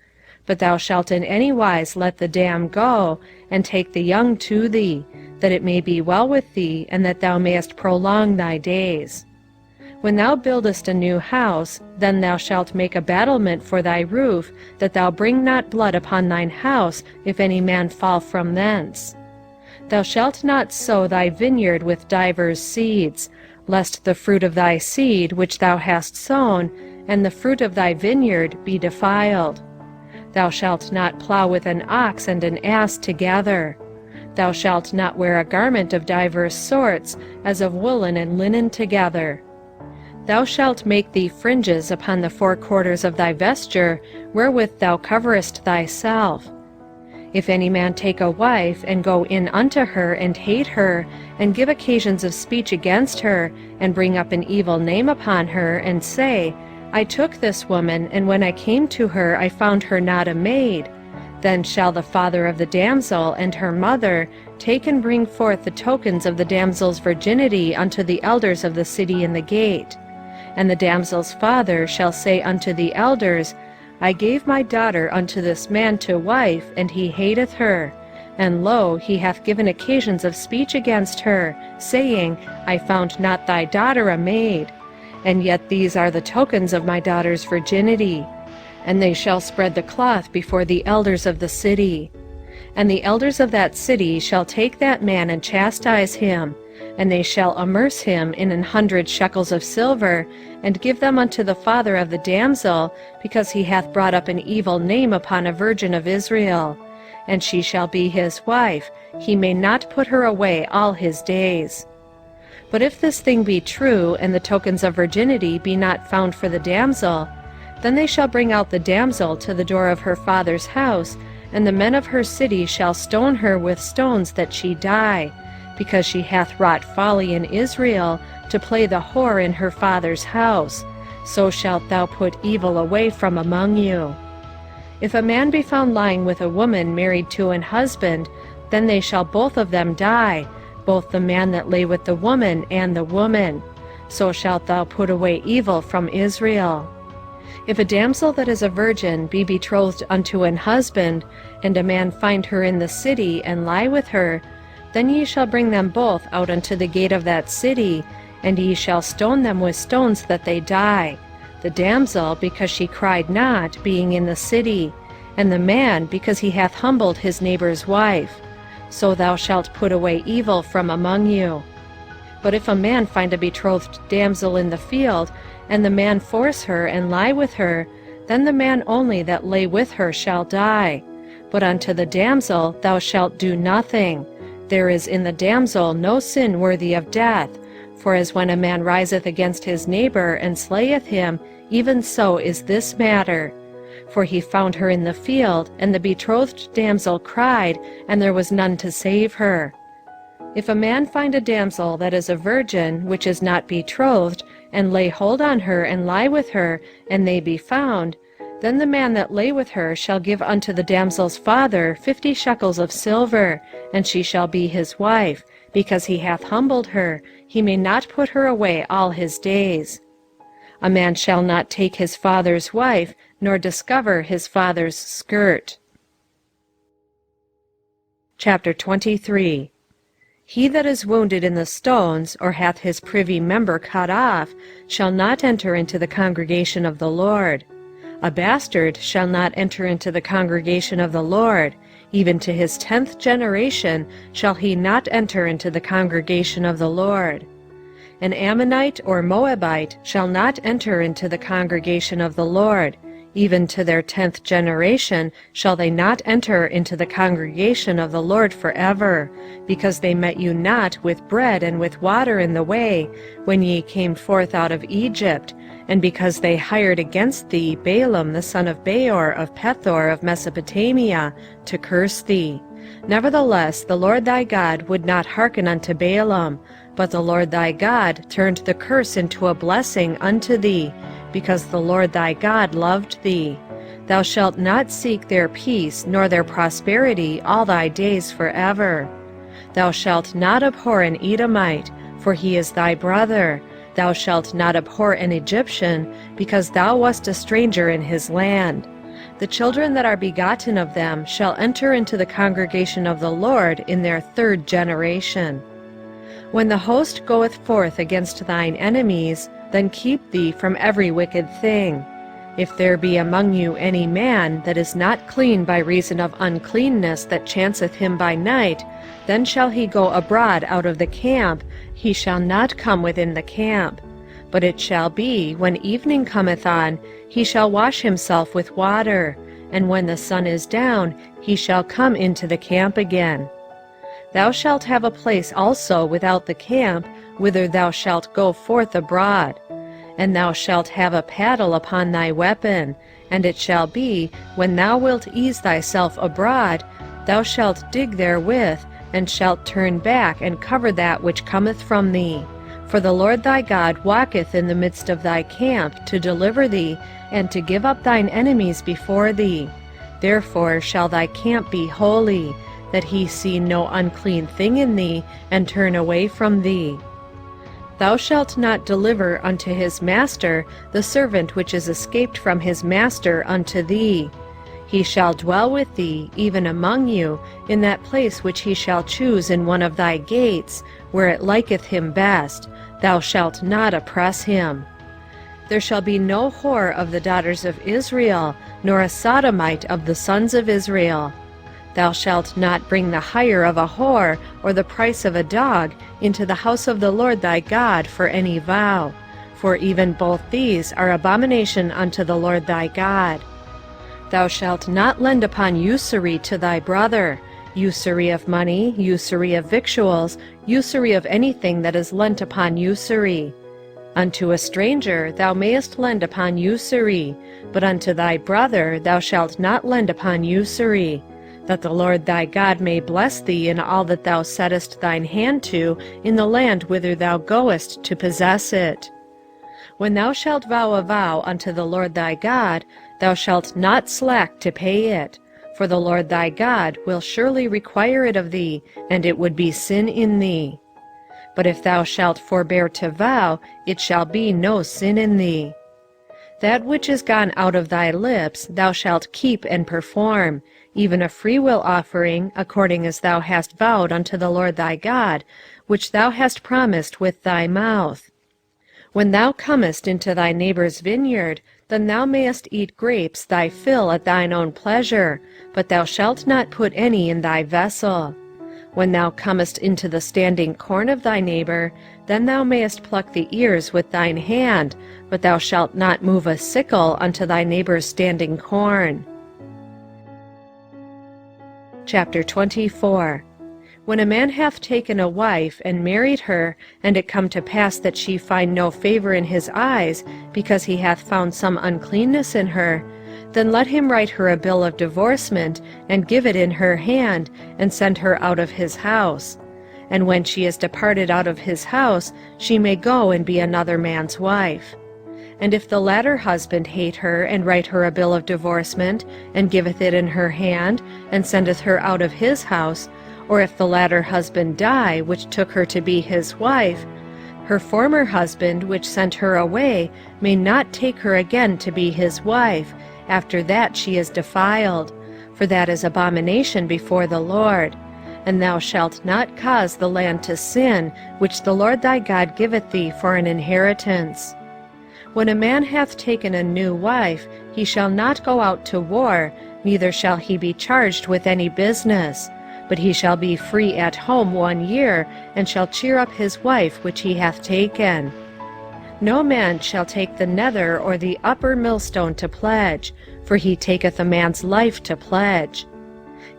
But thou shalt in any wise let the dam go, and take the young to thee, that it may be well with thee, and that thou mayest prolong thy days. When thou buildest a new house, then thou shalt make a battlement for thy roof, that thou bring not blood upon thine house, if any man fall from thence. Thou shalt not sow thy vineyard with divers seeds, lest the fruit of thy seed which thou hast sown, and the fruit of thy vineyard, be defiled. Thou shalt not plow with an ox and an ass together. Thou shalt not wear a garment of divers sorts, as of woolen and linen together. Thou shalt make thee fringes upon the four quarters of thy vesture, wherewith thou coverest thyself. If any man take a wife, and go in unto her, and hate her, and give occasions of speech against her, and bring up an evil name upon her, and say, I took this woman, and when I came to her I found her not a maid, then shall the father of the damsel and her mother take and bring forth the tokens of the damsel's virginity unto the elders of the city in the gate. And the damsel's father shall say unto the elders, I gave my daughter unto this man to wife, and he hateth her. And lo, he hath given occasions of speech against her, saying, I found not thy daughter a maid. And yet these are the tokens of my daughter's virginity. And they shall spread the cloth before the elders of the city. And the elders of that city shall take that man and chastise him, and they shall amerce him in 100 shekels of silver, and give them unto the father of the damsel, because he hath brought up an evil name upon a virgin of Israel. And she shall be his wife, he may not put her away all his days. But if this thing be true, and the tokens of virginity be not found for the damsel, then they shall bring out the damsel to the door of her father's house, and the men of her city shall stone her with stones that she die, because she hath wrought folly in Israel, to play the whore in her father's house. So shalt thou put evil away from among you. If a man be found lying with a woman married to an husband, then they shall both of them die, both the man that lay with the woman and the woman. So shalt thou put away evil from Israel. If a damsel that is a virgin be betrothed unto an husband, and a man find her in the city, and lie with her, then ye shall bring them both out unto the gate of that city, and ye shall stone them with stones that they die, the damsel because she cried not, being in the city, and the man because he hath humbled his neighbor's wife. So thou shalt put away evil from among you. But if a man find a betrothed damsel in the field, and the man force her and lie with her, then the man only that lay with her shall die. But unto the damsel thou shalt do nothing. There is in the damsel no sin worthy of death, For as when a man riseth against his neighbor, and slayeth him, even so is this matter. For he found her in the field, and the betrothed damsel cried, and there was none to save her. If a man find a damsel that is a virgin, which is not betrothed, and lay hold on her, and lie with her, and they be found, then the man that lay with her shall give unto the damsel's father 50 shekels of silver, and she shall be his wife, because he hath humbled her, he may not put her away all his days. A man shall not take his father's wife, nor discover his father's skirt. Chapter 23. He that is wounded in the stones, or hath his privy member cut off, shall not enter into the congregation of the Lord. A bastard shall not enter into the congregation of the Lord. Even to his 10th generation shall he not enter into the congregation of the Lord. An Ammonite or Moabite shall not enter into the congregation of the Lord. Even to their 10th generation shall they not enter into the congregation of the Lord forever, because they met you not with bread and with water in the way, when ye came forth out of Egypt, and because they hired against thee Balaam the son of Beor of Pethor of Mesopotamia, to curse thee. Nevertheless the Lord thy God would not hearken unto Balaam, but the Lord thy God turned the curse into a blessing unto thee, because the Lord thy God loved thee. Thou shalt not seek their peace nor their prosperity all thy days forever. Thou shalt not abhor an Edomite, for he is thy brother. Thou shalt not abhor an Egyptian, because thou wast a stranger in his land. The children that are begotten of them shall enter into the congregation of the Lord in their 3rd generation. When the host goeth forth against thine enemies, then keep thee from every wicked thing. If there be among you any man that is not clean by reason of uncleanness that chanceth him by night, then shall he go abroad out of the camp, he shall not come within the camp. But it shall be, when evening cometh on, he shall wash himself with water, and when the sun is down, he shall come into the camp again. Thou shalt have a place also without the camp, whither thou shalt go forth abroad. And thou shalt have a paddle upon thy weapon, and it shall be, when thou wilt ease thyself abroad, thou shalt dig therewith, and shalt turn back and cover that which cometh from thee. For the Lord thy God walketh in the midst of thy camp, to deliver thee, and to give up thine enemies before thee. Therefore shall thy camp be holy, that he see no unclean thing in thee, and turn away from thee. Thou shalt not deliver unto his master the servant which is escaped from his master unto thee. He shall dwell with thee, even among you, in that place which he shall choose in one of thy gates, where it liketh him best. Thou shalt not oppress him. There shall be no whore of the daughters of Israel, nor a sodomite of the sons of Israel. Thou shalt not bring the hire of a whore, or the price of a dog, into the house of the Lord thy God for any vow. For even both these are abomination unto the Lord thy God. Thou shalt not lend upon usury to thy brother, usury of money, usury of victuals, usury of anything that is lent upon usury. Unto a stranger thou mayest lend upon usury, but unto thy brother thou shalt not lend upon usury, that the Lord thy God may bless thee in all that thou settest thine hand to in the land whither thou goest to possess it. When thou shalt vow a vow unto the Lord thy God, thou shalt not slack to pay it, for the Lord thy God will surely require it of thee, and it would be sin in thee. But if thou shalt forbear to vow, it shall be no sin in thee. That which is gone out of thy lips thou shalt keep and perform, even a freewill offering, according as thou hast vowed unto the Lord thy God, which thou hast promised with thy mouth. When thou comest into thy neighbor's vineyard, then thou mayest eat grapes thy fill at thine own pleasure, but thou shalt not put any in thy vessel. When thou comest into the standing corn of thy neighbor, then thou mayest pluck the ears with thine hand, but thou shalt not move a sickle unto thy neighbor's standing corn. Chapter 24. When a man hath taken a wife, and married her, and it come to pass that she find no favor in his eyes, because he hath found some uncleanness in her, then let him write her a bill of divorcement, and give it in her hand, and send her out of his house. And when she is departed out of his house, she may go and be another man's wife. And if the latter husband hate her, and write her a bill of divorcement, and giveth it in her hand, and sendeth her out of his house, or if the latter husband die, which took her to be his wife, her former husband, which sent her away, may not take her again to be his wife, after that she is defiled, for that is abomination before the Lord. And thou shalt not cause the land to sin, which the Lord thy God giveth thee for an inheritance. When a man hath taken a new wife, he shall not go out to war, neither shall he be charged with any business, but he shall be free at home 1 year, and shall cheer up his wife which he hath taken. No man shall take the nether or the upper millstone to pledge, for he taketh a man's life to pledge.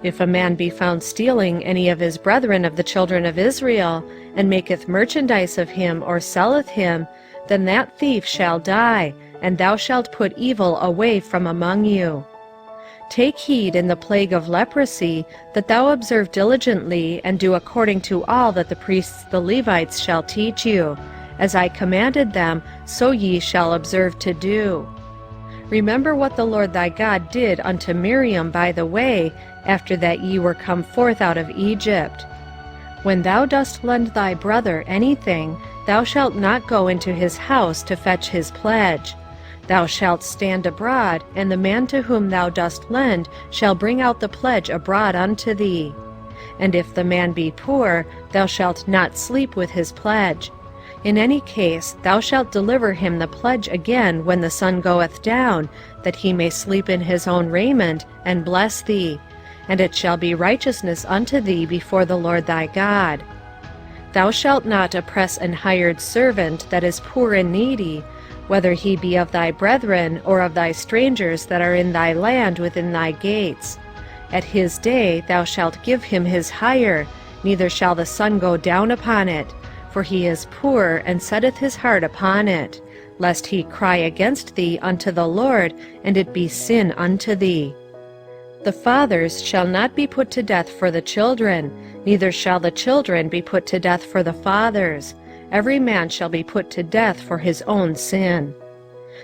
If a man be found stealing any of his brethren of the children of Israel, and maketh merchandise of him, or selleth him, then that thief shall die, and thou shalt put evil away from among you. Take heed in the plague of leprosy, that thou observe diligently, and do according to all that the priests the Levites shall teach you. As I commanded them, so ye shall observe to do. Remember what the Lord thy God did unto Miriam by the way, after that ye were come forth out of Egypt. When thou dost lend thy brother anything, thou shalt not go into his house to fetch his pledge. Thou shalt stand abroad, and the man to whom thou dost lend shall bring out the pledge abroad unto thee. And if the man be poor, thou shalt not sleep with his pledge. In any case, thou shalt deliver him the pledge again when the sun goeth down, that he may sleep in his own raiment, and bless thee. And it shall be righteousness unto thee before the Lord thy God. Thou shalt not oppress an hired servant that is poor and needy, whether he be of thy brethren, or of thy strangers that are in thy land within thy gates. At his day thou shalt give him his hire, neither shall the sun go down upon it, for he is poor, and setteth his heart upon it, lest he cry against thee unto the Lord, and it be sin unto thee. The fathers shall not be put to death for the children, neither shall the children be put to death for the fathers. Every man shall be put to death for his own sin.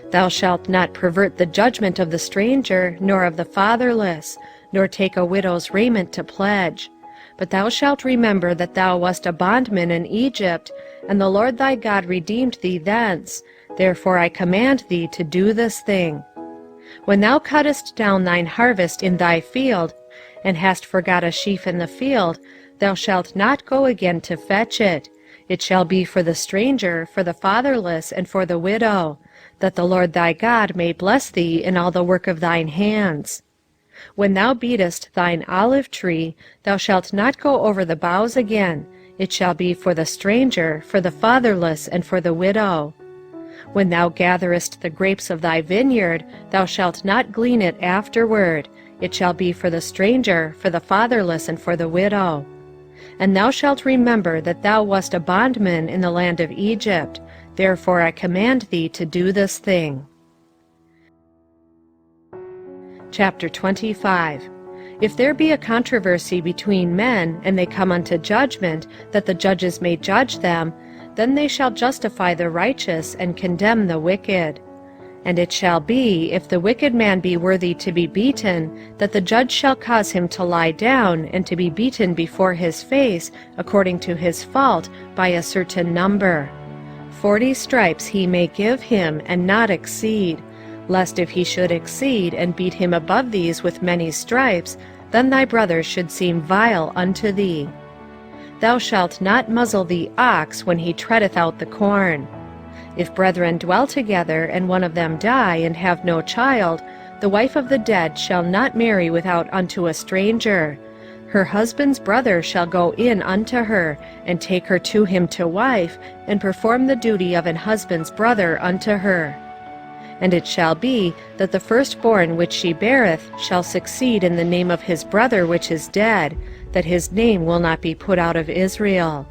Thou shalt not pervert the judgment of the stranger, nor of the fatherless, nor take a widow's raiment to pledge. But thou shalt remember that thou wast a bondman in Egypt, and the Lord thy God redeemed thee thence. Therefore I command thee to do this thing. When thou cuttest down thine harvest in thy field, and hast forgot a sheaf in the field, thou shalt not go again to fetch it. It shall be for the stranger, for the fatherless, and for the widow, that the Lord thy God may bless thee in all the work of thine hands. When thou beatest thine olive tree, thou shalt not go over the boughs again. It shall be for the stranger, for the fatherless, and for the widow. When thou gatherest the grapes of thy vineyard, thou shalt not glean it afterward. It shall be for the stranger, for the fatherless, and for the widow. And thou shalt remember that thou wast a bondman in the land of Egypt. Therefore I command thee to do this thing. Chapter 25. If there be a controversy between men, and they come unto judgment, that the judges may judge them, then they shall justify the righteous, and condemn the wicked. And it shall be, if the wicked man be worthy to be beaten, that the judge shall cause him to lie down, and to be beaten before his face, according to his fault, by a certain number. 40 stripes he may give him, and not exceed, lest if he should exceed, and beat him above these with many stripes, then thy brother should seem vile unto thee. Thou shalt not muzzle the ox when he treadeth out the corn. If brethren dwell together, and one of them die, and have no child, the wife of the dead shall not marry without unto a stranger. Her husband's brother shall go in unto her, and take her to him to wife, and perform the duty of an husband's brother unto her. And it shall be, that the firstborn which she beareth shall succeed in the name of his brother which is dead, that his name will not be put out of Israel.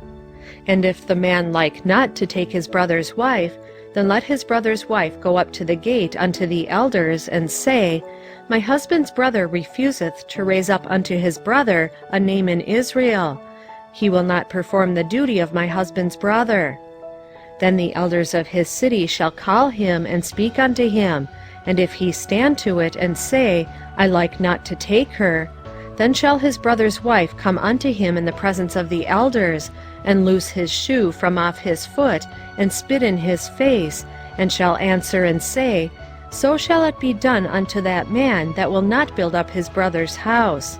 And if the man like not to take his brother's wife, then let his brother's wife go up to the gate unto the elders, and say, My husband's brother refuseth to raise up unto his brother a name in Israel. He will not perform the duty of my husband's brother. Then the elders of his city shall call him, and speak unto him, and if he stand to it, and say, I like not to take her, then shall his brother's wife come unto him in the presence of the elders, and loose his shoe from off his foot, and spit in his face, and shall answer and say, So shall it be done unto that man that will not build up his brother's house.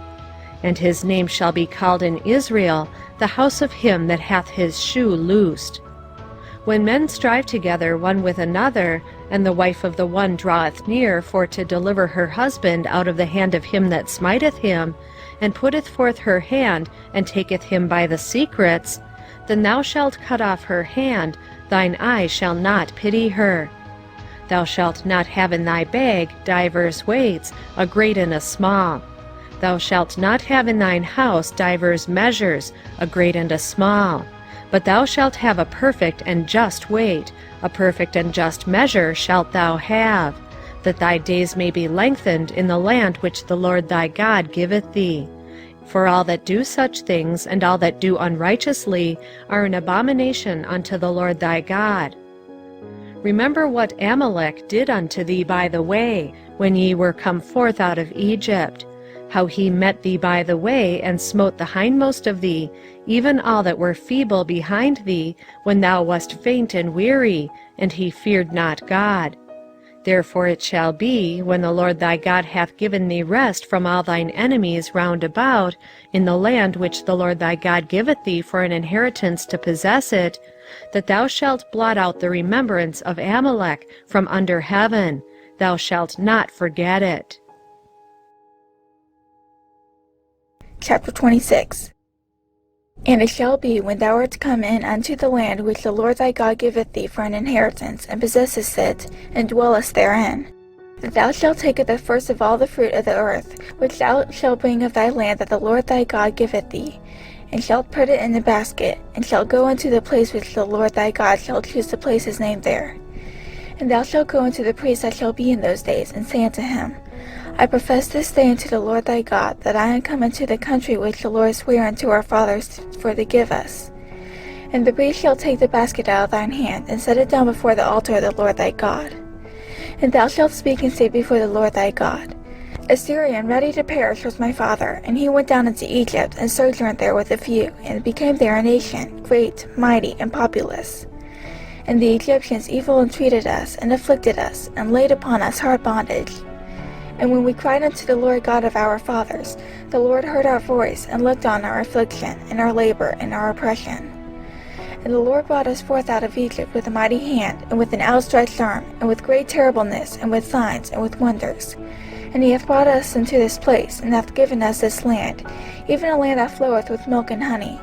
And his name shall be called in Israel, the house of him that hath his shoe loosed. When men strive together one with another, and the wife of the one draweth near for to deliver her husband out of the hand of him that smiteth him, and putteth forth her hand, and taketh him by the secrets, then thou shalt cut off her hand, thine eye shall not pity her. Thou shalt not have in thy bag divers weights, a great and a small. Thou shalt not have in thine house divers measures, a great and a small. But thou shalt have a perfect and just weight, a perfect and just measure shalt thou have, that thy days may be lengthened in the land which the Lord thy God giveth thee. For all that do such things, and all that do unrighteously, are an abomination unto the Lord thy God. Remember what Amalek did unto thee by the way, when ye were come forth out of Egypt, how he met thee by the way, and smote the hindmost of thee, even all that were feeble behind thee, when thou wast faint and weary, and he feared not God. Therefore it shall be, when the Lord thy God hath given thee rest from all thine enemies round about, in the land which the Lord thy God giveth thee for an inheritance to possess it, that thou shalt blot out the remembrance of Amalek from under heaven. Thou shalt not forget it. Chapter 26. And it shall be, when thou art come in unto the land which the Lord thy God giveth thee for an inheritance, and possessest it, and dwellest therein, that thou shalt take of the first of all the fruit of the earth, which thou shalt bring of thy land that the Lord thy God giveth thee, and shalt put it in a basket, and shalt go unto the place which the Lord thy God shall choose to place his name there. And thou shalt go unto the priest that shall be in those days, and say unto him, I profess this day unto the Lord thy God, that I am come into the country which the Lord sware unto our fathers for to give us. And the priest shall take the basket out of thine hand, and set it down before the altar of the Lord thy God. And thou shalt speak and say before the Lord thy God, Assyrian ready to perish was my father, and he went down into Egypt, and sojourned there with a few, and became there a nation, great, mighty, and populous. And the Egyptians evil entreated us, and afflicted us, and laid upon us hard bondage. And when we cried unto the Lord God of our fathers, the Lord heard our voice, and looked on our affliction, and our labor, and our oppression. And the Lord brought us forth out of Egypt with a mighty hand, and with an outstretched arm, and with great terribleness, and with signs, and with wonders. And he hath brought us into this place, and hath given us this land, even a land that floweth with milk and honey.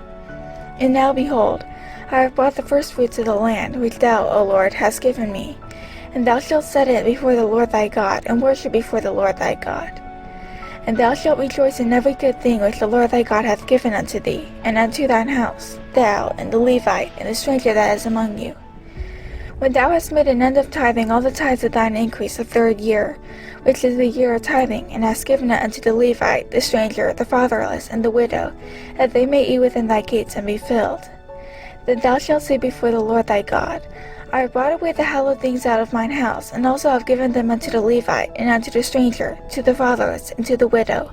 And now behold, I have brought the firstfruits of the land, which thou, O Lord, hast given me. And thou shalt set it before the Lord thy God, and worship before the Lord thy God. And thou shalt rejoice in every good thing which the Lord thy God hath given unto thee, and unto thine house, thou, and the Levite, and the stranger that is among you. When thou hast made an end of tithing all the tithes of thine increase the third year, which is the year of tithing, and hast given it unto the Levite, the stranger, the fatherless, and the widow, that they may eat within thy gates and be filled, then thou shalt say before the Lord thy God, I have brought away the hallowed things out of mine house, and also have given them unto the Levite, and unto the stranger, to the fatherless, and to the widow,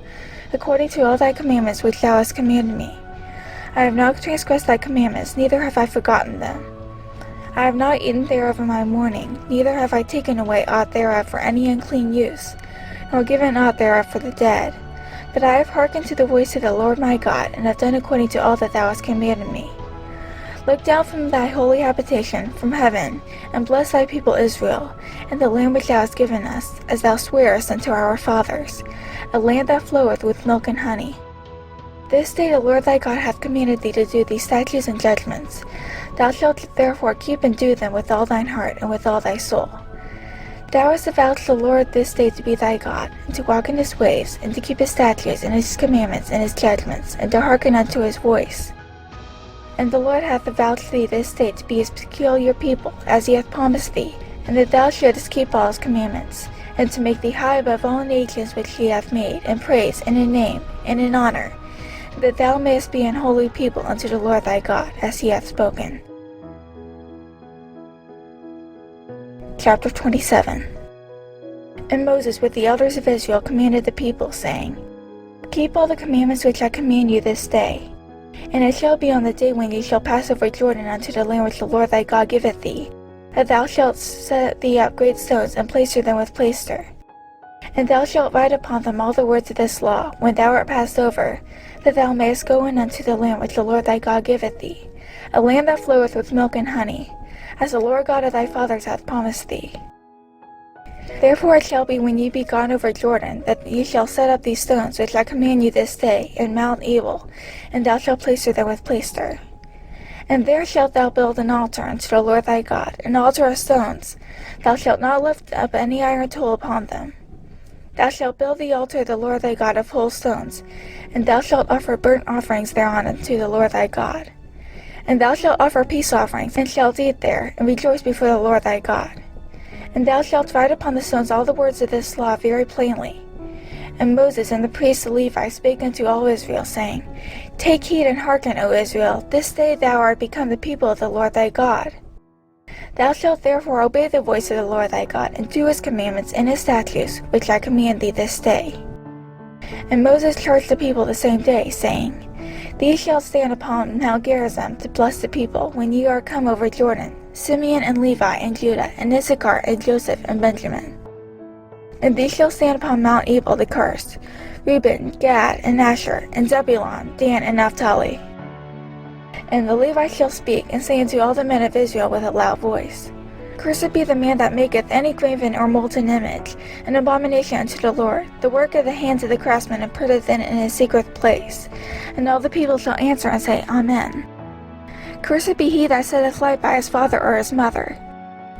according to all thy commandments which thou hast commanded me. I have not transgressed thy commandments, neither have I forgotten them. I have not eaten thereof in my mourning, neither have I taken away aught thereof for any unclean use, nor given aught thereof for the dead. But I have hearkened to the voice of the Lord my God, and have done according to all that thou hast commanded me. Look down from thy holy habitation, from heaven, and bless thy people Israel, and the land which thou hast given us, as thou swarest unto our fathers, a land that floweth with milk and honey. This day the Lord thy God hath commanded thee to do these statutes and judgments. Thou shalt therefore keep and do them with all thine heart and with all thy soul. Thou hast avowed to the Lord this day to be thy God, and to walk in his ways, and to keep his statutes, and his commandments, and his judgments, and to hearken unto his voice. And the Lord hath avowed to thee this day to be his peculiar people, as he hath promised thee, and that thou shouldest keep all his commandments, and to make thee high above all nations which he hath made, in praise, and in name, and in honor, that thou mayest be an holy people unto the Lord thy God, as he hath spoken. Chapter 27. And Moses with the elders of Israel commanded the people, saying, Keep all the commandments which I command you this day. And it shall be on the day when ye shall pass over Jordan unto the land which the Lord thy God giveth thee, that thou shalt set thee up great stones, and plaister them with plaister. And thou shalt write upon them all the words of this law, when thou art passed over, that thou mayest go in unto the land which the Lord thy God giveth thee, a land that floweth with milk and honey, as the Lord God of thy fathers hath promised thee. Therefore it shall be when ye be gone over Jordan, that ye shall set up these stones which I command you this day in Mount Ebal, and thou shalt plaister them with plaister. And there shalt thou build an altar unto the Lord thy God, an altar of stones. Thou shalt not lift up any iron tool upon them. Thou shalt build the altar of the Lord thy God of whole stones, and thou shalt offer burnt offerings thereon unto the Lord thy God. And thou shalt offer peace offerings, and shalt eat there, and rejoice before the Lord thy God. And thou shalt write upon the stones all the words of this law very plainly. And Moses and the priest Levi spake unto all Israel, saying, Take heed and hearken, O Israel, this day thou art become the people of the Lord thy God. Thou shalt therefore obey the voice of the Lord thy God, and do his commandments and his statutes, which I command thee this day. And Moses charged the people the same day, saying, These shall stand upon Mount Gerizim to bless the people, when ye are come over Jordan, Simeon and Levi and Judah and Issachar and Joseph and Benjamin. And these shall stand upon Mount Ebal to curse, Reuben, Gad, and Asher, and Zebulun, Dan, and Naphtali. And the Levites shall speak, and say unto all the men of Israel with a loud voice, Cursed be the man that maketh any graven or molten image, an abomination unto the Lord, the work of the hands of the craftsman, and putteth it in his secret place. And all the people shall answer and say, Amen. Cursed be he that setteth light by his father or his mother.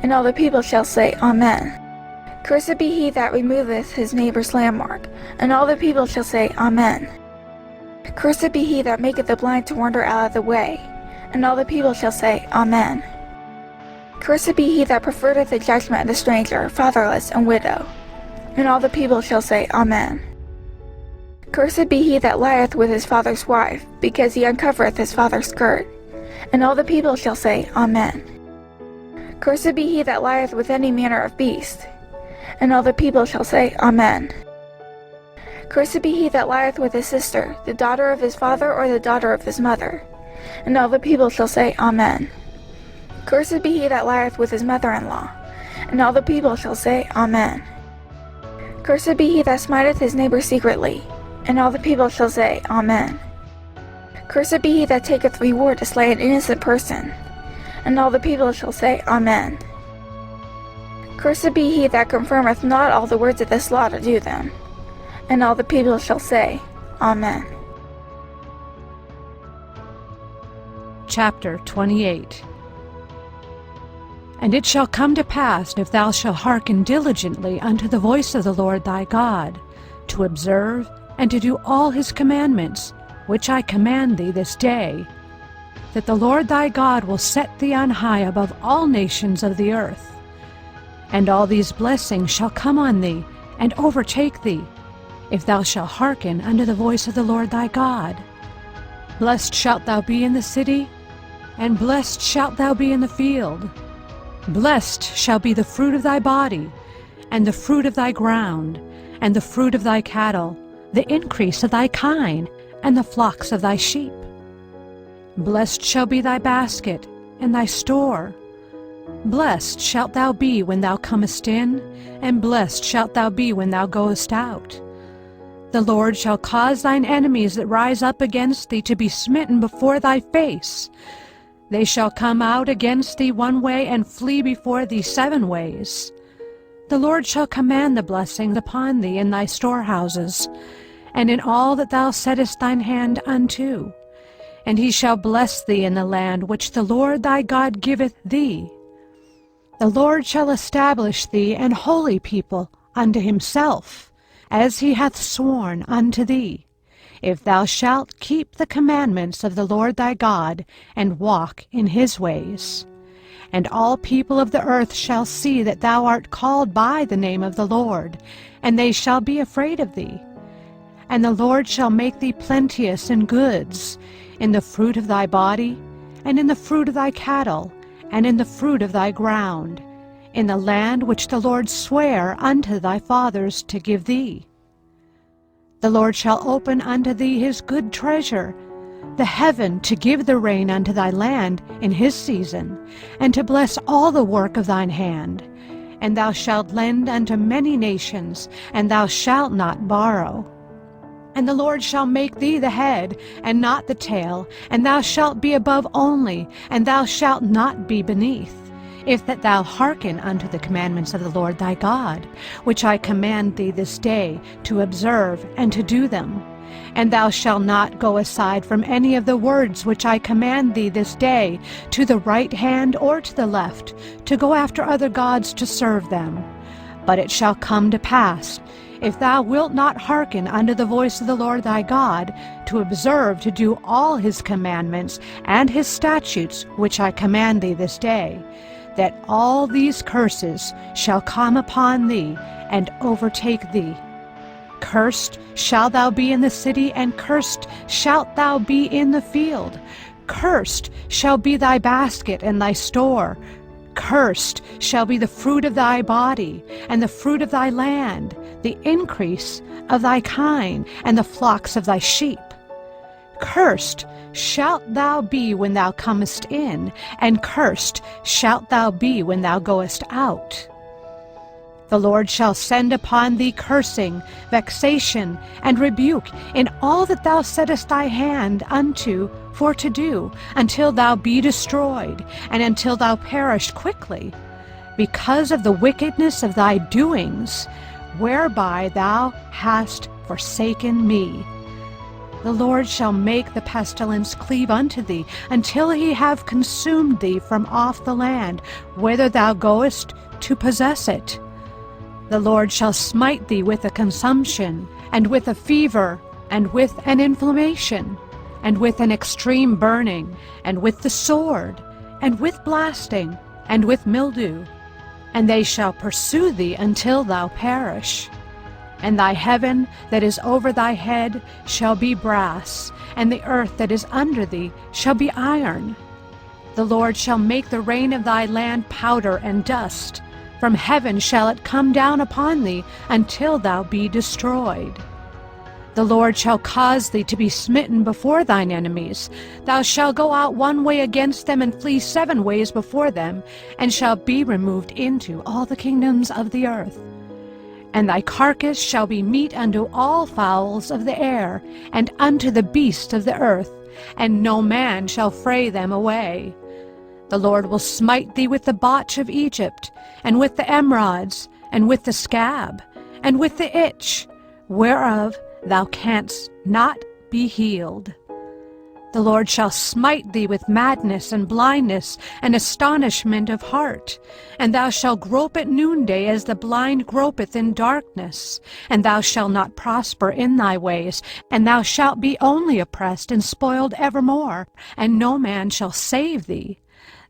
And all the people shall say, Amen. Cursed be he that removeth his neighbor's landmark. And all the people shall say, Amen. Cursed be he that maketh the blind to wander out of the way. And all the people shall say, Amen. Cursed be he that perverteth the judgment of the stranger, fatherless, and widow. And all the people shall say, Amen. Cursed be he that lieth with his father's wife, because he uncovereth his father's skirt. And all the people shall say, Amen. Cursed be he that lieth with any manner of beast. And all the people shall say, Amen. Cursed be he that lieth with his sister, the daughter of his father or the daughter of his mother. And all the people shall say, Amen. Cursed be he that lieth with his mother-in-law. And all the people shall say, Amen. Cursed be he that smiteth his neighbor secretly. And all the people shall say, Amen. Cursed be he that taketh reward to slay an innocent person. And all the people shall say, Amen. Cursed be he that confirmeth not all the words of this law to do them. And all the people shall say, Amen. Chapter 28. And it shall come to pass, if thou shalt hearken diligently unto the voice of the Lord thy God, to observe and to do all his commandments, which I command thee this day, that the Lord thy God will set thee on high above all nations of the earth. And all these blessings shall come on thee, and overtake thee, if thou shalt hearken unto the voice of the Lord thy God. Blessed shalt thou be in the city, and blessed shalt thou be in the field. Blessed shall be the fruit of thy body, and the fruit of thy ground, and the fruit of thy cattle, the increase of thy kine, and the flocks of thy sheep. Blessed shall be thy basket, and thy store. Blessed shalt thou be when thou comest in, and blessed shalt thou be when thou goest out. The Lord shall cause thine enemies that rise up against thee to be smitten before thy face. They shall come out against thee one way, and flee before thee 7 ways. The Lord shall command the blessing upon thee in thy storehouses, and in all that thou settest thine hand unto. And he shall bless thee in the land which the Lord thy God giveth thee. The Lord shall establish thee an holy people unto himself, as he hath sworn unto thee, if thou shalt keep the commandments of the Lord thy God, and walk in his ways. And all people of the earth shall see that thou art called by the name of the Lord, and they shall be afraid of thee. And the Lord shall make thee plenteous in goods, in the fruit of thy body, and in the fruit of thy cattle, and in the fruit of thy ground, in the land which the Lord sware unto thy fathers to give thee. The Lord shall open unto thee his good treasure, the heaven, to give the rain unto thy land in his season, and to bless all the work of thine hand. And thou shalt lend unto many nations, and thou shalt not borrow. And the Lord shall make thee the head, and not the tail, and thou shalt be above only, and thou shalt not be beneath, if that thou hearken unto the commandments of the Lord thy God, which I command thee this day, to observe and to do them. And thou shalt not go aside from any of the words which I command thee this day, to the right hand or to the left, to go after other gods to serve them. But it shall come to pass, if thou wilt not hearken unto the voice of the Lord thy God, to observe to do all his commandments and his statutes which I command thee this day, that all these curses shall come upon thee and overtake thee. Cursed shalt thou be in the city, and cursed shalt thou be in the field. Cursed shall be thy basket and thy store. Cursed shall be the fruit of thy body, and the fruit of thy land, the increase of thy kine, and the flocks of thy sheep. Cursed shalt thou be when thou comest in, and cursed shalt thou be when thou goest out. The Lord shall send upon thee cursing, vexation, and rebuke in all that thou settest thy hand unto for to do, until thou be destroyed, and until thou perish quickly, because of the wickedness of thy doings, whereby thou hast forsaken me. The Lord shall make the pestilence cleave unto thee, until he have consumed thee from off the land, whither thou goest to possess it. The Lord shall smite thee with a consumption, and with a fever, and with an inflammation, and with an extreme burning, and with the sword, and with blasting, and with mildew. And they shall pursue thee until thou perish. And thy heaven that is over thy head shall be brass, and the earth that is under thee shall be iron. The Lord shall make the rain of thy land powder and dust. From heaven shall it come down upon thee, until thou be destroyed. The Lord shall cause thee to be smitten before thine enemies. Thou shalt go out one way against them, and flee 7 ways before them, and shalt be removed into all the kingdoms of the earth. And thy carcass shall be meat unto all fowls of the air, and unto the beasts of the earth, and no man shall fray them away. The Lord will smite thee with the botch of Egypt, and with the emerods, and with the scab, and with the itch, whereof thou canst not be healed. The Lord shall smite thee with madness and blindness and astonishment of heart, and thou shalt grope at noonday as the blind gropeth in darkness, and thou shalt not prosper in thy ways, and thou shalt be only oppressed and spoiled evermore, and no man shall save thee.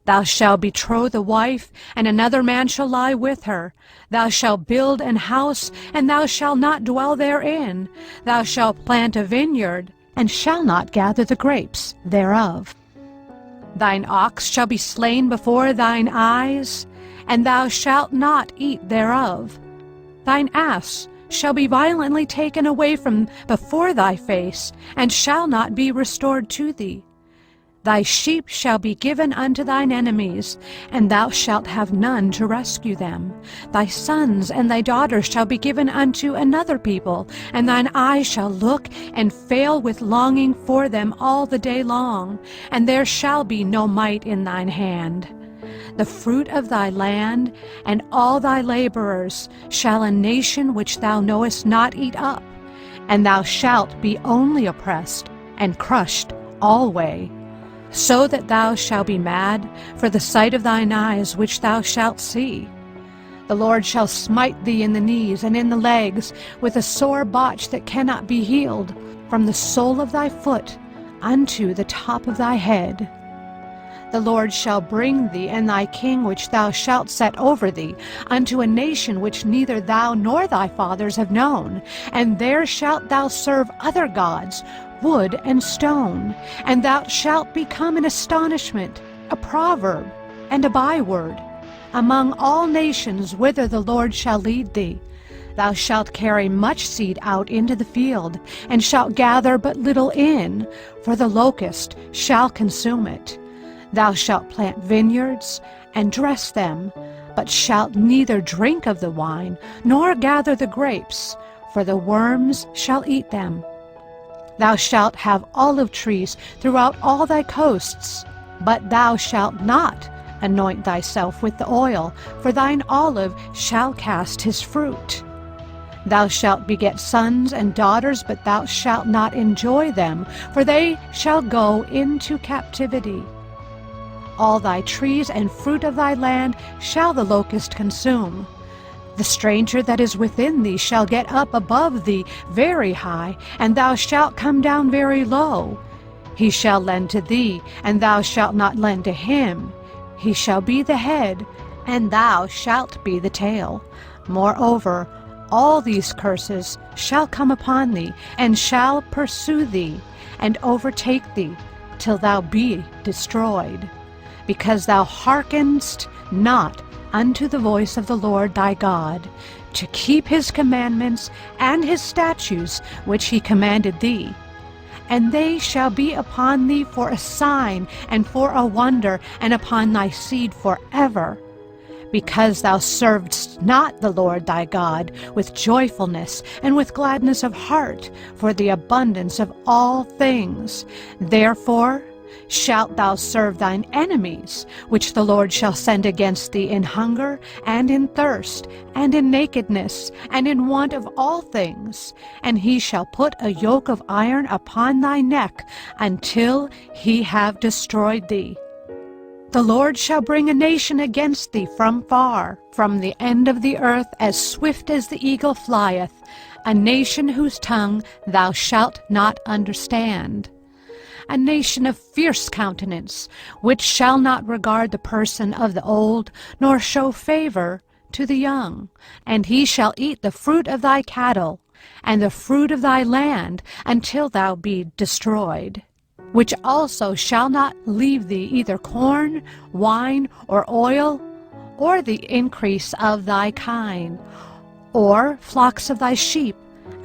Thou shalt betroth a wife, and another man shall lie with her. Thou shalt build an house, and thou shalt not dwell therein. Thou shalt plant a vineyard, and shalt not gather the grapes thereof. Thine ox shall be slain before thine eyes, and thou shalt not eat thereof. Thine ass shall be violently taken away from before thy face, and shall not be restored to thee. Thy sheep shall be given unto thine enemies, and thou shalt have none to rescue them. Thy sons and thy daughters shall be given unto another people, and thine eyes shall look and fail with longing for them all the day long, and there shall be no might in thine hand. The fruit of thy land and all thy laborers shall a nation which thou knowest not eat up, and thou shalt be only oppressed and crushed alway. so that thou shalt be mad for the sight of thine eyes which thou shalt see. The Lord shall smite thee in the knees and in the legs with a sore botch that cannot be healed, from the sole of thy foot unto the top of thy head. The Lord shall bring thee and thy king which thou shalt set over thee unto a nation which neither thou nor thy fathers have known, and there shalt thou serve other gods, wood and stone, and thou shalt become an astonishment, a proverb, and a byword among all nations whither the Lord shall lead thee. Thou shalt carry much seed out into the field, and shalt gather but little in, for the locust shall consume it. Thou shalt plant vineyards, and dress them, but shalt neither drink of the wine, nor gather the grapes, for the worms shall eat them. Thou shalt have olive trees throughout all thy coasts, but thou shalt not anoint thyself with the oil, for thine olive shall cast his fruit. Thou shalt beget sons and daughters, but thou shalt not enjoy them, for they shall go into captivity. All thy trees and fruit of thy land shall the locust consume. The stranger that is within thee shall get up above thee very high, and thou shalt come down very low. He shall lend to thee, and thou shalt not lend to him. He shall be the head, and thou shalt be the tail. Moreover, all these curses shall come upon thee, and shall pursue thee, and overtake thee, till thou be destroyed, because thou hearkenedst not unto the voice of the Lord thy God, to keep his commandments and his statutes which he commanded thee. And they shall be upon thee for a sign and for a wonder, and upon thy seed forever, because thou servedst not the Lord thy God with joyfulness and with gladness of heart for the abundance of all things. Therefore shalt thou serve thine enemies, which the Lord shall send against thee in hunger, and in thirst, and in nakedness, and in want of all things. And he shall put a yoke of iron upon thy neck, until he have destroyed thee. The Lord shall bring a nation against thee from far, from the end of the earth, as swift as the eagle flieth, a nation whose tongue thou shalt not understand. A nation of fierce countenance, which shall not regard the person of the old, nor show favor to the young. And he shall eat the fruit of thy cattle, and the fruit of thy land, until thou be destroyed. Which also shall not leave thee either corn, wine, or oil, or the increase of thy kine, or flocks of thy sheep,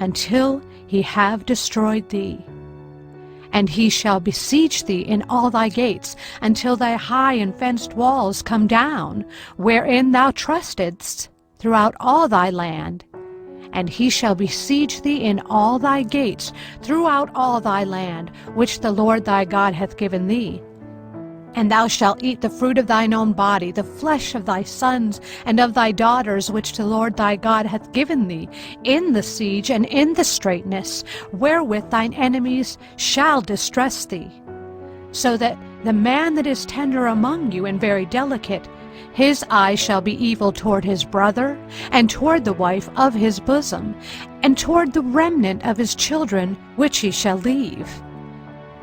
until he have destroyed thee. And he shall besiege thee in all thy gates, until thy high and fenced walls come down, wherein thou trustedst throughout all thy land. And he shall besiege thee in all thy gates throughout all thy land, which the Lord thy God hath given thee. And thou shalt eat the fruit of thine own body, the flesh of thy sons and of thy daughters, which the Lord thy God hath given thee, in the siege and in the straitness, wherewith thine enemies shall distress thee. So that the man that is tender among you and very delicate, his eye shall be evil toward his brother, and toward the wife of his bosom, and toward the remnant of his children which he shall leave.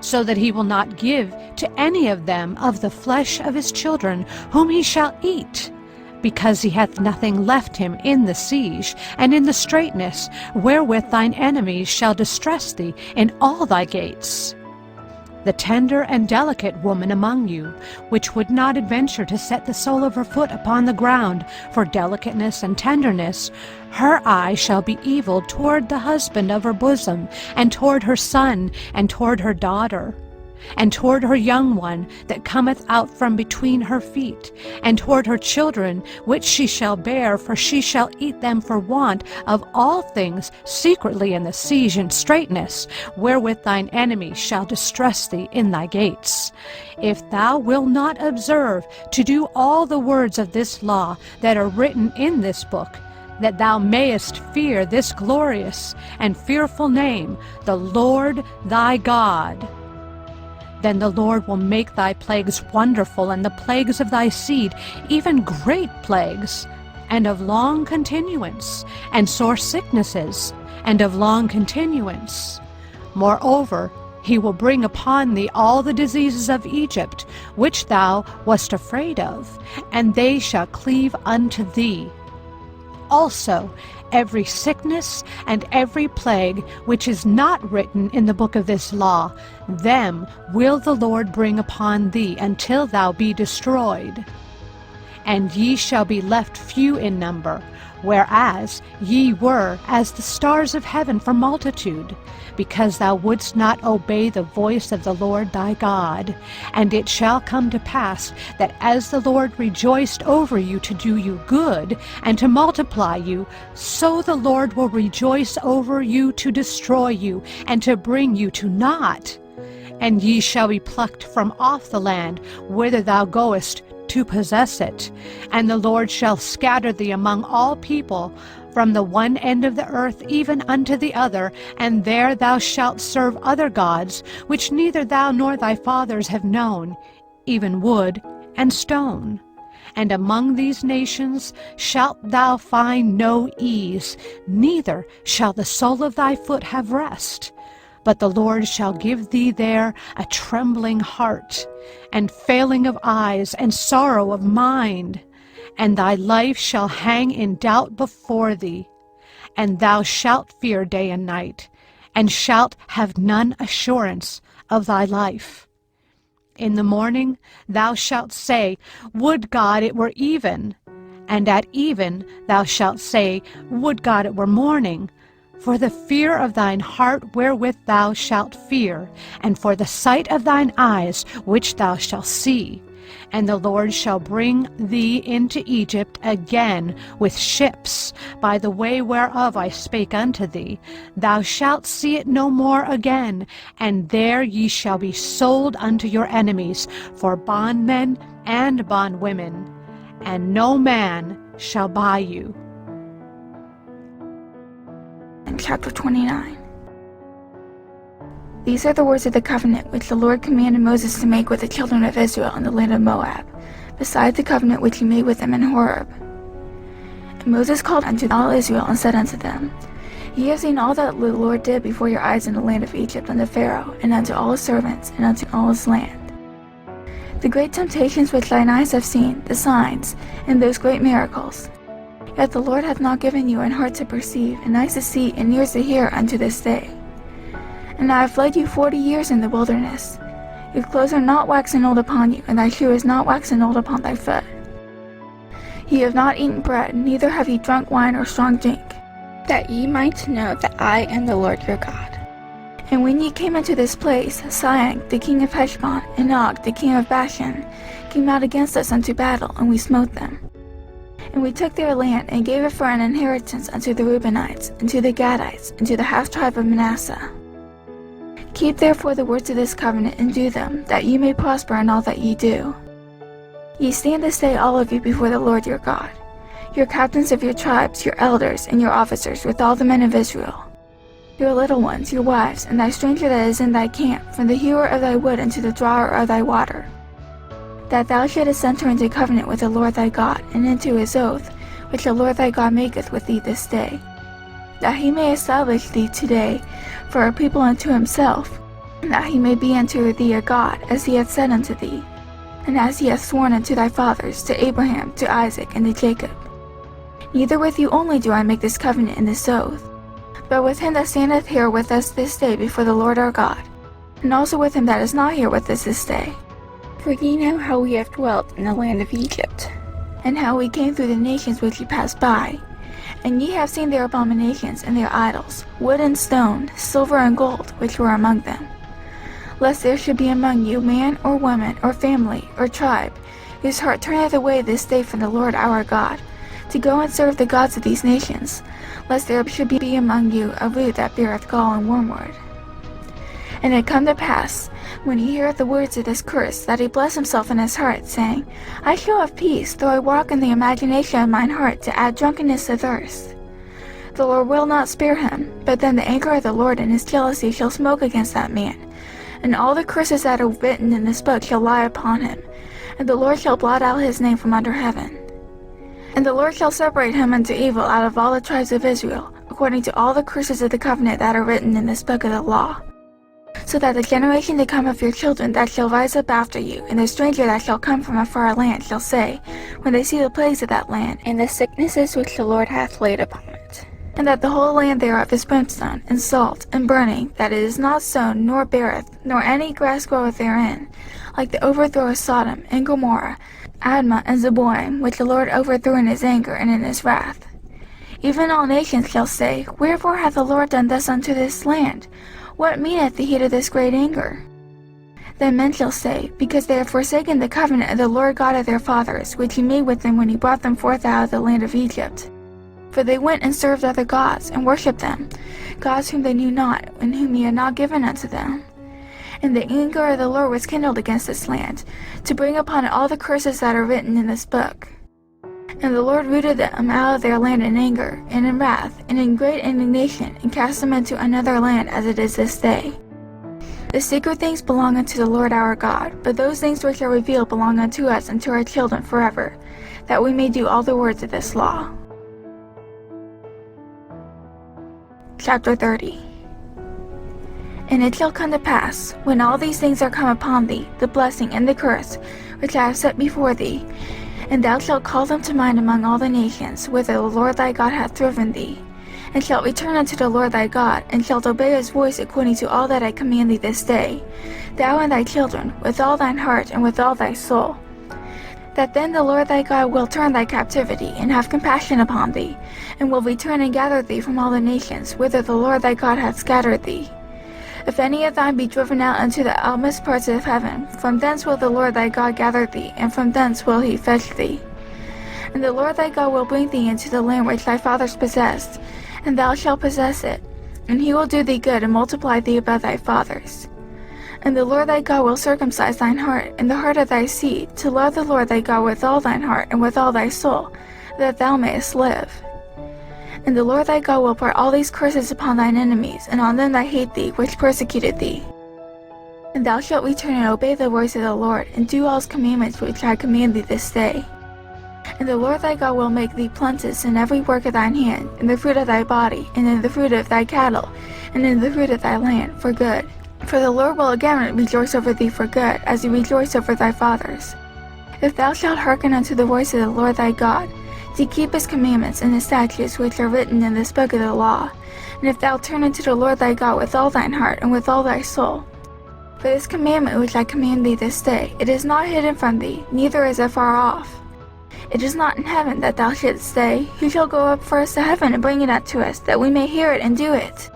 So that he will not give to any of them of the flesh of his children whom he shall eat, because he hath nothing left him in the siege and in the straitness, wherewith thine enemies shall distress thee in all thy gates. The tender and delicate woman among you, which would not adventure to set the sole of her foot upon the ground for delicateness and tenderness, her eye shall be evil toward the husband of her bosom, and toward her son, and toward her daughter, and toward her young one that cometh out from between her feet, and toward her children which she shall bear, for she shall eat them for want of all things secretly in the siege and straitness, wherewith thine enemies shall distress thee in thy gates. If thou wilt not observe to do all the words of this law that are written in this book, that thou mayest fear this glorious and fearful name, the Lord thy God, then the Lord will make thy plagues wonderful, and the plagues of thy seed, even great plagues, and of long continuance, and sore sicknesses, and of long continuance. Moreover, he will bring upon thee all the diseases of Egypt, which thou wast afraid of, and they shall cleave unto thee. Also, every sickness and every plague which is not written in the book of this law, them will the Lord bring upon thee until thou be destroyed. And ye shall be left few in number, whereas ye were as the stars of heaven for multitude, because thou wouldst not obey the voice of the Lord thy God. And it shall come to pass that as the Lord rejoiced over you to do you good and to multiply you, so the Lord will rejoice over you to destroy you and to bring you to naught. And ye shall be plucked from off the land whither thou goest to possess it. And the Lord shall scatter thee among all people, from the one end of the earth even unto the other, and there thou shalt serve other gods, which neither thou nor thy fathers have known, even wood and stone. And among these nations shalt thou find no ease, neither shall the sole of thy foot have rest. But the Lord shall give thee there a trembling heart, and failing of eyes, and sorrow of mind. And thy life shall hang in doubt before thee, and thou shalt fear day and night, and shalt have none assurance of thy life. In the morning thou shalt say, Would God it were even! And at even thou shalt say, Would God it were morning! For the fear of thine heart wherewith thou shalt fear, and for the sight of thine eyes which thou shalt see. And the Lord shall bring thee into Egypt again with ships, by the way whereof I spake unto thee. Thou shalt see it no more again, and there ye shall be sold unto your enemies for bondmen and bondwomen, and no man shall buy you. Chapter 29. These are the words of the covenant which the Lord commanded Moses to make with the children of Israel in the land of Moab, besides the covenant which he made with them in Horeb. And Moses called unto all Israel and said unto them, Ye have seen all that the Lord did before your eyes in the land of Egypt unto Pharaoh, and unto all his servants, and unto all his land. The great temptations which thine eyes have seen, the signs, and those great miracles. Yet the Lord hath not given you an heart to perceive, and eyes to see, and ears to hear unto this day. And I have led you 40 years in the wilderness. Your clothes are not waxen old upon you, and thy shoe is not waxen old upon thy foot. Ye have not eaten bread, neither have ye drunk wine or strong drink, that ye might know that I am the Lord your God. And when ye came into this place, Sihon the king of Heshbon, and Og the king of Bashan, came out against us unto battle, and we smote them. And we took their land, and gave it for an inheritance unto the Reubenites, and to the Gadites, and to the half-tribe of Manasseh. Keep therefore the words of this covenant, and do them, that ye may prosper in all that ye do. Ye stand this day all of you before the Lord your God, your captains of your tribes, your elders, and your officers, with all the men of Israel, your little ones, your wives, and thy stranger that is in thy camp, from the hewer of thy wood unto the drawer of thy water, that thou shouldest enter into covenant with the Lord thy God, and into his oath, which the Lord thy God maketh with thee this day, that he may establish thee today for a people unto himself, and that he may be unto thee a God, as he hath said unto thee, and as he hath sworn unto thy fathers, to Abraham, to Isaac, and to Jacob. Neither with you only do I make this covenant and this oath, but with him that standeth here with us this day before the Lord our God, and also with him that is not here with us this day. For ye know how we have dwelt in the land of Egypt, and how we came through the nations which ye passed by. And ye have seen their abominations and their idols, wood and stone, silver and gold, which were among them. Lest there should be among you man or woman or family or tribe, whose heart turneth away this day from the Lord our God, to go and serve the gods of these nations, lest there should be among you a root that beareth gall and wormwood. And it come to pass, when he heareth the words of this curse, that he bless himself in his heart, saying, I shall have peace, though I walk in the imagination of mine heart to add drunkenness to thirst. The Lord will not spare him, but then the anger of the Lord and his jealousy shall smoke against that man, And all the curses that are written in this book shall lie upon him, and the Lord shall blot out his name from under heaven. And the Lord shall separate him unto evil out of all the tribes of Israel, according to all the curses of the covenant that are written in this book of the law. So that the generation to come of your children that shall rise up after you, and the stranger that shall come from a far land shall say, when they see the plagues of that land, and the sicknesses which the Lord hath laid upon it, and that the whole land thereof is brimstone, and salt, and burning, that it is not sown, nor beareth, nor any grass groweth therein, like the overthrow of Sodom, and Gomorrah, Admah, and Zeboim, which the Lord overthrew in his anger and in his wrath. Even all nations shall say, wherefore hath the Lord done thus unto this land? What meaneth the heat of this great anger? Then men shall say, because they have forsaken the covenant of the Lord God of their fathers, which he made with them when he brought them forth out of the land of Egypt. For they went and served other gods, and worshipped them, gods whom they knew not, and whom he had not given unto them. And the anger of the Lord was kindled against this land, to bring upon it all the curses that are written in this book. And the Lord rooted them out of their land in anger, and in wrath, and in great indignation, and cast them into another land as it is this day. The secret things belong unto the Lord our God, but those things which are revealed belong unto us and to our children forever, that we may do all the words of this law. Chapter 30. And it shall come to pass, when all these things are come upon thee, the blessing and the curse, which I have set before thee, and thou shalt call them to mind among all the nations, whither the Lord thy God hath driven thee, and shalt return unto the Lord thy God, and shalt obey his voice according to all that I command thee this day, thou and thy children, with all thine heart and with all thy soul. That then the Lord thy God will turn thy captivity, and have compassion upon thee, and will return and gather thee from all the nations, whither the Lord thy God hath scattered thee. If any of thine be driven out unto the outmost parts of heaven, from thence will the Lord thy God gather thee, and from thence will he fetch thee. And the Lord thy God will bring thee into the land which thy fathers possessed, and thou shalt possess it, and he will do thee good and multiply thee above thy fathers. And the Lord thy God will circumcise thine heart and the heart of thy seed, to love the Lord thy God with all thine heart and with all thy soul, that thou mayest live. And the Lord thy God will pour all these curses upon thine enemies, and on them that hate thee, which persecuted thee. And thou shalt return and obey the voice of the Lord, and do all his commandments which I command thee this day. And the Lord thy God will make thee plenteous in every work of thine hand, in the fruit of thy body, and in the fruit of thy cattle, and in the fruit of thy land, for good. For the Lord will again rejoice over thee for good, as he rejoiced over thy fathers. If thou shalt hearken unto the voice of the Lord thy God, to keep his commandments and his statutes which are written in this book of the law, and if thou turn unto the Lord thy God with all thine heart and with all thy soul. For this commandment which I command thee this day, it is not hidden from thee, neither is it far off. It is not in heaven, that thou shouldst say, who shall go up for us to heaven and bring it unto us, that we may hear it and do it?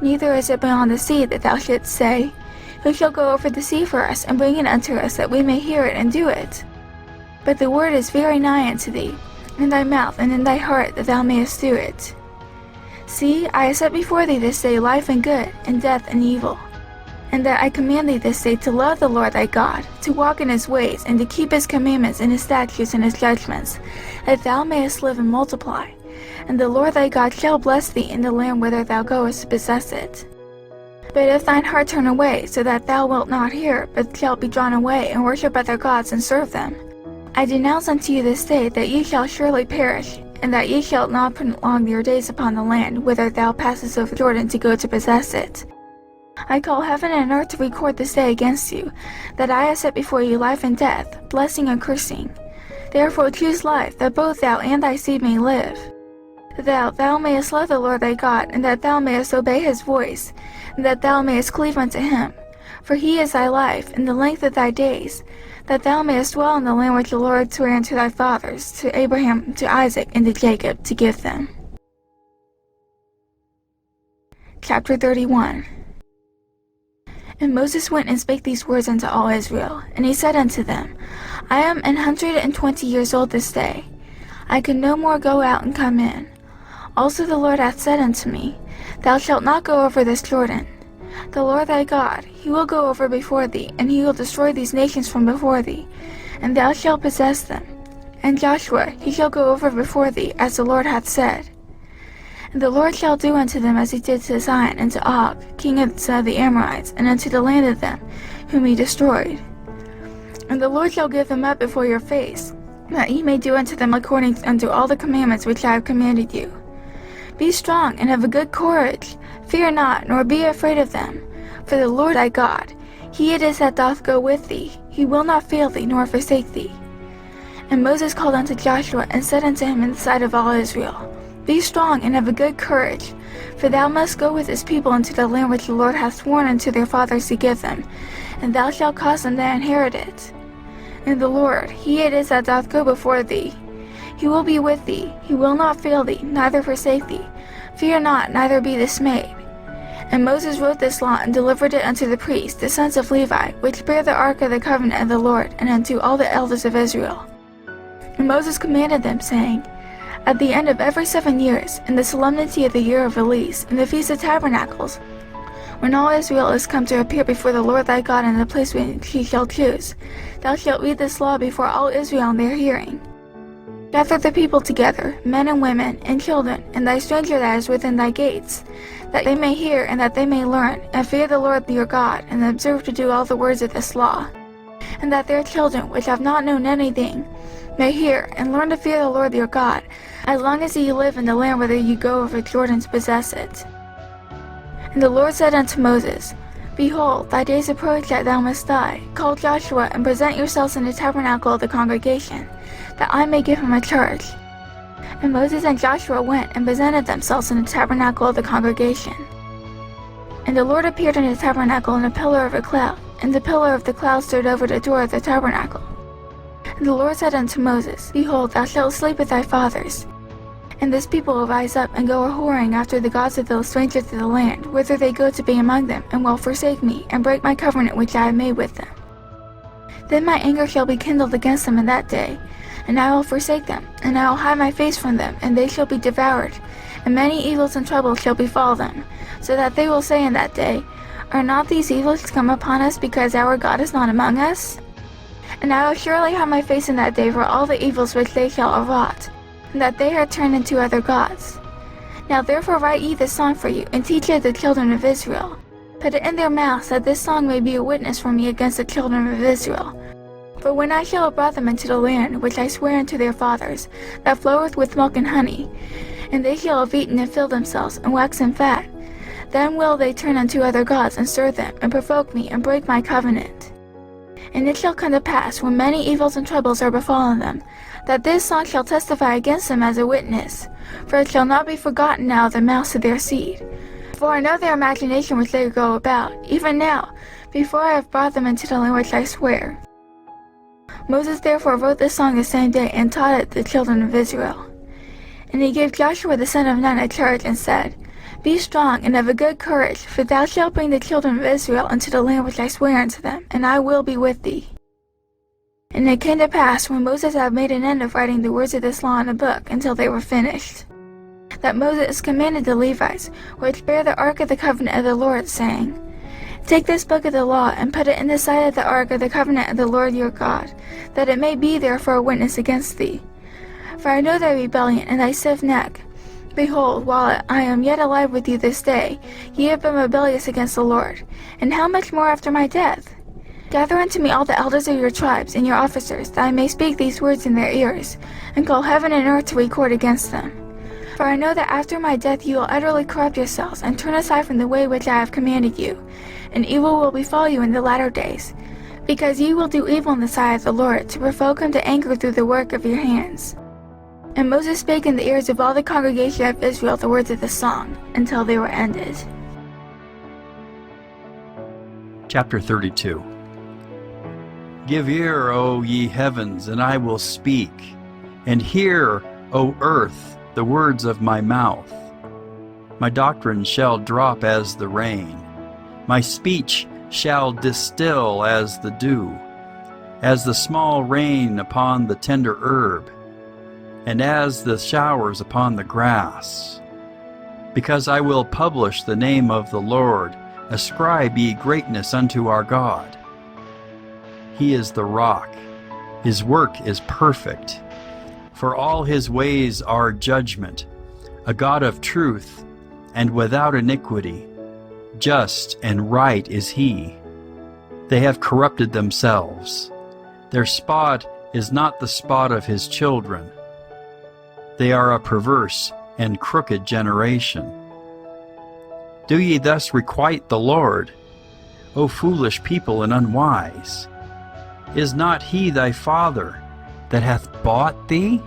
Neither is it beyond the sea, that thou shouldst say, who shall go over the sea for us and bring it unto us, that we may hear it and do it? But the word is very nigh unto thee, in thy mouth and in thy heart, that thou mayest do it. See, I have set before thee this day life and good, and death and evil. And that I command thee this day to love the Lord thy God, to walk in his ways, and to keep his commandments and his statutes and his judgments, that thou mayest live and multiply. And the Lord thy God shall bless thee in the land whither thou goest to possess it. But if thine heart turn away, so that thou wilt not hear, but shalt be drawn away, and worship other gods and serve them, I denounce unto you this day that ye shall surely perish, and that ye shall not prolong your days upon the land whither thou passest over Jordan to go to possess it. I call heaven and earth to record this day against you, that I have set before you life and death, blessing and cursing. Therefore choose life, that both thou and thy seed may live. That thou mayest love the Lord thy God, and that thou mayest obey his voice, and that thou mayest cleave unto him. For he is thy life, and the length of thy days, that thou mayest dwell in the land which the Lord sware unto thy fathers, to Abraham, to Isaac, and to Jacob, to give them. Chapter 31. And Moses went and spake these words unto all Israel, and he said unto them, I am 120 years old this day. I can no more go out and come in. Also the Lord hath said unto me, Thou shalt not go over this Jordan. The Lord thy God, he will go over before thee, and he will destroy these nations from before thee, and thou shalt possess them. And Joshua, he shall go over before thee, as the Lord hath said. And the Lord shall do unto them as he did to Sihon and to Og, king of the Amorites, and unto the land of them, whom he destroyed. And the Lord shall give them up before your face, that ye may do unto them according unto all the commandments which I have commanded you. Be strong and of a good courage, fear not, nor be afraid of them. For the Lord thy God, he it is that doth go with thee, he will not fail thee, nor forsake thee. And Moses called unto Joshua, and said unto him in the sight of all Israel, Be strong and of a good courage, for thou must go with this people into the land which the Lord hath sworn unto their fathers to give them, and thou shalt cause them to inherit it. And the Lord, he it is that doth go before thee. He will be with thee, he will not fail thee, neither forsake thee. Fear not, neither be dismayed. And Moses wrote this law, and delivered it unto the priests, the sons of Levi, which bear the ark of the covenant of the Lord, and unto all the elders of Israel. And Moses commanded them, saying, At the end of every 7 years, in the solemnity of the year of release, in the feast of tabernacles, when all Israel is come to appear before the Lord thy God in the place which he shall choose, thou shalt read this law before all Israel in their hearing. Gather the people together, men and women, and children, and thy stranger that is within thy gates, that they may hear and that they may learn, and fear the Lord your God, and observe to do all the words of this law. And that their children, which have not known anything, may hear and learn to fear the Lord your God, as long as ye live in the land whither ye go over Jordan to possess it. And the Lord said unto Moses, Behold, thy days approach that thou must die. Call Joshua, and present yourselves in the tabernacle of the congregation, that I may give him a charge. And Moses and Joshua went and presented themselves in the tabernacle of the congregation. And the Lord appeared in the tabernacle in a pillar of a cloud, and the pillar of the cloud stood over the door of the tabernacle. And the Lord said unto Moses, Behold, thou shalt sleep with thy fathers. And this people will rise up and go a-whoring after the gods of those strangers of the land, whither they go to be among them, and will forsake me, and break my covenant which I have made with them. Then my anger shall be kindled against them in that day, and I will forsake them, and I will hide my face from them, and they shall be devoured, and many evils and troubles shall befall them, so that they will say in that day, Are not these evils come upon us because our God is not among us? And I will surely hide my face in that day for all the evils which they shall have wrought, and that they are turned into other gods. Now therefore write ye this song for you, and teach it the children of Israel. Put it in their mouths, that this song may be a witness for me against the children of Israel. For when I shall have brought them into the land which I swear unto their fathers, that floweth with milk and honey, and they shall have eaten and filled themselves, and waxen fat, then will they turn unto other gods, and serve them, and provoke me, and break my covenant. And it shall come to pass, when many evils and troubles are befallen them, that this song shall testify against them as a witness, for it shall not be forgotten out of the mouths of their seed. For I know their imagination which they go about, even now, before I have brought them into the land which I swear. Moses therefore wrote this song the same day, and taught it the children of Israel. And he gave Joshua the son of Nun a charge, and said, Be strong and of a good courage, for thou shalt bring the children of Israel into the land which I swear unto them, and I will be with thee. And it came to pass, when Moses had made an end of writing the words of this law in a book, until they were finished, that Moses commanded the Levites, which bear the ark of the covenant of the Lord, saying, Take this book of the law, and put it in the side of the ark of the covenant of the Lord your God, that it may be there for a witness against thee. For I know thy rebellion and thy stiff neck. Behold, while I am yet alive with you this day, ye have been rebellious against the Lord, and how much more after my death? Gather unto me all the elders of your tribes and your officers, that I may speak these words in their ears, and call heaven and earth to record against them. For I know that after my death you will utterly corrupt yourselves, and turn aside from the way which I have commanded you, and evil will befall you in the latter days, because ye will do evil in the sight of the Lord, to provoke him to anger through the work of your hands. And Moses spake in the ears of all the congregation of Israel the words of the song, until they were ended. Chapter 32. Give ear, O ye heavens, and I will speak, and hear, O earth, the words of my mouth. My doctrine shall drop as the rain, my speech shall distill as the dew, as the small rain upon the tender herb, and as the showers upon the grass. Because I will publish the name of the Lord, ascribe ye greatness unto our God. He is the rock, his work is perfect, for all his ways are judgment. a God of truth and without iniquity. Just and right is he. They have corrupted themselves. Their spot is not the spot of his children. They are a perverse and crooked generation. Do ye thus requite the Lord, O foolish people and unwise? Is not he thy father that hath bought thee?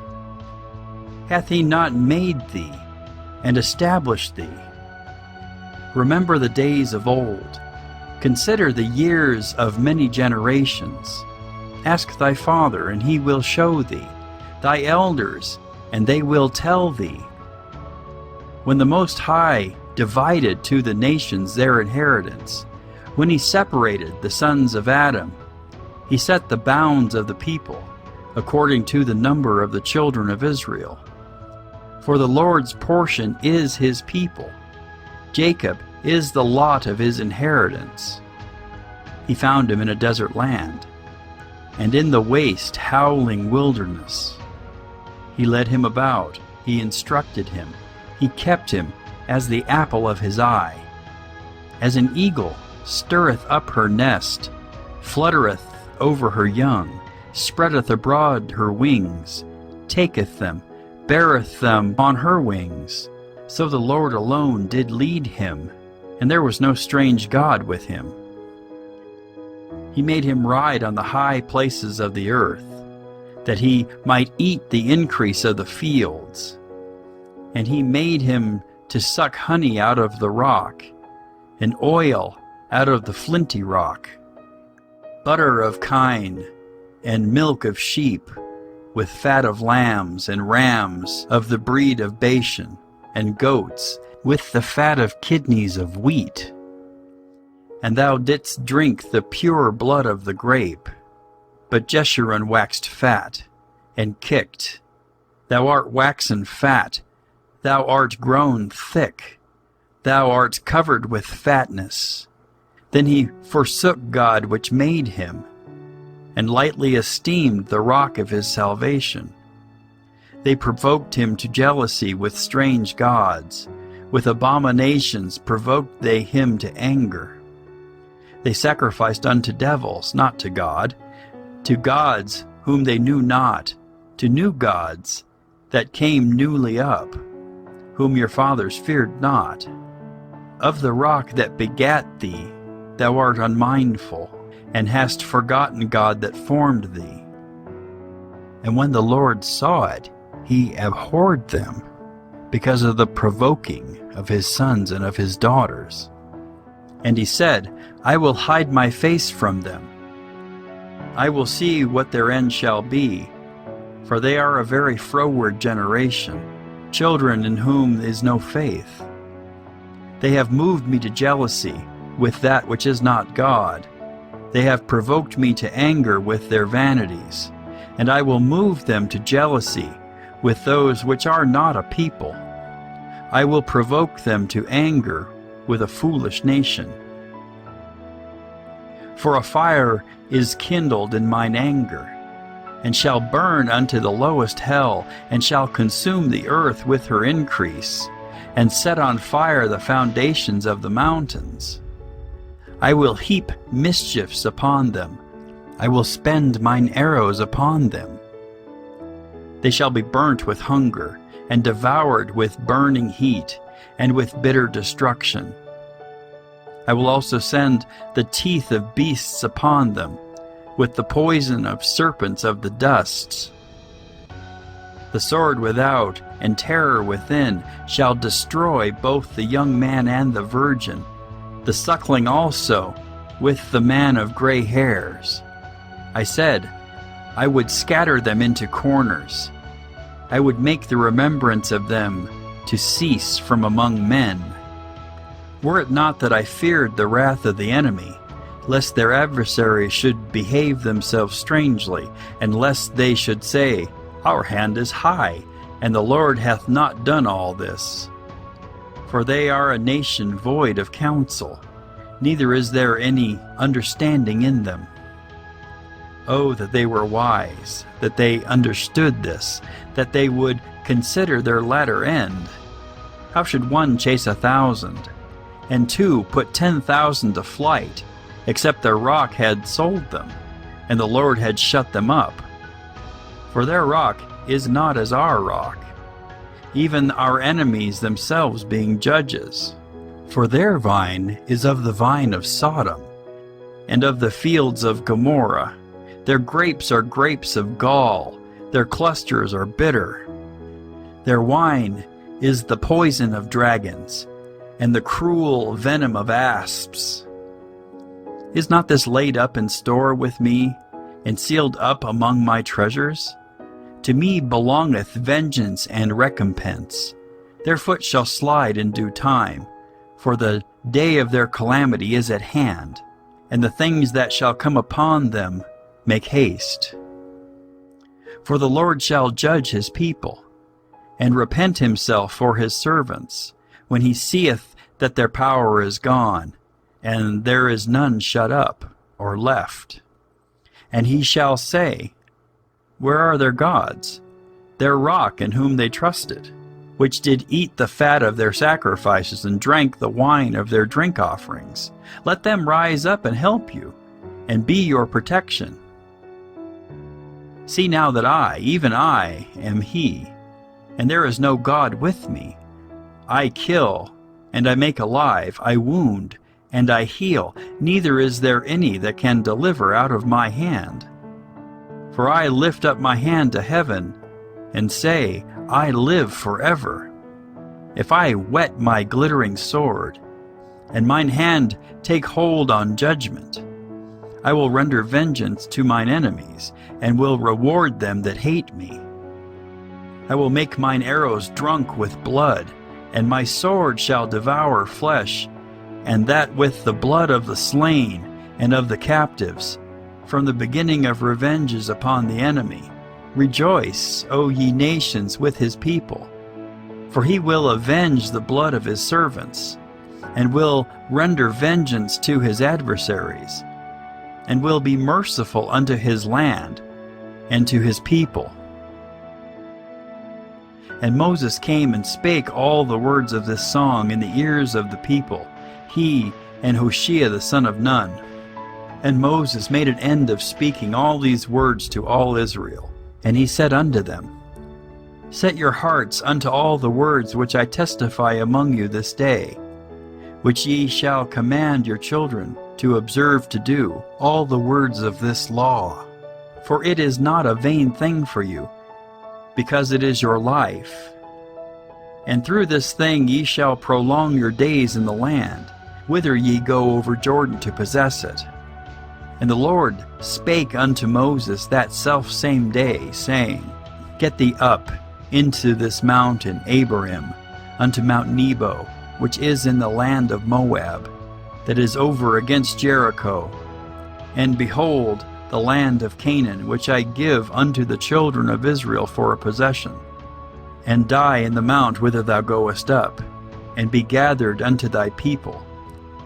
Hath he not made thee and established thee? Remember the days of old. Consider the years of many generations. Ask thy father, and he will show thee, thy elders, and they will tell thee. When the Most High divided to the nations their inheritance, when he separated the sons of Adam, he set the bounds of the people according to the number of the children of Israel. For the Lord's portion is his people. Jacob is the lot of his inheritance. He found him in a desert land, and in the waste howling wilderness. He led him about, he instructed him, he kept him as the apple of his eye. As an eagle stirreth up her nest, fluttereth over her young, spreadeth abroad her wings, taketh them, beareth them on her wings. So the Lord alone did lead him, and there was no strange God with him. He made him ride on the high places of the earth, that he might eat the increase of the fields. And he made him to suck honey out of the rock, and oil out of the flinty rock, butter of kine, and milk of sheep, with fat of lambs and rams of the breed of Bashan, and goats, with the fat of kidneys of wheat. And thou didst drink the pure blood of the grape. But Jeshurun waxed fat, and kicked. Thou art waxen fat, thou art grown thick, thou art covered with fatness. Then he forsook God which made him, and lightly esteemed the rock of his salvation. They provoked him to jealousy with strange gods. With abominations provoked they him to anger. They sacrificed unto devils, not to God, to gods whom they knew not, to new gods that came newly up, whom your fathers feared not. Of the rock that begat thee thou art unmindful, and hast forgotten God that formed thee. And when the Lord saw it, he abhorred them, because of the provoking of his sons and of his daughters. And he said, I will hide my face from them. I will see what their end shall be, for they are a very froward generation, children in whom is no faith. They have moved me to jealousy with that which is not God. They have provoked me to anger with their vanities, and I will move them to jealousy with those which are not a people. I will provoke them to anger with a foolish nation. For a fire is kindled in mine anger, and shall burn unto the lowest hell, and shall consume the earth with her increase, and set on fire the foundations of the mountains. I will heap mischiefs upon them. I will spend mine arrows upon them. They shall be burnt with hunger, and devoured with burning heat, and with bitter destruction. I will also send the teeth of beasts upon them, with the poison of serpents of the dusts. The sword without, and terror within, shall destroy both the young man and the virgin, the suckling also, with the man of gray hairs. I said, I would scatter them into corners. I would make the remembrance of them to cease from among men. Were it not that I feared the wrath of the enemy, lest their adversaries should behave themselves strangely, and lest they should say, Our hand is high, and the Lord hath not done all this. For they are a nation void of counsel, neither is there any understanding in them. Oh, that they were wise, that they understood this, that they would consider their latter end, How should one chase 1,000, and two put 10,000 to flight, except their rock had sold them, and the Lord had shut them up? For their rock is not as our rock, even our enemies themselves being judges. For their vine is of the vine of Sodom, and of the fields of Gomorrah. Their grapes are grapes of gall, their clusters are bitter. Their wine is the poison of dragons, and the cruel venom of asps. Is not this laid up in store with me, and sealed up among my treasures? To me belongeth vengeance and recompense. Their foot shall slide in due time, for the day of their calamity is at hand, and the things that shall come upon them make haste. For the Lord shall judge his people, and repent himself for his servants, when he seeth that their power is gone, and there is none shut up or left. And he shall say, Where are their gods, their rock in whom they trusted, which did eat the fat of their sacrifices and drank the wine of their drink offerings? Let them rise up and help you, and be your protection. See now that I, even I, am he, and there is no God with me. I kill, and I make alive, I wound, and I heal, neither is there any that can deliver out of my hand. For I lift up my hand to heaven, and say, I live forever. If I whet my glittering sword, and mine hand take hold on judgment, I will render vengeance to mine enemies, and will reward them that hate me. I will make mine arrows drunk with blood, and my sword shall devour flesh, and that with the blood of the slain and of the captives, from the beginning of revenges upon the enemy. Rejoice, O ye nations, with his people, for he will avenge the blood of his servants, and will render vengeance to his adversaries, and will be merciful unto his land and to his people. And Moses came and spake all the words of this song in the ears of the people, he and Hoshea the son of Nun. And Moses made an end of speaking all these words to all Israel. And he said unto them, Set your hearts unto all the words which I testify among you this day, which ye shall command your children to observe to do, all the words of this law. For it is not a vain thing for you, because it is your life. And through this thing ye shall prolong your days in the land, whither ye go over Jordan to possess it. And the Lord spake unto Moses that selfsame day, saying, Get thee up into this mountain Abarim, unto Mount Nebo, which is in the land of Moab, that is over against Jericho. And behold, the land of Canaan, which I give unto the children of Israel for a possession. And die in the mount whither thou goest up, and be gathered unto thy people,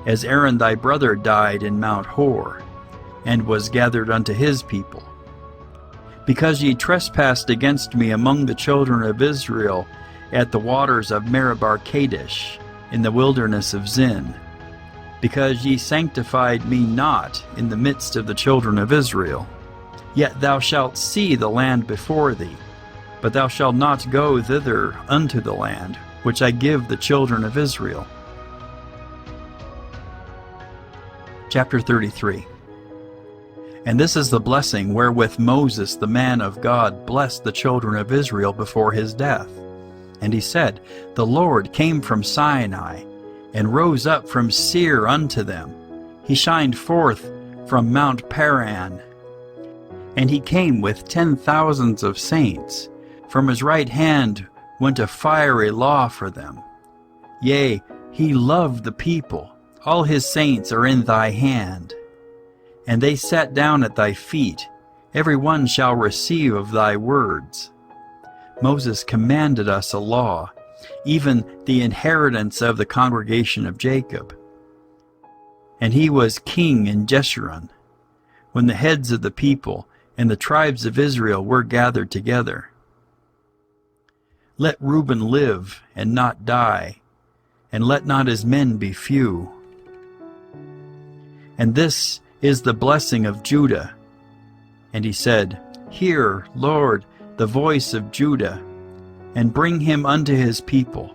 as Aaron thy brother died in Mount Hor, and was gathered unto his people. Because ye trespassed against me among the children of Israel at the waters of Meribah Kadesh, in the wilderness of Zin, because ye sanctified me not in the midst of the children of Israel. Yet thou shalt see the land before thee, but thou shalt not go thither unto the land, which I give the children of Israel. Chapter 33. And this is the blessing wherewith Moses the man of God blessed the children of Israel before his death. And he said, The Lord came from Sinai, and rose up from Seir unto them. He shined forth from Mount Paran. And he came with 10,000s of saints. From his right hand went a fiery law for them. Yea, he loved the people. All his saints are in thy hand. And they sat down at thy feet. Every one shall receive of thy words. Moses commanded us a law, even the inheritance of the congregation of Jacob. And he was king in Jeshurun, when the heads of the people and the tribes of Israel were gathered together. Let Reuben live and not die, and let not his men be few. And this is the blessing of Judah. And he said, Hear, Lord, the voice of Judah, and bring him unto his people.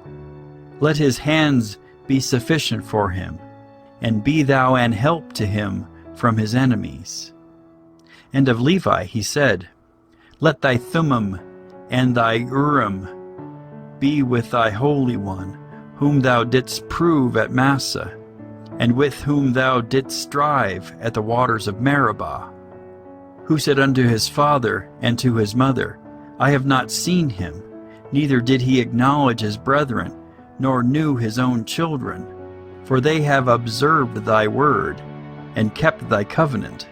Let his hands be sufficient for him, and be thou an help to him from his enemies. And of Levi he said, Let thy Thummim and thy Urim be with thy Holy One, whom thou didst prove at Massah, and with whom thou didst strive at the waters of Meribah, who said unto his father and to his mother, I have not seen him, neither did he acknowledge his brethren, nor knew his own children, for they have observed thy word, and kept thy covenant.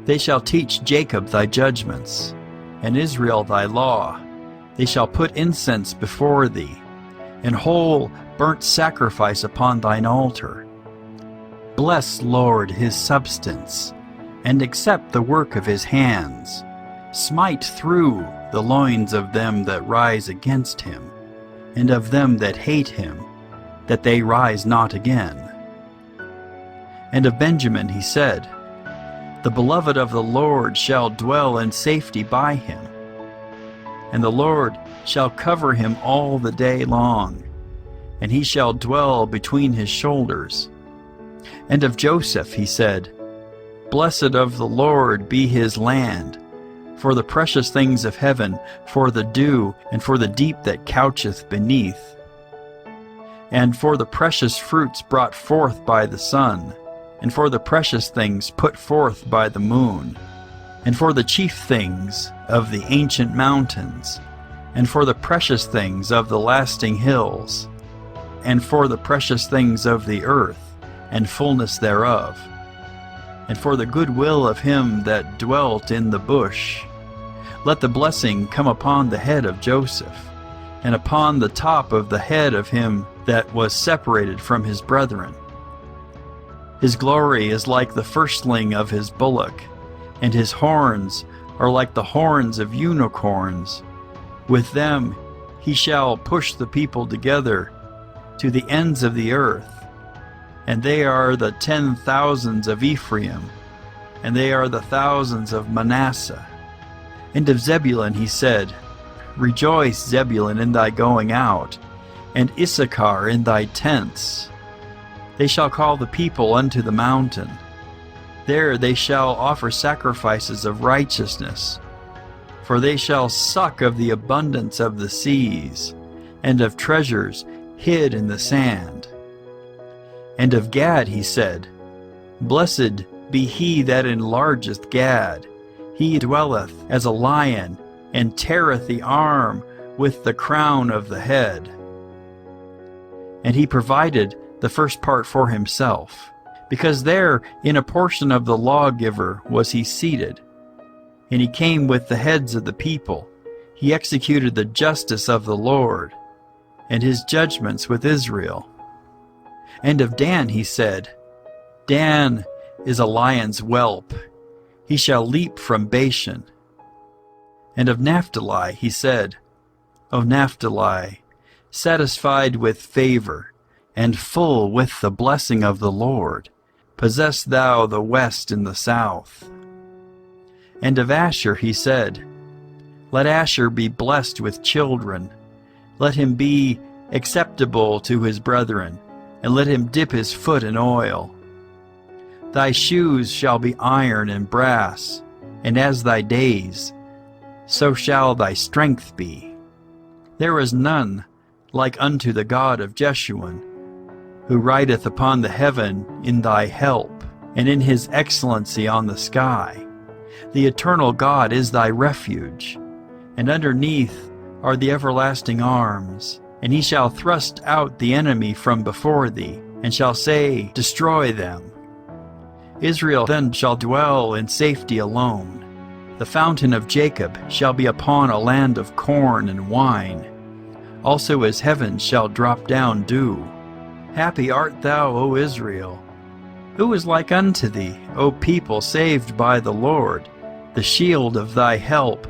They shall teach Jacob thy judgments, and Israel thy law. They shall put incense before thee, and whole burnt sacrifice upon thine altar. Bless, Lord, his substance, and accept the work of his hands. Smite through the loins of them that rise against him, and of them that hate him, that they rise not again. And of Benjamin he said, The beloved of the Lord shall dwell in safety by him, and the Lord shall cover him all the day long, and he shall dwell between his shoulders. And of Joseph he said, Blessed of the Lord be his land, for the precious things of heaven, for the dew, and for the deep that coucheth beneath, and for the precious fruits brought forth by the sun, and for the precious things put forth by the moon, and for the chief things of the ancient mountains, and for the precious things of the lasting hills, and for the precious things of the earth, and fullness thereof, and for the good will of him that dwelt in the bush. Let the blessing come upon the head of Joseph, and upon the top of the head of him that was separated from his brethren. His glory is like the firstling of his bullock, and his horns are like the horns of unicorns. With them he shall push the people together to the ends of the earth. And they are the 10,000s of Ephraim, and they are the thousands of Manasseh. And of Zebulun he said, Rejoice, Zebulun, in thy going out, and Issachar in thy tents. They shall call the people unto the mountain. There they shall offer sacrifices of righteousness, for they shall suck of the abundance of the seas, and of treasures hid in the sand. And of Gad he said, Blessed be he that enlargeth Gad. He dwelleth as a lion, and teareth the arm with the crown of the head. And he provided the first part for himself, because there in a portion of the lawgiver was he seated. And he came with the heads of the people. He executed the justice of the Lord, and his judgments with Israel. And of Dan he said, Dan is a lion's whelp. He shall leap from Bashan. And of Naphtali he said, O Naphtali, satisfied with favor, and full with the blessing of the Lord, possess thou the west and the south. And of Asher he said, Let Asher be blessed with children. Let him be acceptable to his brethren, and let him dip his foot in oil. Thy shoes shall be iron and brass, and as thy days, so shall thy strength be. There is none like unto the God of Jeshurun, who rideth upon the heaven in thy help, and in his excellency on the sky. The eternal God is thy refuge, and underneath are the everlasting arms. And he shall thrust out the enemy from before thee, and shall say, Destroy them. Israel then shall dwell in safety alone. The fountain of Jacob shall be upon a land of corn and wine. Also as heaven shall drop down dew. Happy art thou, O Israel. Who is like unto thee, O people saved by the Lord, the shield of thy help?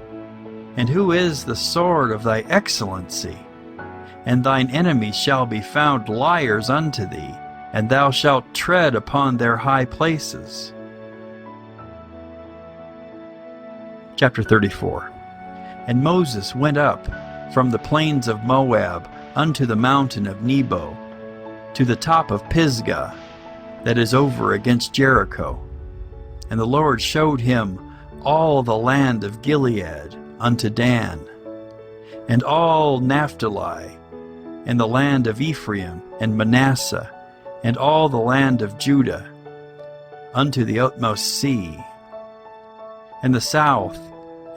And who is the sword of thy excellency? And thine enemies shall be found liars unto thee, and thou shalt tread upon their high places. Chapter 34. And Moses went up from the plains of Moab unto the mountain of Nebo, to the top of Pisgah, that is over against Jericho. And the Lord showed him all the land of Gilead unto Dan, and all Naphtali, and the land of Ephraim and Manasseh, and all the land of Judah, unto the utmost sea, and the south,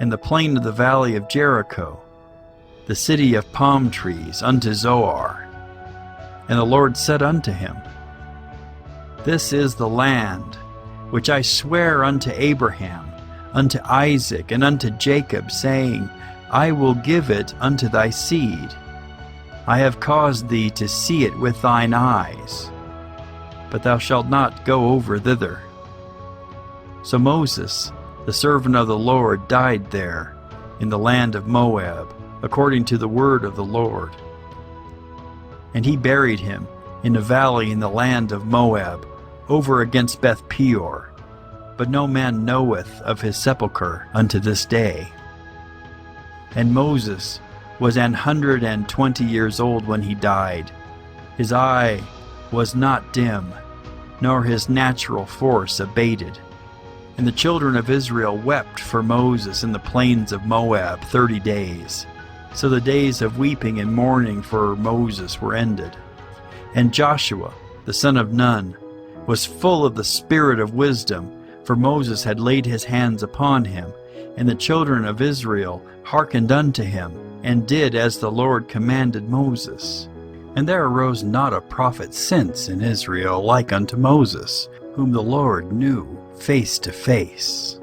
and the plain of the valley of Jericho, the city of palm trees, unto Zoar. And the Lord said unto him, This is the land which I swear unto Abraham, unto Isaac, and unto Jacob, saying, I will give it unto thy seed. I have caused thee to see it with thine eyes, but thou shalt not go over thither. So Moses, the servant of the Lord, died there in the land of Moab, according to the word of the Lord. And he buried him in a valley in the land of Moab, over against Beth Peor. But no man knoweth of his sepulchre unto this day. And Moses was 120 years old when he died. His eye was not dim, nor his natural force abated. And the children of Israel wept for Moses in the plains of Moab 30 days. So the days of weeping and mourning for Moses were ended. And Joshua, the son of Nun, was full of the spirit of wisdom, for Moses had laid his hands upon him. And the children of Israel hearkened unto him, and did as the Lord commanded Moses. And there arose not a prophet since in Israel like unto Moses, whom the Lord knew face to face.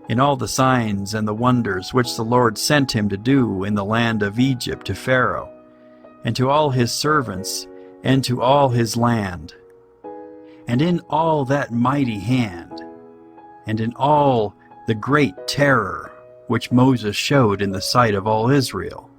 In all the signs and the wonders which the Lord sent him to do in the land of Egypt to Pharaoh, and to all his servants, and to all his land, and in all that mighty hand, and in all the great terror which Moses showed in the sight of all Israel.